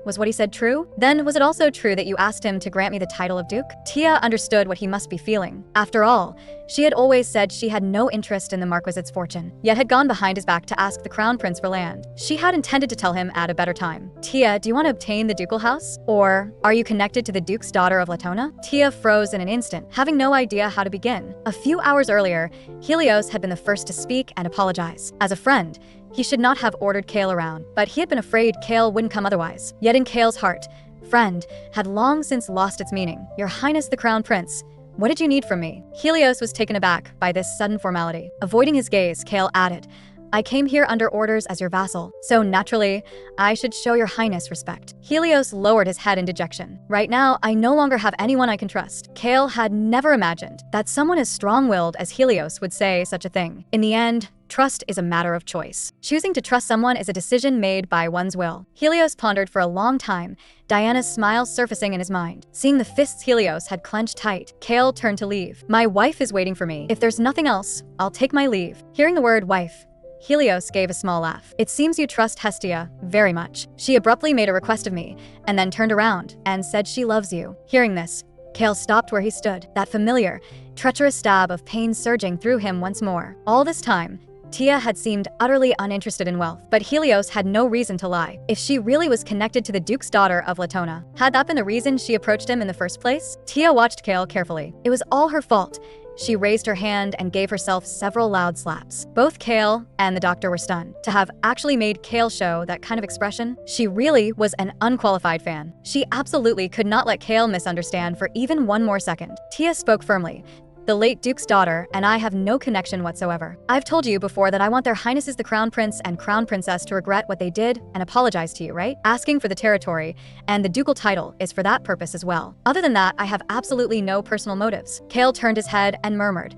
Was what he said true? Then was it also true that you asked him to grant me the title of Duke? Tia understood what he must be feeling. After all, she had always said she had no interest in the Marquisite's fortune, yet had gone behind his back to ask the Crown Prince for land. She had intended to tell him at a better time. "Tia, do you want to obtain the ducal house? Or are you connected to the Duke's daughter of Latona?" Tia froze in an instant, having no idea how to begin. A few hours earlier, Helios had been the first to speak and apologize. As a friend, he should not have ordered Kale around, but he had been afraid Kale wouldn't come otherwise. Yet in Kale's heart, friend had long since lost its meaning. "Your Highness the Crown Prince, what did you need from me?" Helios was taken aback by this sudden formality. Avoiding his gaze, Kale added, "I came here under orders as your vassal, so naturally, I should show your highness respect." Helios lowered his head in dejection. "Right now, I no longer have anyone I can trust." Kale had never imagined that someone as strong-willed as Helios would say such a thing. In the end, trust is a matter of choice. Choosing to trust someone is a decision made by one's will. Helios pondered for a long time, Diana's smile surfacing in his mind. Seeing the fists Helios had clenched tight, Kale turned to leave. "My wife is waiting for me. If there's nothing else, I'll take my leave." Hearing the word wife, Helios gave a small laugh. "It seems you trust Hestia very much. She abruptly made a request of me, and then turned around and said she loves you." Hearing this, Kale stopped where he stood, that familiar, treacherous stab of pain surging through him once more. All this time, Tia had seemed utterly uninterested in wealth, but Helios had no reason to lie. If she really was connected to the Duke's daughter of Latona, had that been the reason she approached him in the first place? Tia watched Kale carefully. It was all her fault. She raised her hand and gave herself several loud slaps. Both Kale and the doctor were stunned. To have actually made Kale show that kind of expression, she really was an unqualified fan. She absolutely could not let Kale misunderstand for even one more second. Tia spoke firmly. "The late Duke's daughter and I have no connection whatsoever. I've told you before that I want their highnesses the Crown Prince and Crown Princess to regret what they did and apologize to you, right? Asking for the territory and the ducal title is for that purpose as well. Other than that, I have absolutely no personal motives." Kale turned his head and murmured,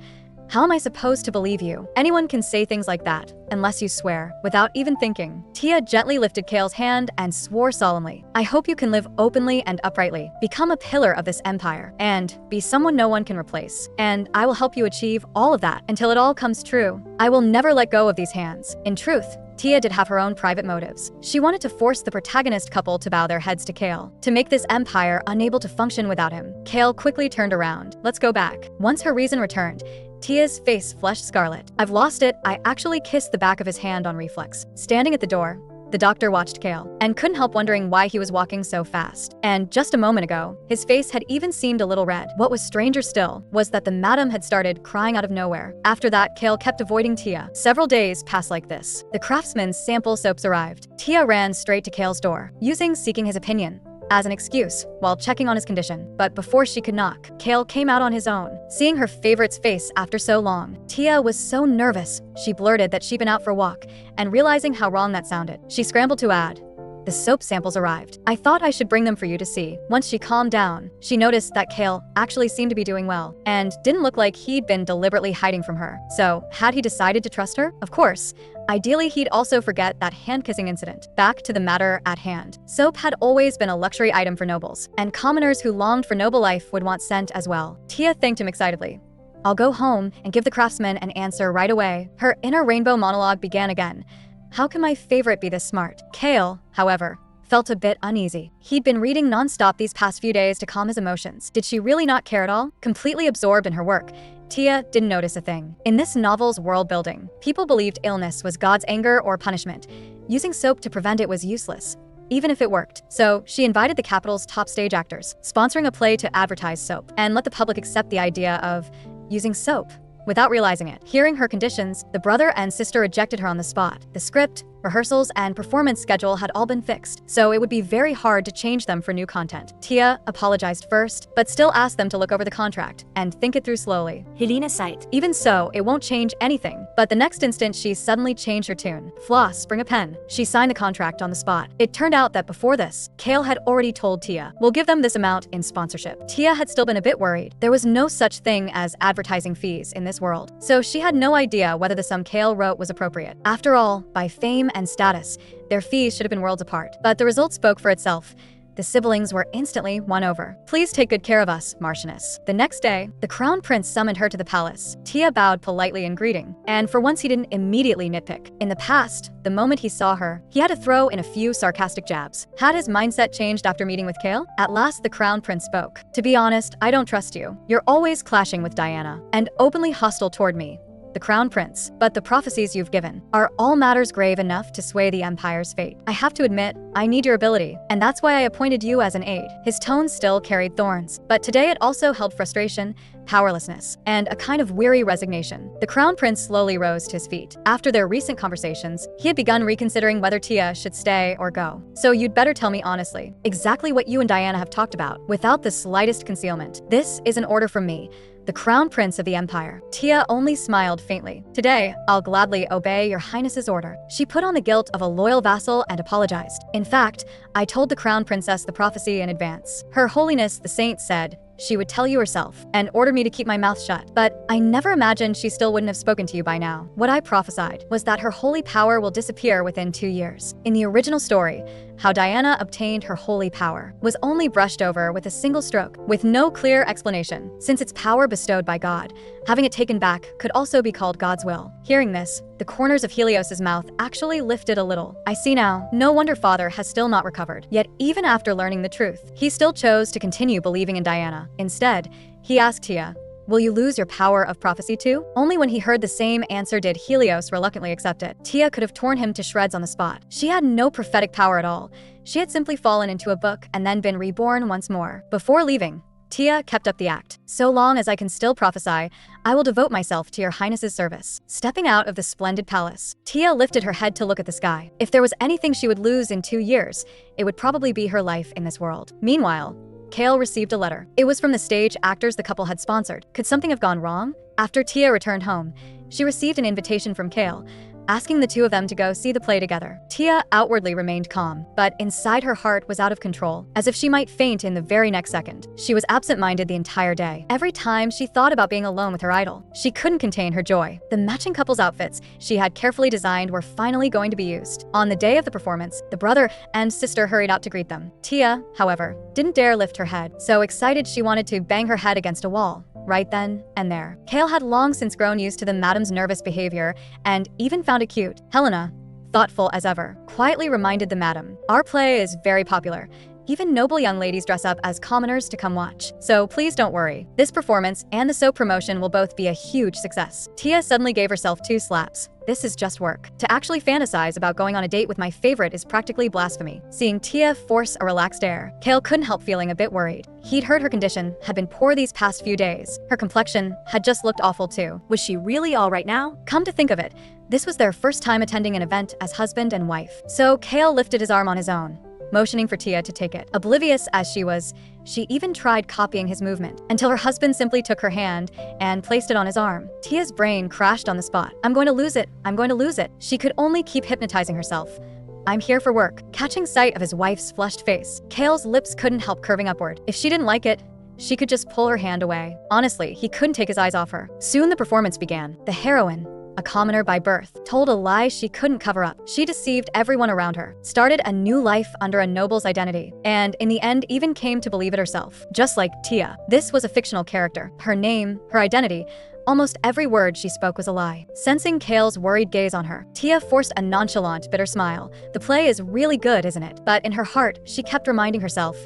"How am I supposed to believe you? Anyone can say things like that, unless you swear, without even thinking." Tia gently lifted Kale's hand and swore solemnly, "I hope you can live openly and uprightly, become a pillar of this empire, and be someone no one can replace. And I will help you achieve all of that until it all comes true. I will never let go of these hands." In truth, Tia did have her own private motives. She wanted to force the protagonist couple to bow their heads to Kale, to make this empire unable to function without him. Kale quickly turned around. "Let's go back." Once her reason returned, Tia's face flushed scarlet. "I've lost it." I actually kissed the back of his hand on reflex. Standing at the door, the doctor watched Kale and couldn't help wondering why he was walking so fast. And just a moment ago, his face had even seemed a little red. What was stranger still was that the madam had started crying out of nowhere. After that, Kale kept avoiding Tia. Several days passed like this. The craftsman's sample soaps arrived. Tia ran straight to Kale's door, seeking his opinion as an excuse while checking on his condition. But before she could knock, Kale came out on his own. Seeing her favorite's face after so long, Tia was so nervous, she blurted that she'd been out for a walk, and realizing how wrong that sounded, she scrambled to add, "The soap samples arrived. I thought I should bring them for you to see." Once she calmed down, she noticed that Kale actually seemed to be doing well, and didn't look like he'd been deliberately hiding from her. So, had he decided to trust her? Of course. Ideally, he'd also forget that hand-kissing incident. Back to the matter at hand. Soap had always been a luxury item for nobles, and commoners who longed for noble life would want scent as well. Tia thanked him excitedly. "I'll go home and give the craftsman an answer right away." Her inner rainbow monologue began again. How can my favorite be this smart? Kale, however, felt a bit uneasy. He'd been reading nonstop these past few days to calm his emotions. Did she really not care at all? Completely absorbed in her work, Tia didn't notice a thing. In this novel's world building, people believed illness was God's anger or punishment. Using soap to prevent it was useless, even if it worked. So she invited the capital's top stage actors, sponsoring a play to advertise soap, and let the public accept the idea of using soap without realizing it. Hearing her conditions, the brother and sister rejected her on the spot. The script Rehearsals and performance schedule had all been fixed, so it would be very hard to change them for new content. Tia apologized first, but still asked them to look over the contract and think it through slowly. Helena sighed. Even so, it won't change anything. But the next instant, she suddenly changed her tune. Floss, bring a pen. She signed the contract on the spot. It turned out that before this, Kale had already told Tia, we'll give them this amount in sponsorship. Tia had still been a bit worried. There was no such thing as advertising fees in this world, so she had no idea whether the sum Kale wrote was appropriate. After all, by fame and status, their fees should have been worlds apart. But the result spoke for itself. The siblings were instantly won over. Please take good care of us, Marchioness. The next day, the crown prince summoned her to the palace. Tia bowed politely in greeting, and for once he didn't immediately nitpick. In the past, the moment he saw her, he had to throw in a few sarcastic jabs. Had his mindset changed after meeting with Kale? At last, the crown prince spoke. To be honest, I don't trust you. You're always clashing with Diana, and openly hostile toward me, the crown prince, but the prophecies you've given are all matters grave enough to sway the empire's fate. I have to admit, I need your ability, and that's why I appointed you as an aide. His tone still carried thorns, but today it also held frustration, powerlessness, and a kind of weary resignation. The crown prince slowly rose to his feet. After their recent conversations, he had begun reconsidering whether Tia should stay or go. So you'd better tell me honestly, exactly what you and Diana have talked about, without the slightest concealment. This is an order from me, the crown prince of the empire. Tia only smiled faintly. Today, I'll gladly obey your highness's order. She put on the guilt of a loyal vassal and apologized. In fact, I told the crown princess the prophecy in advance. Her holiness, the saint, said she would tell you herself and ordered me to keep my mouth shut. But I never imagined she still wouldn't have spoken to you by now. What I prophesied was that her holy power will disappear within 2 years. In the original story, how Diana obtained her holy power was only brushed over with a single stroke, with no clear explanation. Since it's power bestowed by God, having it taken back could also be called God's will. Hearing this, the corners of Helios's mouth actually lifted a little. I see now. No wonder father has still not recovered. Yet even after learning the truth, he still chose to continue believing in Diana. Instead, he asked Tia, will you lose your power of prophecy too? Only when he heard the same answer did Helios reluctantly accept it. Tia could have torn him to shreds on the spot. She had no prophetic power at all. She had simply fallen into a book and then been reborn once more. Before leaving, Tia kept up the act. So long as I can still prophesy, I will devote myself to your highness's service. Stepping out of the splendid palace, Tia lifted her head to look at the sky. If there was anything she would lose in 2 years, it would probably be her life in this world. Meanwhile, Kale received a letter. It was from the stage actors the couple had sponsored. Could something have gone wrong? After Tia returned home, she received an invitation from Kale, asking the two of them to go see the play together. Tia outwardly remained calm, but inside her heart was out of control, as if she might faint in the very next second. She was absent-minded the entire day. Every time she thought about being alone with her idol, she couldn't contain her joy. The matching couple's outfits she had carefully designed were finally going to be used. On the day of the performance, the brother and sister hurried out to greet them. Tia, however, didn't dare lift her head, so excited she wanted to bang her head against a wall. Right then and there. Kale had long since grown used to the madam's nervous behavior and even found it cute. Helena, thoughtful as ever, quietly reminded the madam, our play is very popular. Even noble young ladies dress up as commoners to come watch. So please don't worry. This performance and the soap promotion will both be a huge success. Tia suddenly gave herself 2 slaps. This is just work. To actually fantasize about going on a date with my favorite is practically blasphemy. Seeing Tia force a relaxed air, Kale couldn't help feeling a bit worried. He'd heard her condition had been poor these past few days. Her complexion had just looked awful too. Was she really all right now? Come to think of it, this was their first time attending an event as husband and wife. So Kale lifted his arm on his own, motioning for Tia to take it. Oblivious as she was, she even tried copying his movement, until her husband simply took her hand and placed it on his arm. Tia's brain crashed on the spot. I'm going to lose it. I'm going to lose it. She could only keep hypnotizing herself. I'm here for work. Catching sight of his wife's flushed face, Kale's lips couldn't help curving upward. If she didn't like it, she could just pull her hand away. Honestly, he couldn't take his eyes off her. Soon the performance began. The heroine, a commoner by birth, told a lie she couldn't cover up. She deceived everyone around her, started a new life under a noble's identity, and in the end even came to believe it herself. Just like Tia, this was a fictional character. Her name, her identity, almost every word she spoke was a lie. Sensing Kale's worried gaze on her, Tia forced a nonchalant, bitter smile. The play is really good, isn't it? But in her heart, she kept reminding herself,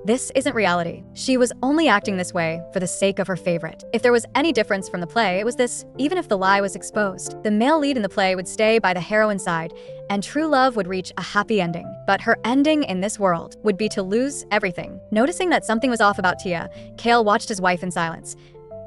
this isn't reality. She was only acting this way for the sake of her favorite. If there was any difference from the play, it was this: even if the lie was exposed, the male lead in the play would stay by the heroine's side, and true love would reach a happy ending. But her ending in this world would be to lose everything. Noticing that something was off about Tia, Kale watched his wife in silence.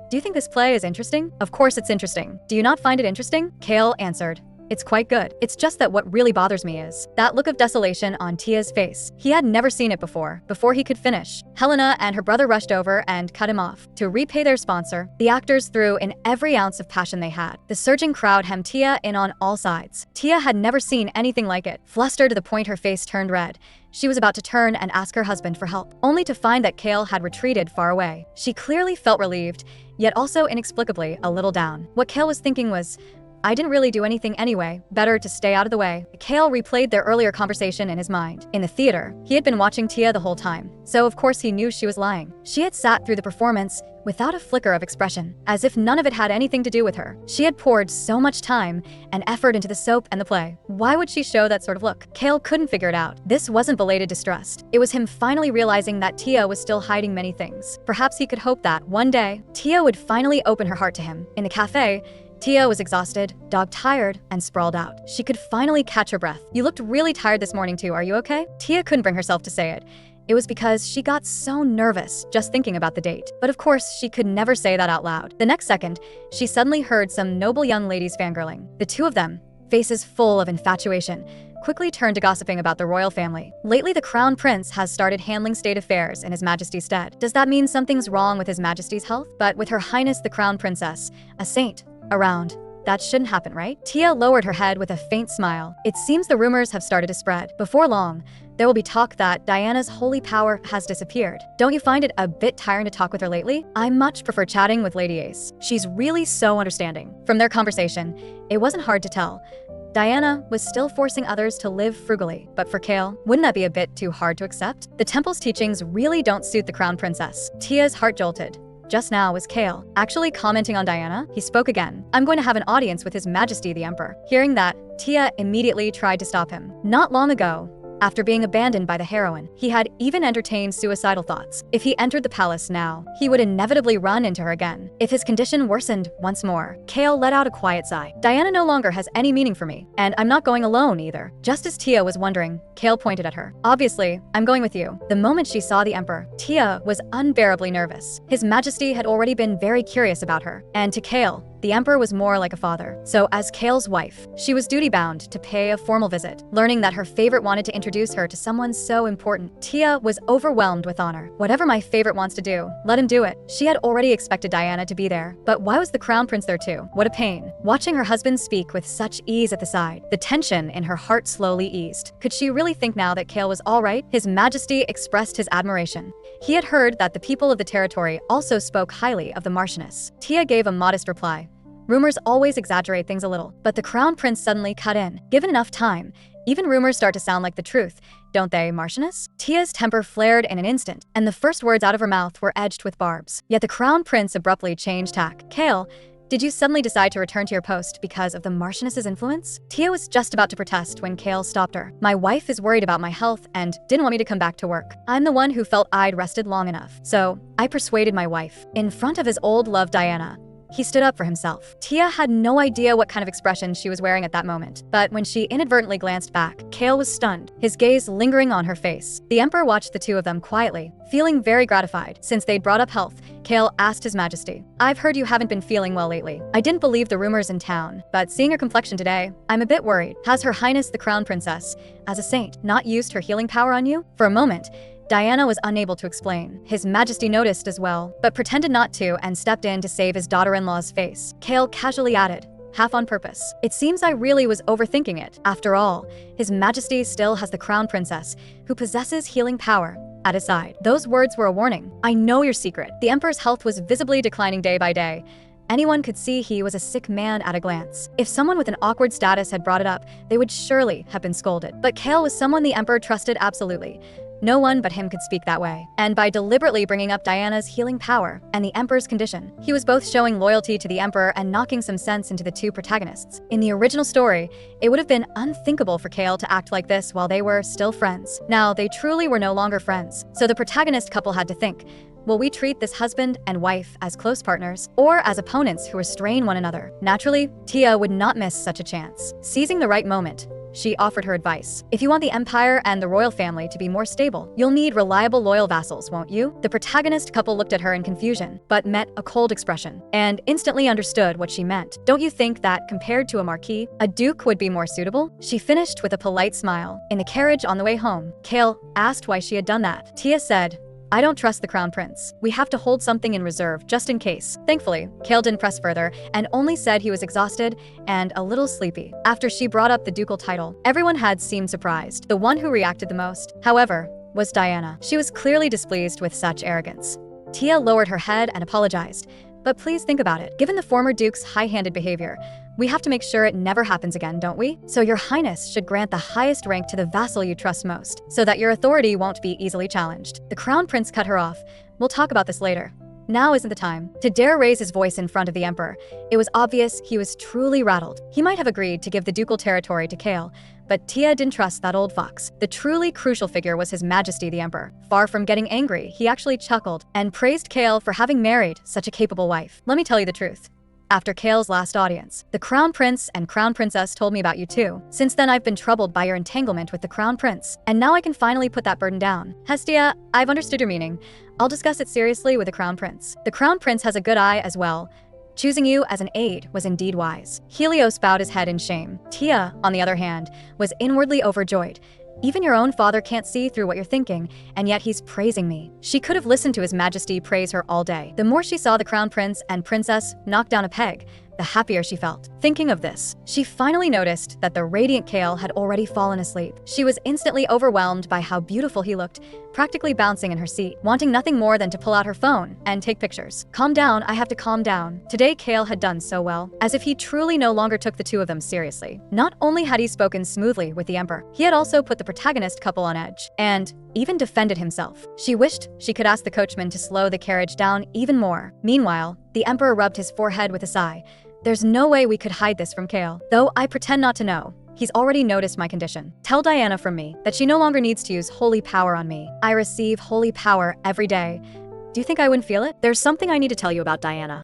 Do you think this play is interesting? Of course it's interesting. Do you not find it interesting? Kale answered. It's quite good. It's just that what really bothers me is that look of desolation on Tia's face. He had never seen it before he could finish. Helena and her brother rushed over and cut him off. To repay their sponsor, the actors threw in every ounce of passion they had. The surging crowd hemmed Tia in on all sides. Tia had never seen anything like it. Flustered to the point her face turned red, she was about to turn and ask her husband for help, only to find that Kale had retreated far away. She clearly felt relieved, yet also inexplicably a little down. What Kale was thinking was, I didn't really do anything anyway, better to stay out of the way. Kale replayed their earlier conversation in his mind. In the theater, he had been watching Tia the whole time, so of course he knew she was lying. She had sat through the performance without a flicker of expression, as if none of it had anything to do with her. She had poured so much time and effort into the soap and the play. Why would she show that sort of look? Kale couldn't figure it out. This wasn't belated distrust. It was him finally realizing that Tia was still hiding many things. Perhaps he could hope that, one day, Tia would finally open her heart to him. In the cafe, Tia was exhausted, dog-tired, and sprawled out. She could finally catch her breath. You looked really tired this morning too, are you okay? Tia couldn't bring herself to say it. It was because she got so nervous just thinking about the date. But of course, she could never say that out loud. The next second, she suddenly heard some noble young ladies fangirling. The two of them, faces full of infatuation, quickly turned to gossiping about the royal family. Lately, the crown prince has started handling state affairs in His Majesty's stead. Does that mean something's wrong with His Majesty's health? But with Her Highness the Crown Princess, a saint, around, that shouldn't happen, right? Tia lowered her head with a faint smile. It seems the rumors have started to spread. Before long, there will be talk that Diana's holy power has disappeared. Don't you find it a bit tiring to talk with her lately? I much prefer chatting with Lady Ace. She's really so understanding. From their conversation, it wasn't hard to tell. Diana was still forcing others to live frugally, but for Kale, wouldn't that be a bit too hard to accept? The temple's teachings really don't suit the crown princess. Tia's heart jolted. Just now was Kale, actually commenting on Diana. He spoke again. I'm going to have an audience with His Majesty the Emperor. Hearing that, Tia immediately tried to stop him. Not long ago, after being abandoned by the heroine, he had even entertained suicidal thoughts. If he entered the palace now, he would inevitably run into her again. If his condition worsened once more, Kale let out a quiet sigh. Diana no longer has any meaning for me, and I'm not going alone either. Just as Tia was wondering, Kale pointed at her. Obviously, I'm going with you. The moment she saw the Emperor, Tia was unbearably nervous. His Majesty had already been very curious about her, and to Kale, the Emperor was more like a father. So as Kale's wife, she was duty-bound to pay a formal visit. Learning that her favorite wanted to introduce her to someone so important, Tia was overwhelmed with honor. Whatever my favorite wants to do, let him do it. She had already expected Diana to be there, but why was the crown prince there too? What a pain. Watching her husband speak with such ease at the side, the tension in her heart slowly eased. Could she really think now that Kale was all right? His Majesty expressed his admiration. He had heard that the people of the territory also spoke highly of the Marchioness. Tia gave a modest reply. Rumors always exaggerate things a little, but the crown prince suddenly cut in. Given enough time, even rumors start to sound like the truth, don't they, Marchioness? Tia's temper flared in an instant, and the first words out of her mouth were edged with barbs. Yet the crown prince abruptly changed tack. Kale, did you suddenly decide to return to your post because of the Marchioness's influence? Tia was just about to protest when Kale stopped her. My wife is worried about my health and didn't want me to come back to work. I'm the one who felt I'd rested long enough. So I persuaded my wife. In front of his old love Diana, he stood up for himself. Tia had no idea what kind of expression she was wearing at that moment, but when she inadvertently glanced back, Kale was stunned, his gaze lingering on her face. The Emperor watched the two of them quietly, feeling very gratified. Since they'd brought up health, Kale asked His Majesty, I've heard you haven't been feeling well lately. I didn't believe the rumors in town, but seeing your complexion today, I'm a bit worried. Has Her Highness the Crown Princess, as a saint, not used her healing power on you? For a moment, Diana was unable to explain. His Majesty noticed as well, but pretended not to and stepped in to save his daughter-in-law's face. Kale casually added, half on purpose. It seems I really was overthinking it. After all, His Majesty still has the Crown Princess, who possesses healing power, at his side. Those words were a warning. I know your secret. The Emperor's health was visibly declining day by day. Anyone could see he was a sick man at a glance. If someone with an awkward status had brought it up, they would surely have been scolded. But Kale was someone the Emperor trusted absolutely. No one but him could speak that way. And by deliberately bringing up Diana's healing power and the Emperor's condition, he was both showing loyalty to the Emperor and knocking some sense into the two protagonists. In the original story, it would have been unthinkable for Kale to act like this while they were still friends. Now, they truly were no longer friends. So the protagonist couple had to think, will we treat this husband and wife as close partners or as opponents who restrain one another? Naturally, Tia would not miss such a chance. Seizing the right moment, she offered her advice. If you want the empire and the royal family to be more stable, you'll need reliable, loyal vassals, won't you? The protagonist couple looked at her in confusion, but met a cold expression, and instantly understood what she meant. Don't you think that, compared to a marquis, a duke would be more suitable? She finished with a polite smile. In the carriage on the way home, Kale asked why she had done that. Tia said, "I don't trust the crown prince. We have to hold something in reserve just in case." Thankfully, Kale didn't press further and only said he was exhausted and a little sleepy. After she brought up the ducal title, everyone had seemed surprised. The one who reacted the most, however, was Diana. She was clearly displeased with such arrogance. Tia lowered her head and apologized. But please think about it. Given the former duke's high-handed behavior, we have to make sure it never happens again, don't we? So your highness should grant the highest rank to the vassal you trust most, so that your authority won't be easily challenged. The crown prince cut her off. We'll talk about this later. Now isn't the time. To dare raise his voice in front of the emperor, it was obvious he was truly rattled. He might have agreed to give the ducal territory to Kale, but Tia didn't trust that old fox. The truly crucial figure was His Majesty the Emperor. Far from getting angry, he actually chuckled and praised Kale for having married such a capable wife. Let me tell you the truth. After Kale's last audience, the crown prince and crown princess told me about you too. Since then, I've been troubled by your entanglement with the crown prince, and now I can finally put that burden down. Hestia, I've understood your meaning. I'll discuss it seriously with the crown prince. The crown prince has a good eye as well. Choosing you as an aide was indeed wise. Helios bowed his head in shame. Tia, on the other hand, was inwardly overjoyed. Even your own father can't see through what you're thinking, and yet he's praising me. She could have listened to His Majesty praise her all day. The more she saw the crown prince and princess knock down a peg, the happier she felt. Thinking of this, she finally noticed that the radiant Kale had already fallen asleep. She was instantly overwhelmed by how beautiful he looked, practically bouncing in her seat, wanting nothing more than to pull out her phone and take pictures. Calm down, I have to calm down. Today Kale had done so well, as if he truly no longer took the two of them seriously. Not only had he spoken smoothly with the emperor, he had also put the protagonist couple on edge, and even defended himself. She wished she could ask the coachman to slow the carriage down even more. Meanwhile, the emperor rubbed his forehead with a sigh. There's no way we could hide this from Kale, though I pretend not to know. He's already noticed my condition. Tell Diana from me that she no longer needs to use holy power on me. I receive holy power every day. Do you think I wouldn't feel it? There's something I need to tell you about Diana.